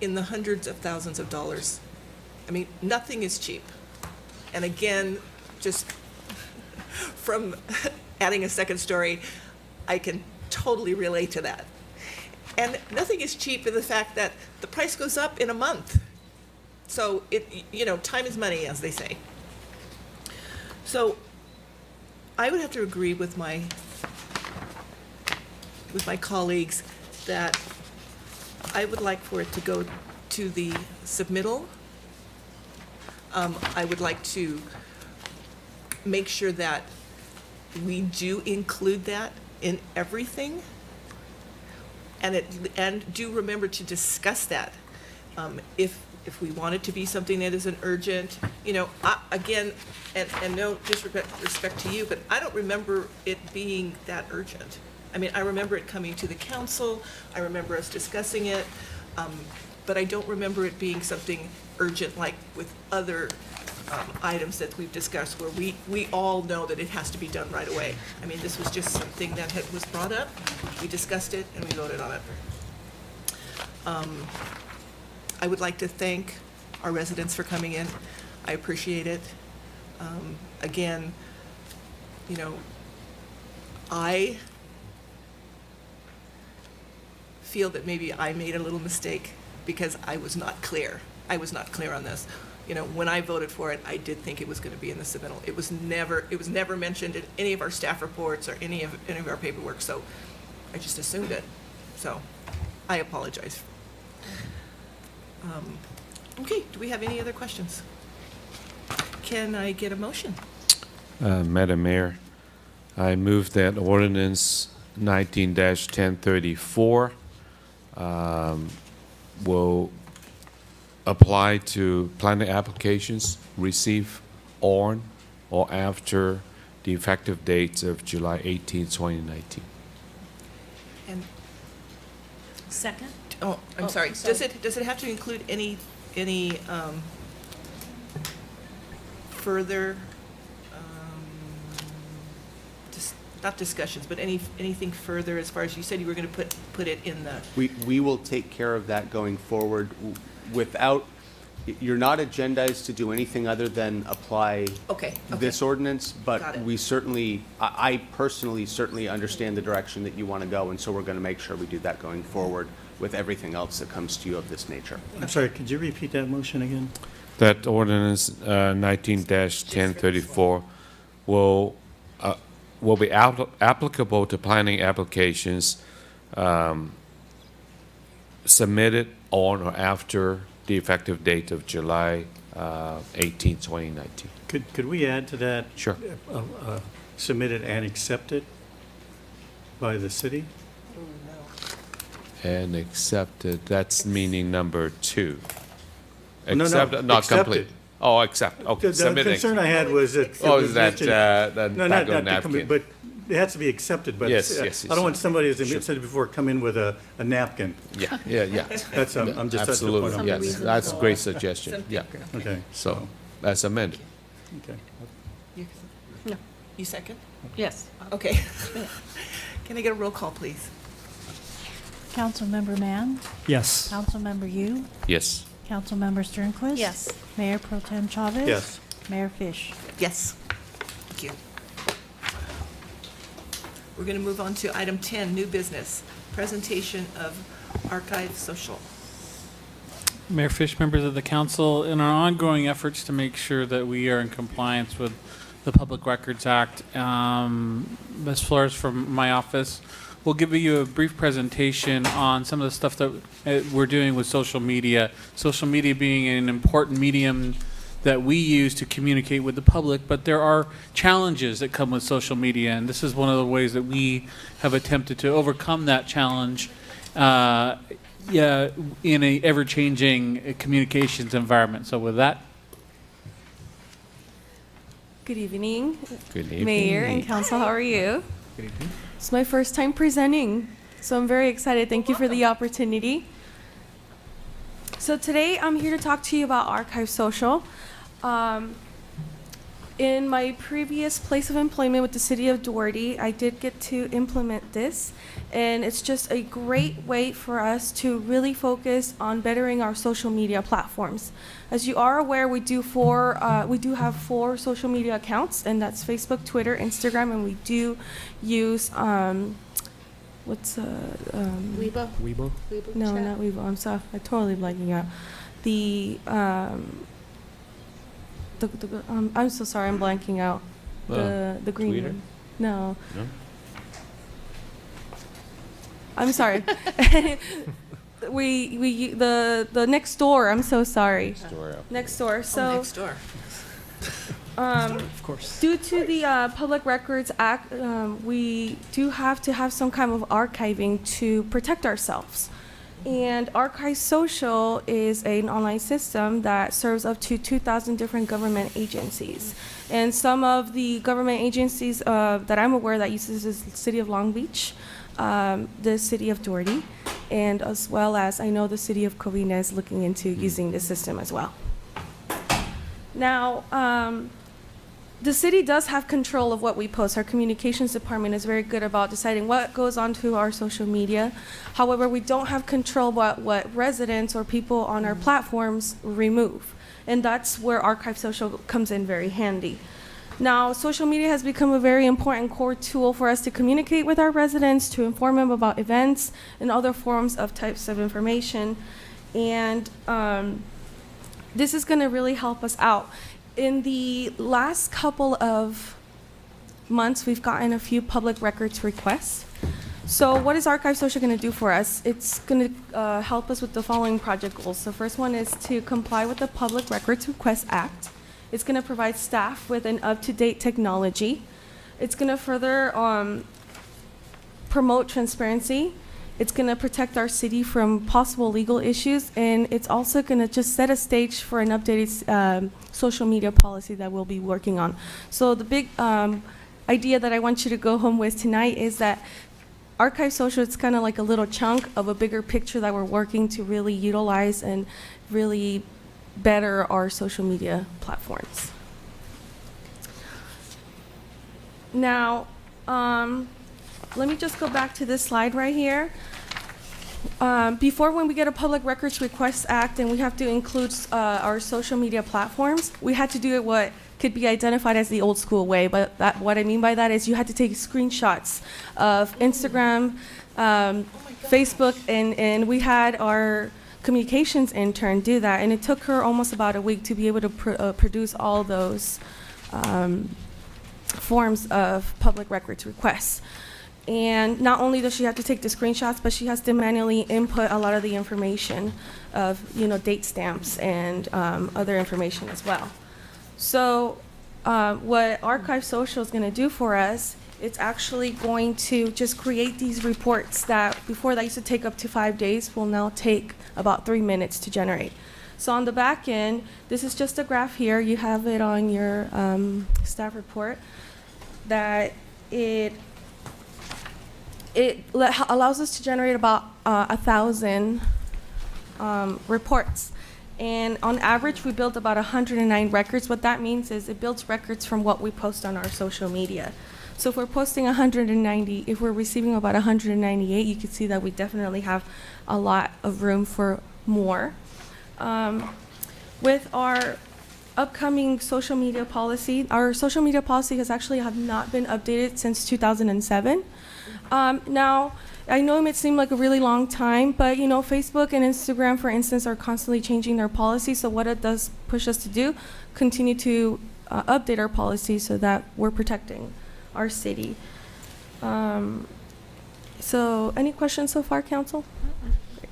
in the hundreds of thousands of dollars. I mean, nothing is cheap. And again, just from adding a second story, I can totally relate to that. And nothing is cheap in the fact that the price goes up in a month. So time is money, as they say. So I would have to agree with my colleagues that I would like for it to go to the submittal. I would like to make sure that we do include that in everything, and do remember to discuss that. If if we want it to be something that isn't urgent, you know, again, and no disrespect to you, but I don't remember it being that urgent. I mean, I remember it coming to the council, I remember us discussing it, but I don't remember it being something urgent like with other items that we've discussed where we all know that it has to be done right away. I mean, this was just something that was brought up, we discussed it, and we voted on it. I would like to thank our residents for coming in. I appreciate it. Again, you know, I feel that maybe I made a little mistake because I was not clear. I was not clear on this. You know, when I voted for it, I did think it was going to be in the submittal. It was never mentioned in any of our staff reports or any of our paperwork, so I just assumed it. So I apologize. Okay, do we have any other questions? Can I get a motion? Madam Mayor, I move that ordinance 19-1034 will apply to planning applications received on or after the effective dates of July 18, 2019. And Second? oh, I'm sorry. Does it have to include any further not discussions, but anything further as far as you said you were going to put it in the. We will take care of that going forward without, you're not agendized to do anything other than apply this ordinance, but we certainly, I personally certainly understand the direction that you want to go, and so we're going to make sure we do that going forward with everything else that comes to you of this nature. I'm sorry, could you repeat that motion again? That ordinance 19-1034 will be applicable to planning applications submitted on or after the effective date of July 18, 2019. Could we add to that? Sure. Submitted and accepted by the city? And accepted, that's meaning number 2. No, Accepted, not complete. accepted. Oh, accept, okay. The Submitted, concern I had was that. it oh, was is that mentioned- that No, back not on to come in, napkin? but it has to be accepted, but. Yes, I yes, don't yes. want somebody, as I Sure. said before, come in with a napkin. Yeah. That's, I'm just. that's the point Absolutely, I'm yes, making. that's a great suggestion, yeah. Okay. So, that's amended. Okay. No. You second? Yes. Okay. Can I get a roll call, please? Councilmember Mann? Yes. Councilmember Yu? Yes. Councilmember Sternquist? Yes. Mayor Pro Tem Chavez? Yes. Mayor Fish? Yes. Thank you. We're going to move on to item 10, new business, presentation of Archive Social. Mayor Fish, members of the council, in our ongoing efforts to make sure that we are in compliance with the Public Records Act, Ms. Flores from my office will give you a brief presentation on some of the stuff that we're doing with social media. Social media being an important medium that we use to communicate with the public, but there are challenges that come with social media, and this is one of the ways that we have attempted to overcome that challenge in a ever-changing communications environment. So with that, Good evening. Good evening. Mayor and council, how are you? Good evening. It's my first time presenting, so I'm very excited. Thank you for the opportunity. So today I'm here to talk to you about Archive Social. In my previous place of employment with the city of Doherty, I did get to implement this, and it's just a great way for us to really focus on bettering our social media platforms. As you are aware, we do have 4 social media accounts, and that's Facebook, Twitter, Instagram, and we do use Weibo? Weibo? No, not Weibo. I'm sorry, I'm totally blanking out. I'm so sorry, I'm blanking out. The green Twitter? one. No. No? I'm sorry. The next door. I'm so sorry. Next door. So next door. Of course. Due to the Public Records Act, we do have to have some kind of archiving to protect ourselves. And Archive Social is an online system that serves up to 2,000 different government agencies. And some of the government agencies that I'm aware that uses is the City of Long Beach, the City of Doherty, and as well as I know the City of Covina is looking into using this system as well. Now, the city does have control of what we post. Our communications department is very good about deciding what goes onto our social media. However, we don't have control about what residents or people on our platforms remove. And that's where Archive Social comes in very handy. Now, social media has become a very important core tool for us to communicate with our residents, to inform them about events and other forms of types of information. And this is going to really help us out. In the last couple of months, we've gotten a few public records requests. So what is Archive Social going to do for us? It's going to help us with the following project goals. The first one is to comply with the Public Records Request Act. It's going to provide staff with an up-to-date technology. It's going to further promote transparency. It's going to protect our city from possible legal issues, and it's also going to just set a stage for an updated social media policy that we'll be working on. So the big idea that I want you to go home with tonight is that Archive Social is kind of like a little chunk of a bigger picture that we're working to really utilize and really better our social media platforms. Now, let me just go back to this slide right here. Before, when we get a Public Records Request Act and we have to include our social media platforms, we had to do it what could be identified as the old school way. But what I mean by that is you had to take screenshots of Instagram, Facebook, and we had our communications intern do that. And it took her almost about a week to be able to produce all those forms of public records requests. And not only does she have to take the screenshots, but she has to manually input a lot of the information of, date stamps and other information as well. So what Archive Social is going to do for us, it's actually going to just create these reports that before that used to take up to 5 days will now take about 3 minutes to generate. So on the back end, this is just a graph here. You have it on your staff report that it allows us to generate about 1,000 reports. And on average, we build about 109 records. What that means is it builds records from what we post on our social media. So if we're posting 190, if we're receiving about 198, you can see that we definitely have a lot of room for more. With our upcoming social media policy, our social media policy has actually have not been updated since 2007. Now, I know it may seem like a really long time, but Facebook and Instagram, for instance, are constantly changing their policy. So what it does push us to do, continue to update our policy so that we're protecting our city. So any questions so far, Council? Great.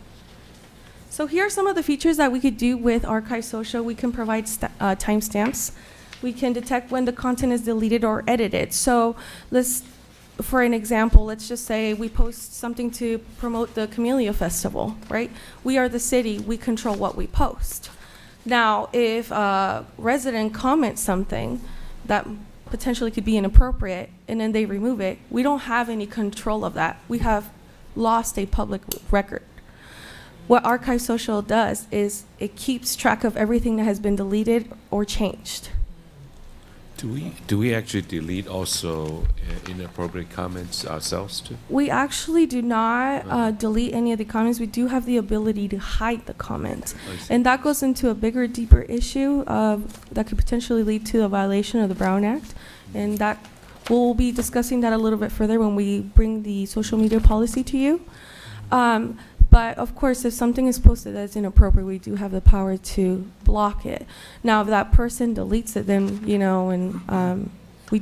So here are some of the features that we could do with Archive Social. We can provide timestamps. We can detect when the content is deleted or edited. So for an example, let's just say we post something to promote the Camellia Festival, right? We are the city, we control what we post. Now, if a resident comments something that potentially could be inappropriate and then they remove it, we don't have any control of that. We have lost a public record. What Archive Social does is it keeps track of everything that has been deleted or changed. Do we actually delete also inappropriate comments ourselves too? We actually do not delete any of the comments. We do have the ability to hide the comments. And that goes into a bigger, deeper issue that could potentially lead to a violation of the Brown Act. And that we'll be discussing that a little bit further when we bring the social media policy to you. But of course, if something is posted that's inappropriate, we do have the power to block it. Now, if that person deletes it, then we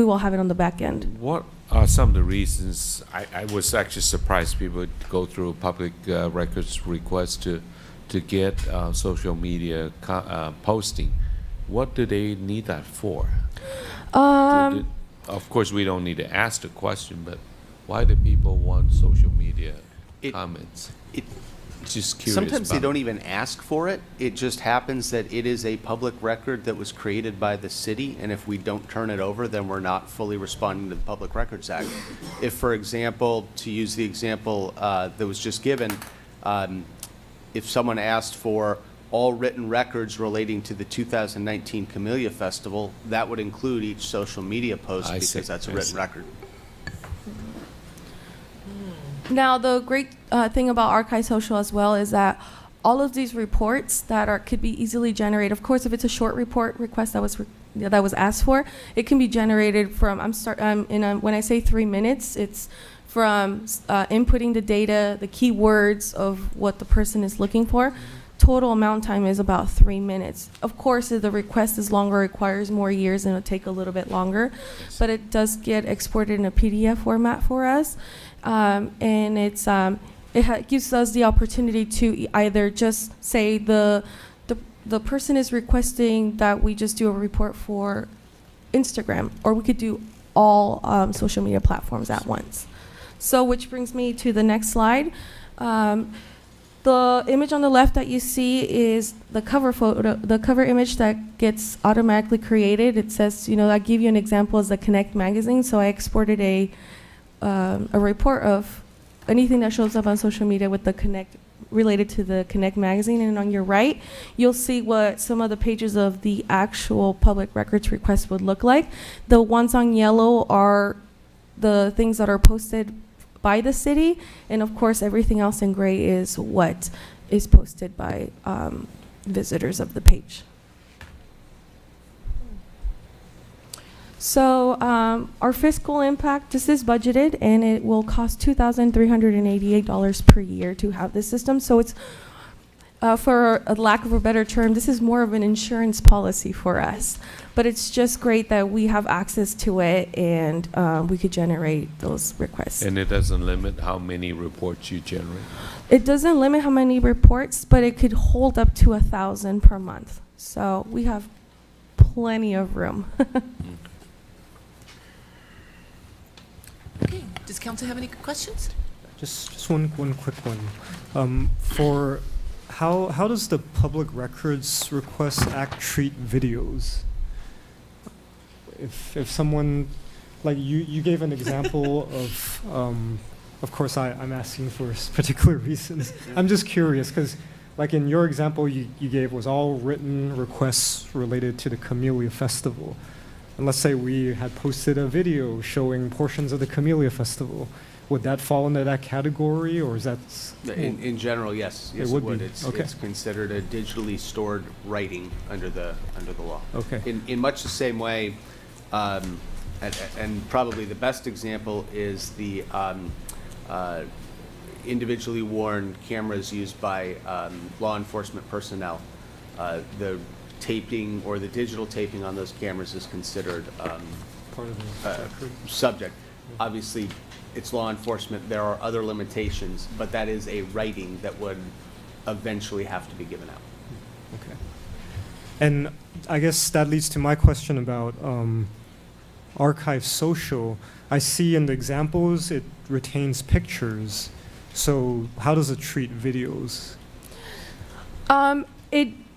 will have it on the back end. What are some of the reasons? I was actually surprised people would go through public records requests to get social media posting. What do they need that for? Of course, we don't need to ask the question, but why do people want social media comments? Just curious. Sometimes they about don't even ask for it. It just happens that it is a public record that was created by the city, and if we don't turn it over, then we're not fully responding to the Public Records Act. If, for example, to use the example that was just given, if someone asked for all written records relating to the 2019 Camellia Festival, that would include each social media post I because see. that's a I written see. record. Now, the great thing about Archive Social as well is that all of these reports that could be easily generated. Of course, if it's a short report request that was asked for, it can be generated from. When I say 3 minutes, it's from inputting the data, the keywords of what the person is looking for. Total amount time is about 3 minutes. Of course, if the request is longer, requires more years, and it'll take a little bit longer. But it does get exported in a PDF format for us. And it gives us the opportunity to either just say the person is requesting that we just do a report for Instagram, or we could do all social media platforms at once. So, which brings me to the next slide. The image on the left that you see is the cover photo, the cover image that gets automatically created. It says, I give you an example as the Connect magazine. So I exported a report of anything that shows up on social media with the Connect, related to the Connect magazine. And on your right, you'll see what some of the pages of the actual public records request would look like. The ones on yellow are the things that are posted by the city, and of course everything else in gray is what is posted by visitors of the page. So our fiscal impact, this is budgeted, and it will cost $2,388 per year to have this system. So it's, for a lack of a better term, this is more of an insurance policy for us. But it's just great that we have access to it, and we could generate those requests. And it doesn't limit how many reports you generate? It doesn't limit how many reports, but it could hold up to 1,000 per month. So we have plenty of room. Okay, does council have any questions? Just one quick one. For how does the Public Records Requests Act treat videos? If someone, like you gave an example of course I'm asking for particular reasons. I'm just curious because, like in your example you gave was all written requests related to the Camellia Festival. And let's say we had posted a video showing portions of the Camellia Festival. Would that fall into that category, or is that? In general, yes. Yes, it would. It's, Okay. it's considered a digitally stored writing under the law. Okay. In much the same way, and probably the best example is the individually worn cameras used by law enforcement personnel. The taping or the digital taping on those cameras is considered part of the subject. Obviously, it's law enforcement. There are other limitations, but that is a writing that would eventually have to be given out. Okay. And I guess that leads to my question about Archive Social. I see in the examples it retains pictures. So how does it treat videos?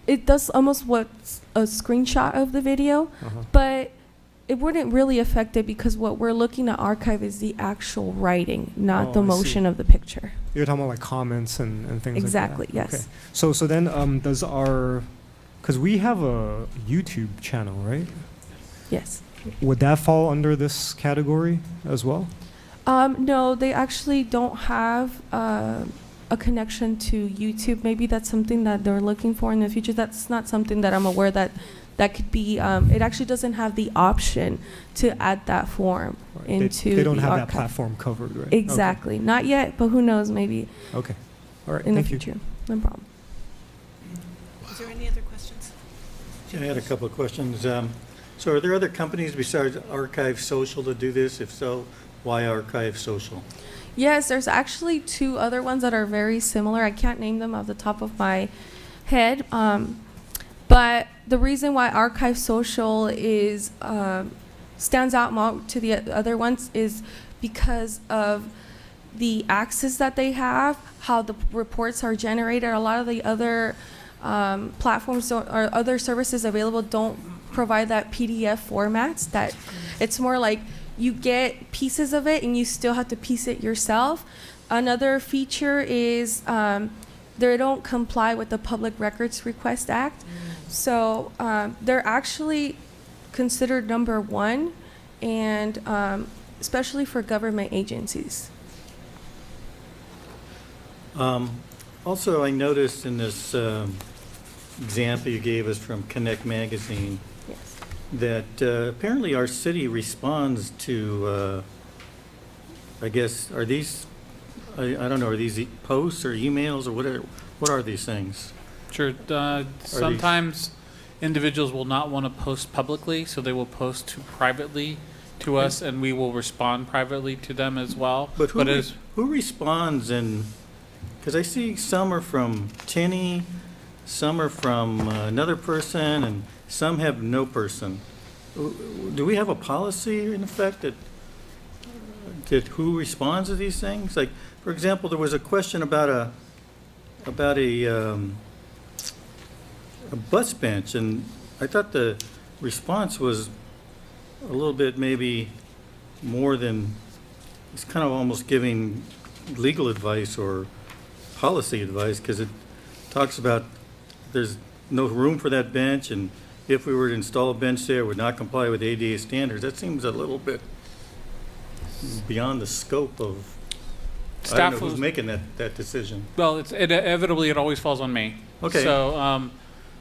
It does almost what's a screenshot of the video, but it wouldn't really affect it because what we're looking at archive is the actual writing, not the I motion see. of the picture. You're talking about like comments and things Exactly, like that? yes. Okay. So then does our, because we have a YouTube channel, right? Yes. Would that fall under this category as well? No, they actually don't have a connection to YouTube. Maybe that's something that they're looking for in the future. That's not something that I'm aware that could be. It actually doesn't have the option to add that form into They don't the have archive. that platform covered, right? Exactly. Not yet, but who knows? Maybe. Okay. All right. In the Thank you. future. No problem. Is there any other questions? I had a couple of questions. So are there other companies besides Archive Social to do this? If so, why Archive Social? Yes, there's actually two other ones that are very similar. I can't name them off the top of my head, but the reason why Archive Social is stands out more to the other ones is because of the access that they have, how the reports are generated. A lot of the other platforms or other services available don't provide that PDF formats. That it's more like you get pieces of it and you still have to piece it yourself. Another feature is they don't comply with the Public Records Request Act. So they're actually considered number one, and especially for government agencies. Also, I noticed in this example you gave us from Connect Magazine that apparently our city responds to, I guess, are these, I don't know, are these posts or emails or what are these things? Sure. Sometimes individuals will not want to post publicly, so they will post privately to us, and we will respond privately to them as well. But who responds? And because I see some are from Tinny, some are from another person, and some have no person. Do we have a policy in effect that who responds to these things? Like, for example, there was a question about a bus bench, and I thought the response was a little bit maybe more than, it's kind of almost giving legal advice or policy advice, because it talks about there's no room for that bench, and if we were to install a bench there, it would not comply with ADA standards. That seems a little bit beyond the scope of, I don't know who's making that decision. Well, inevitably it always falls on me. Okay. So,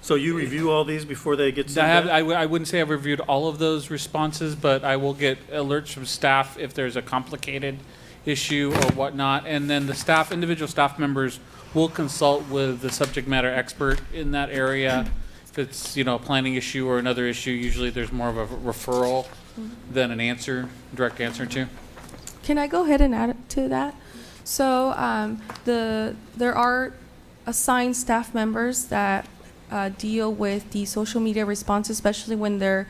so you review all these before they get sent back? I wouldn't say I've reviewed all of those responses, but I will get alerts from staff if there's a complicated issue or whatnot. And then the individual staff members will consult with the subject matter expert in that area. If it's, a planning issue or another issue, usually there's more of a referral than an direct answer to. Can I go ahead and add to that? So there are assigned staff members that deal with the social media response, especially when they're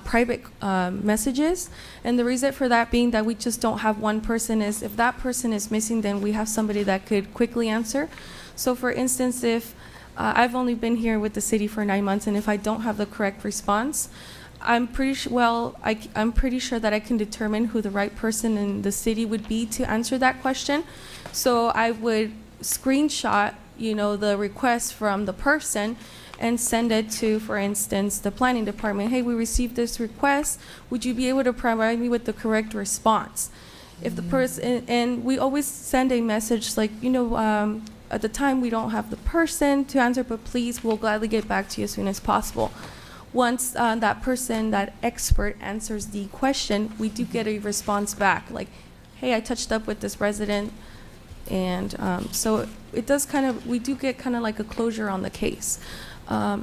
private messages. And the reason for that being that we just don't have one person is if that person is missing, then we have somebody that could quickly answer. So for instance, if I've only been here with the city for 9 months, and if I don't have the correct response, I'm pretty sure that I can determine who the right person in the city would be to answer that question. So I would screenshot, the request from the person and send it to, for instance, the planning department. Hey, we received this request. Would you be able to provide me with the correct response? If the person, and we always send a message like, at the time we don't have the person to answer, but please, we'll gladly get back to you as soon as possible. Once that person, that expert answers the question, we do get a response back like, hey, I touched up with this resident. And so it does we do get kind of like a closure on the case. Do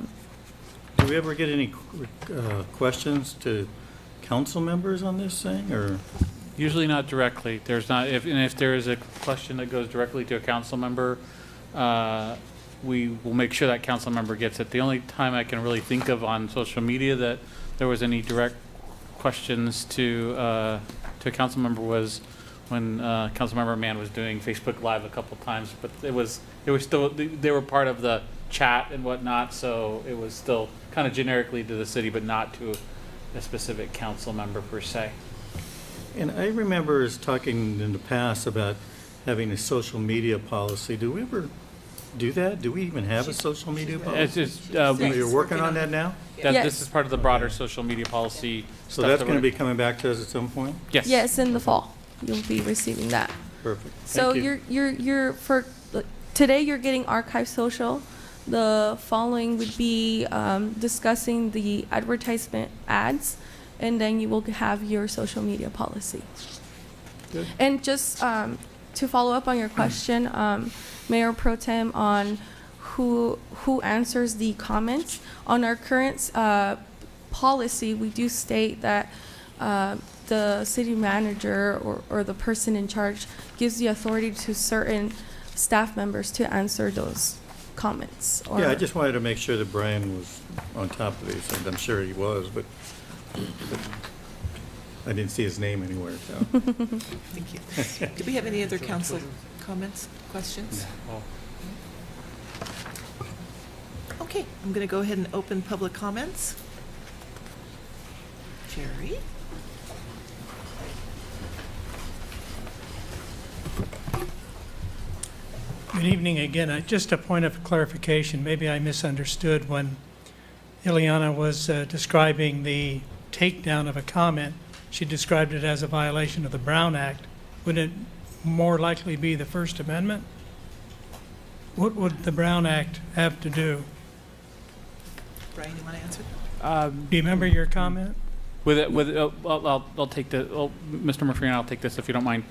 we ever get any questions to council members on this thing, or? Usually not directly. There's not, if there is a question that goes directly to a council member, we will make sure that council member gets it. The only time I can really think of on social media that there was any direct questions to a council member was when Councilmember Mann was doing Facebook Live a couple times, but it was still, they were part of the chat and whatnot, so it was still kind of generically to the city, but not to a specific council member per se. And I remember us talking in the past about having a social media policy. Do we ever do that? Do we even have a social media policy? You're working on that now? Yes. This is part of the broader social media policy. So that's going to be coming back to us at some point? Yes. Yes, in the fall. You'll be receiving that. Perfect. So Thank you. you're for today you're getting Archive Social. The following would be discussing the advertisement ads, and then you will have your social media policy. Good. And just to follow up on your question, Mayor Pro Tem, on who answers the comments. On our current policy, we do state that the city manager or the person in charge gives the authority to certain staff members to answer those comments. Yeah, I just wanted to make sure that Brian was on top of these, and I'm sure he was, but I didn't see his name anywhere, so. Thank you. Do we have any other council comments, questions? Okay, I'm going to go ahead and open public comments. Jerry? Good evening again. Just a point of clarification. Maybe I misunderstood when Ileana was describing the takedown of a comment. She described it as a violation of the Brown Act. Would it more likely be the First Amendment? What would the Brown Act have to do? Brian, you want to answer? Do you remember your comment? I'll take the, Mr. Murphy, and I'll take this if you don't mind.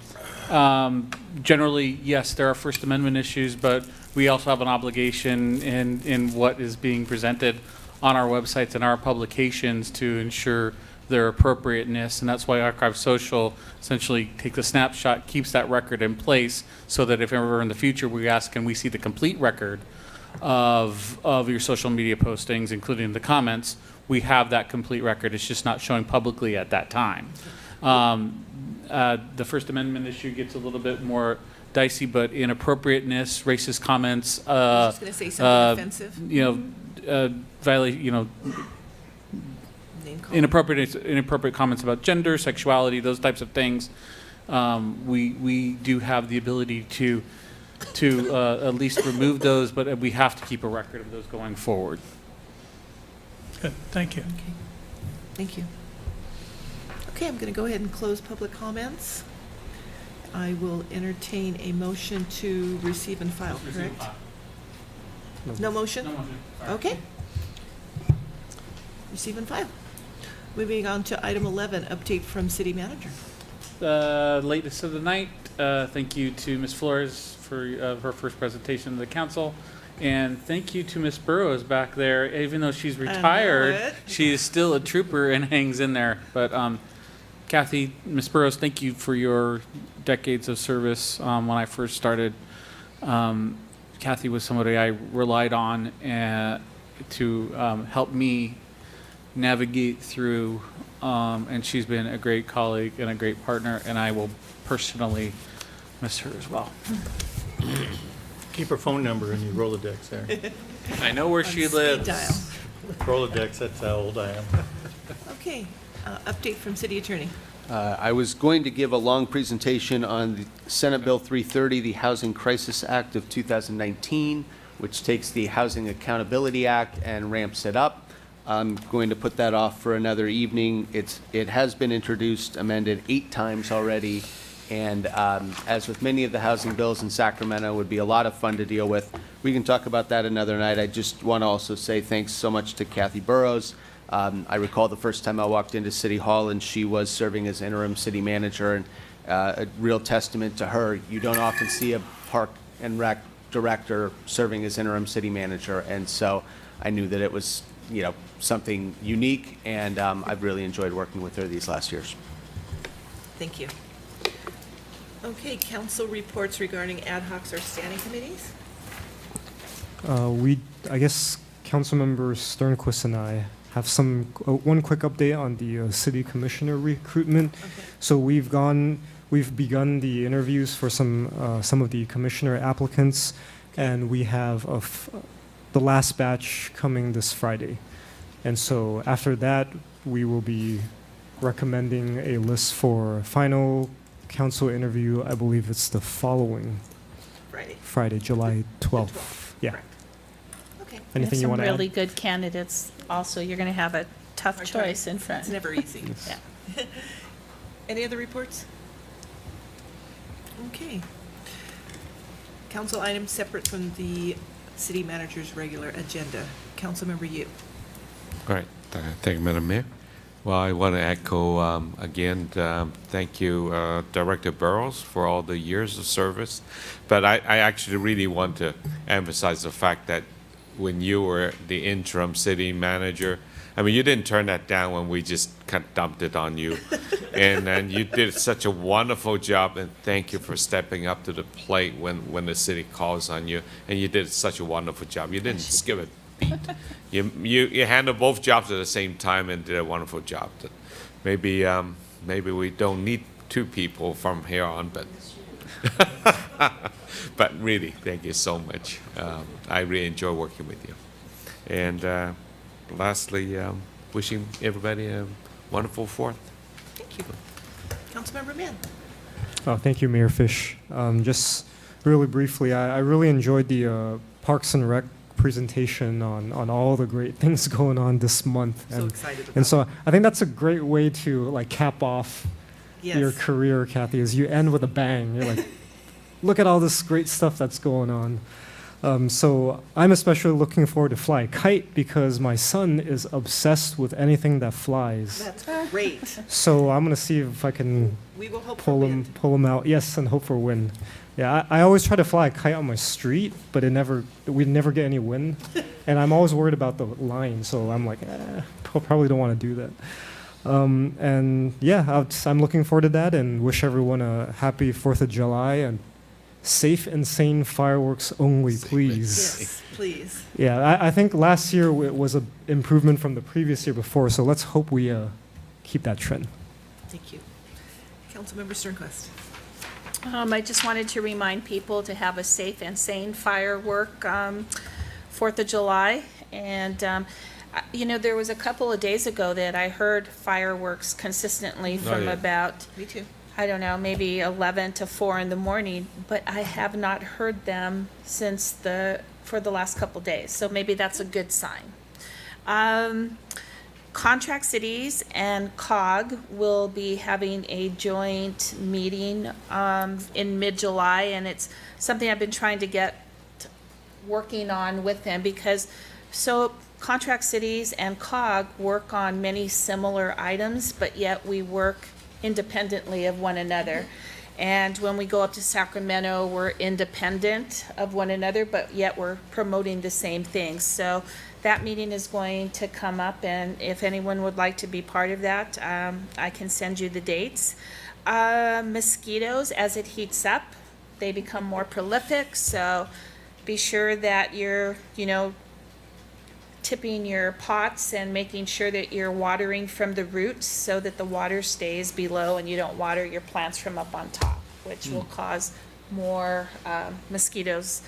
Generally, yes, there are First Amendment issues, but we also have an obligation in what is being presented on our websites and our publications to ensure their appropriateness, and that's why Archive Social essentially takes a snapshot, keeps that record in place, so that if ever in the future we ask, can we see the complete record of your social media postings, including the comments, we have that complete record. It's just not showing publicly at that time. The First Amendment issue gets a little bit more dicey, but inappropriateness, racist comments, I was just going to say something offensive. Name calling. Inappropriate comments about gender, sexuality, those types of things. We do have the ability to at least remove those, but we have to keep a record of those going forward. Good, thank you. Okay, thank you. Okay, I'm going to go ahead and close public comments. I will entertain a motion to receive and file, correct? No motion? No motion. Sorry. Okay. Receive and file. Moving on to item 11, update from city manager. Latest of the night, thank you to Ms. Flores for her first presentation to the council. And thank you to Ms. Burrows back there. Even though she's retired, she is still a trooper and hangs in there. But Kathy, Ms. Burrows, thank you for your decades of service. When I first started, Kathy was somebody I relied on to help me navigate through, and she's been a great colleague and a great partner, and I will personally miss her as well. Keep her phone number in your Rolodex there. I know where she lives. Rolodex, that's how old I am. Okay, update from city attorney. I was going to give a long presentation on the Senate Bill 330, the Housing Crisis Act of 2019, which takes the Housing Accountability Act and ramps it up. I'm going to put that off for another evening. It has been introduced, amended 8 times already, and as with many of the housing bills in Sacramento, it would be a lot of fun to deal with. We can talk about that another night. I just want to also say thanks so much to Kathy Burrows. I recall the first time I walked into City Hall and she was serving as interim city manager, and a real testament to her. You don't often see a park and rec director serving as interim city manager, and so I knew that it was, something unique, and I've really enjoyed working with her these last years. Thank you. Okay, council reports regarding ad hocs or standing committees? I guess Councilmember Sternquist and I have one quick update on the city commissioner recruitment. Okay. So we've begun the interviews for some of the commissioner applicants, and we have the last batch coming this Friday. And so after that, we will be recommending a list for final council interview. I believe it's the following Friday, July 12th. Yeah. Correct. Okay. Anything you want to add? Some really good candidates. Also, you're going to have a tough choice in front. It's never easy. Yeah. Any other reports? Okay. Council items separate from the city manager's regular agenda. Councilmember Yu. All right. Thank you, Madam Mayor. Well, I want to echo again, thank you, Director Burrows, for all the years of service. But I actually really want to emphasize the fact that when you were the interim city manager, I mean, you didn't turn that down when we just kind of dumped it on you. And you did such a wonderful job, and thank you for stepping up to the plate when the city calls on you. And you did such a wonderful job. You didn't skip a beat. You handled both jobs at the same time and did a wonderful job. Maybe maybe we don't need two people from here on, but but really, thank you so much. I really enjoy working with you. And lastly, wishing everybody a wonderful 4th. Thank you. Councilmember Mann. Oh, thank you, Mayor Fish. Just really briefly, I really enjoyed the Parks and Rec presentation on all the great things going on this month. So excited about And so I think that's a great way to like cap off Yes. your career, Kathy, is you end with a bang. You're like, look at all this great stuff that's going on. So I'm especially looking forward to Fly a Kite because my son is obsessed with anything that flies. That's great. So I'm gonna see if I can We will hope pull him out. Yes, and hope for wind. Yeah, I always try to fly a kite on my street, but we never get any wind, and I'm always worried about the line. So I'm like, probably don't want to do that. And yeah, I'm looking forward to that, and wish everyone a happy 4th of July and safe and sane fireworks only, please. Yes, please. Yeah, I think last year it was an improvement from the previous year before, so let's hope we keep that trend. Thank you. Councilmember Sternquist. I just wanted to remind people to have a safe and sane firework 4th of July. And, there was a couple of days ago that I heard fireworks consistently from yeah. about, Me too. I don't know, maybe 11 to 4 in the morning, but I have not heard them for the last couple days. So maybe that's a good sign. Contract Cities and COG will be having a joint meeting in mid-July, and it's something I've been trying to get working on with them because Contract Cities and COG work on many similar items, but yet we work independently of one another. And when we go up to Sacramento, we're independent of one another, but yet we're promoting the same things. So that meeting is going to come up, and if anyone would like to be part of that, I can send you the dates. Mosquitoes, as it heats up, they become more prolific, so be sure that you're, tipping your pots and making sure that you're watering from the roots so that the water stays below and you don't water your plants from up on top, which will cause more mosquitoes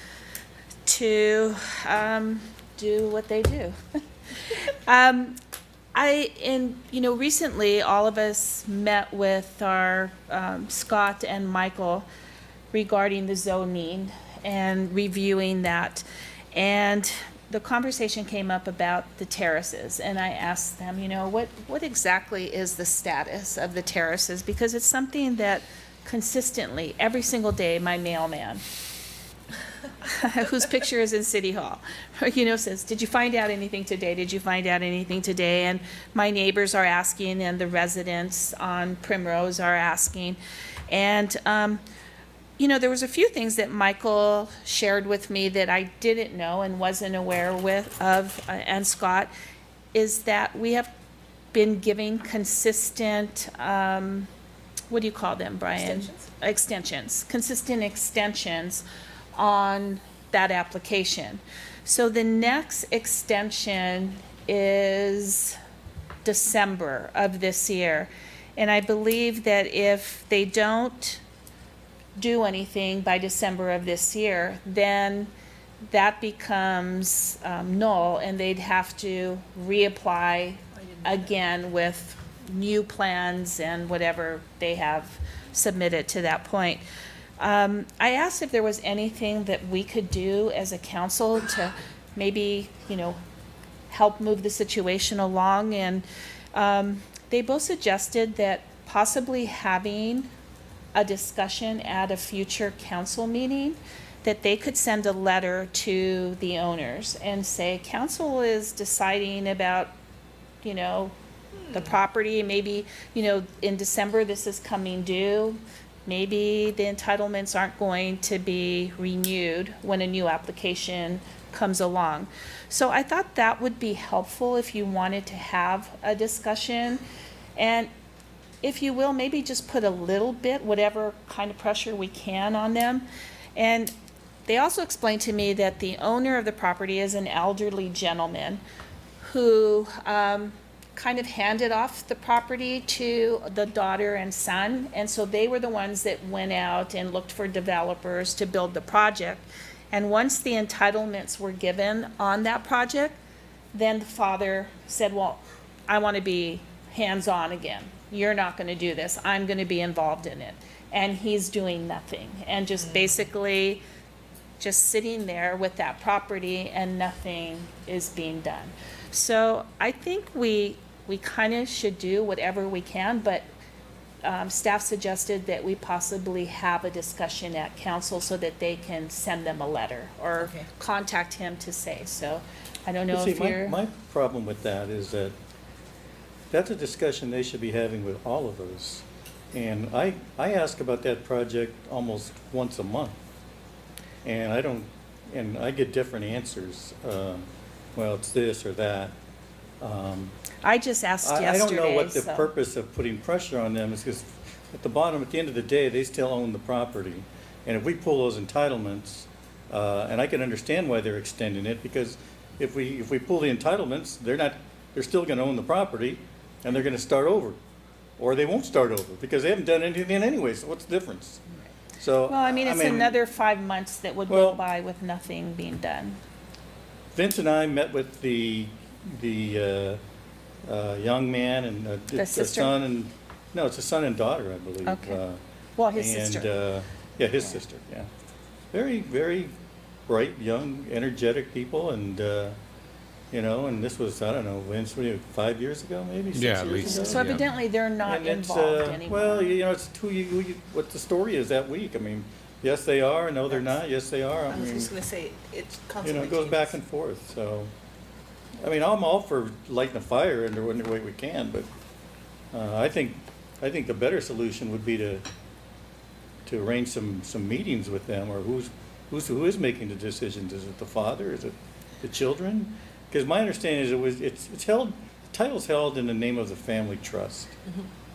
to do what they do. Recently, all of us met with our Scott and Michael regarding the zoning and reviewing that. And the conversation came up about the terraces, and I asked them, what exactly is the status of the terraces? Because it's something that consistently, every single day, my mailman, whose picture is in City Hall, says, did you find out anything today? Did you find out anything today? And my neighbors are asking, and the residents on Primrose are asking. And there was a few things that Michael shared with me that I didn't know and wasn't aware of, and Scott, is that we have been giving consistent, what do you call them, Brian? Extensions. Consistent extensions on that application. So the next extension is December of this year. And I believe that if they don't do anything by December of this year, then that becomes null, and they'd have to reapply again with new plans and whatever they have submitted to that point. I asked if there was anything that we could do as a council to maybe, help move the situation along, and they both suggested that possibly having a discussion at a future council meeting, that they could send a letter to the owners and say, council is deciding about, the property, maybe, in December this is coming due. Maybe the entitlements aren't going to be renewed when a new application comes along. So I thought that would be helpful if you wanted to have a discussion. And if you will, maybe just put a little bit, whatever kind of pressure we can on them. And they also explained to me that the owner of the property is an elderly gentleman who kind of handed off the property to the daughter and son, and so they were the ones that went out and looked for developers to build the project. And once the entitlements were given on that project, then the father said, well, I want to be hands-on again. You're not going to do this. I'm going to be involved in it. And he's doing nothing and just basically just sitting there with that property and nothing is being done. So I think we kind of should do whatever we can, but staff suggested that we possibly have a discussion at council so that they can send them a letter or contact him to say. So I don't know But see, if you're. my problem with that is that that's a discussion they should be having with all of us. And I ask about that project almost once a month. And I get different answers. Well, it's this or that. I just asked yesterday. I don't know what the so- purpose of putting pressure on them is, because at the end of the day, they still own the property. And if we pull those entitlements, and I can understand why they're extending it, because if we pull the entitlements, they're still gonna own the property, and they're gonna start over. Or they won't start over, because they haven't done anything anyway, so what's the difference? So, Well, I mean, it's another 5 months that would go by with nothing being done. Vince and I met with the young man and The it's a sister? son and, no, it's a son and daughter, I believe. Okay. Well, his and, sister. Yeah, his sister, yeah. Very, very bright, young, energetic people, and, you know, and this was, I don't know, Vince, what, 5 years ago, maybe? 6 Yeah, at years least. ago? So evidently they're not And it's, involved anymore. well, you know, it's what the story is that week. I mean, yes, they are, no, they're not, yes, they are. I was mean, just gonna say, it's you constantly know, it goes back and forth, so. I mean, I'm all for lighting a fire in any way we can, but I think the better solution would be to arrange some meetings with them, or who is making the decisions? Is it the father? Is it the children? Because my understanding is it's held, the title's held in the name of the family trust,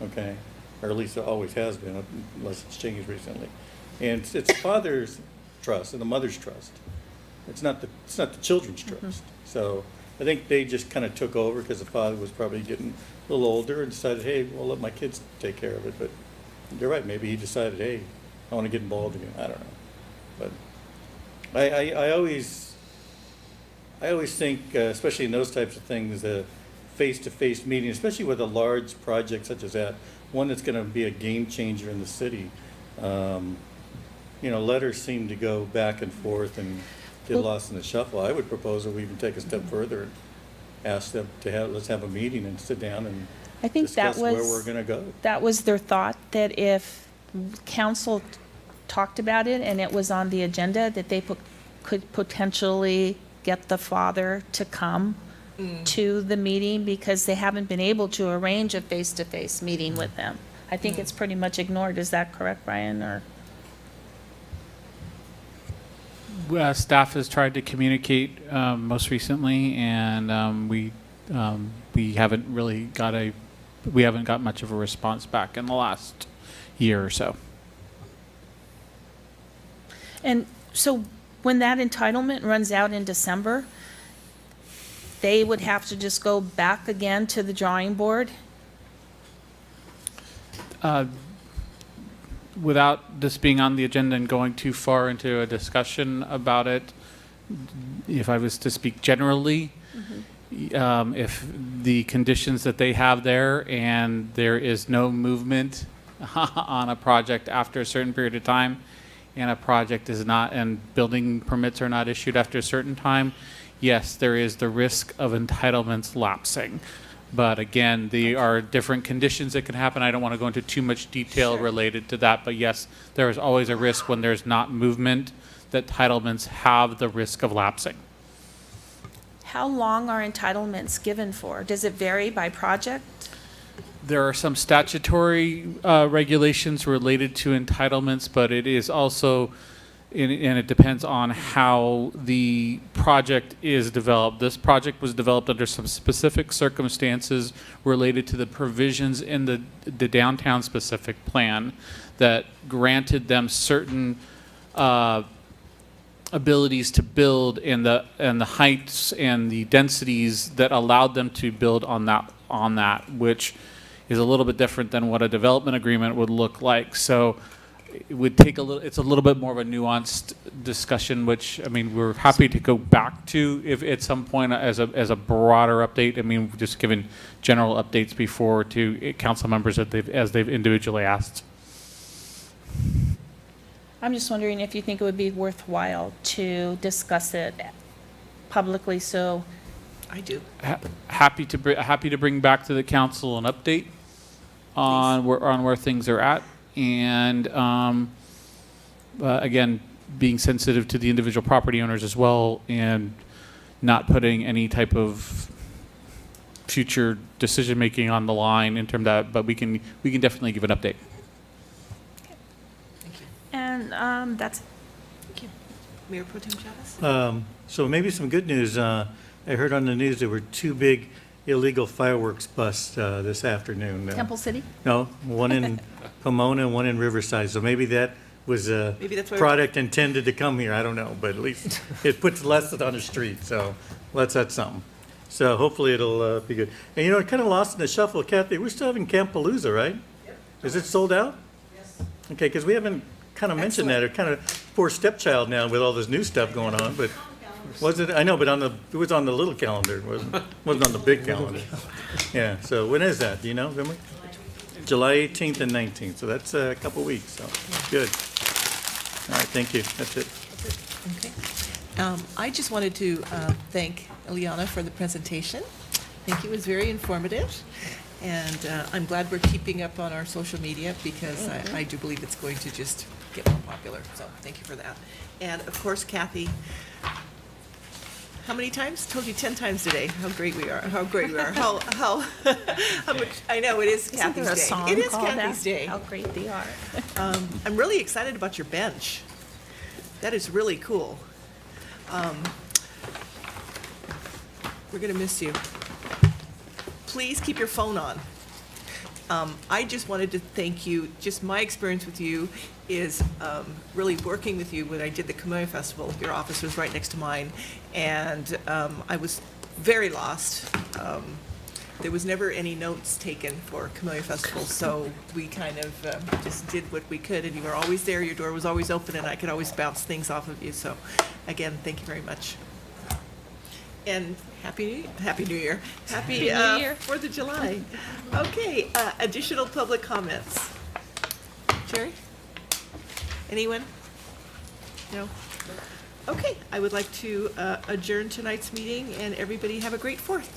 okay? Or at least it always has been, unless it's changed recently. And it's the father's trust and the mother's trust. It's not the children's trust. So I think they just kind of took over because the father was probably getting a little older and decided, hey, we'll let my kids take care of it. But you're right, maybe he decided, hey, I want to get involved again. I don't know. But I always think, especially in those types of things, a face-to-face meeting, especially with a large project such as that, one that's going to be a game changer in the city. You know, letters seem to go back and forth and get lost in the shuffle. I would propose that we even take a step further and ask them to let's have a meeting and sit down and I think discuss where we're going to go. That was their thought, that if council talked about it and it was on the agenda, that they could potentially get the father to come to the meeting, because they haven't been able to arrange a face-to-face meeting with them. I think it's pretty much ignored. Is that correct, Brian, or? Staff has tried to communicate most recently, and we haven't really got much of a response back in the last year or so. And so when that entitlement runs out in December, they would have to just go back again to the drawing board? Without this being on the agenda and going too far into a discussion about it, if I was to speak generally, if the conditions that they have there and there is no movement on a project after a certain period of time, and a project is not, and building permits are not issued after a certain time, yes, there is the risk of entitlements lapsing. But again, there are different conditions that can happen. I don't want to go into too much detail related to that, but yes, there is always a risk when there's not movement that entitlements have the risk of lapsing. How long are entitlements given for? Does it vary by project? There are some statutory regulations related to entitlements, but it is also, and it depends on how the project is developed. This project was developed under some specific circumstances related to the provisions in the downtown specific plan that granted them certain abilities to build and the heights and the densities that allowed them to build on on that, which is a little bit different than what a development agreement would look like. So it would take it's a little bit more of a nuanced discussion, which, I mean, we're happy to go back to if at some point as a broader update. I mean, just giving general updates before to council members that as they've individually asked. I'm just wondering if you think it would be worthwhile to discuss it publicly, so. I do. Happy to bring back to the council an update on where things are at, and again, being sensitive to the individual property owners as well, and not putting any type of future decision making on the line in terms of that. But we can definitely give an update. And that's it. Thank you. Mayor Pro Tem Chavez? So maybe some good news. I heard on the news there were 2 big illegal fireworks busts this afternoon. Temple City? No, one in Pomona and one in Riverside. So maybe that was a Maybe that's why product intended to come here. I don't know, but at least it puts less on the street. So that's something. So hopefully it'll be good. And you know, it kind of lost in the shuffle, Kathy. We're still having Camp Palooza, right? Yep. Is it sold out? Yes. Okay, because we haven't kind of mentioned that. Or kind of poor stepchild now with all this new stuff going on, but. Was it? I know, but it was on the little calendar. It wasn't on the big calendar. Yeah. So when is that? Do you know, Vimley? July 18th and 19th. So that's a couple weeks. So good. All right. Thank you. That's it. Okay. I just wanted to thank Eliana for the presentation. I think it was very informative. And I'm glad we're keeping up on our social media because I do believe it's going to just get more popular. So thank you for that. And of course, Kathy, how many times? Told you 10 times today how great we are. How great we are. How much? I know it is Isn't there Kathy's a day. song It is called Kathy's that? day. How great they are. I'm really excited about your bench. That is really cool. We're gonna miss you. Please keep your phone on. I just wanted to thank you. Just my experience with you is really working with you when I did the Camellia Festival. Your office was right next to mine, and I was very lost. There was never any notes taken for Camellia Festival, so we kind of just did what we could, and you were always there. Your door was always open, and I could always bounce things off of you. So, again, thank you very much. And Happy New Year. Happy New Year. Happy New Year. 4th of July. Okay, additional public comments. Jerry? Anyone? No? Okay, I would like to adjourn tonight's meeting, and everybody have a great 4th.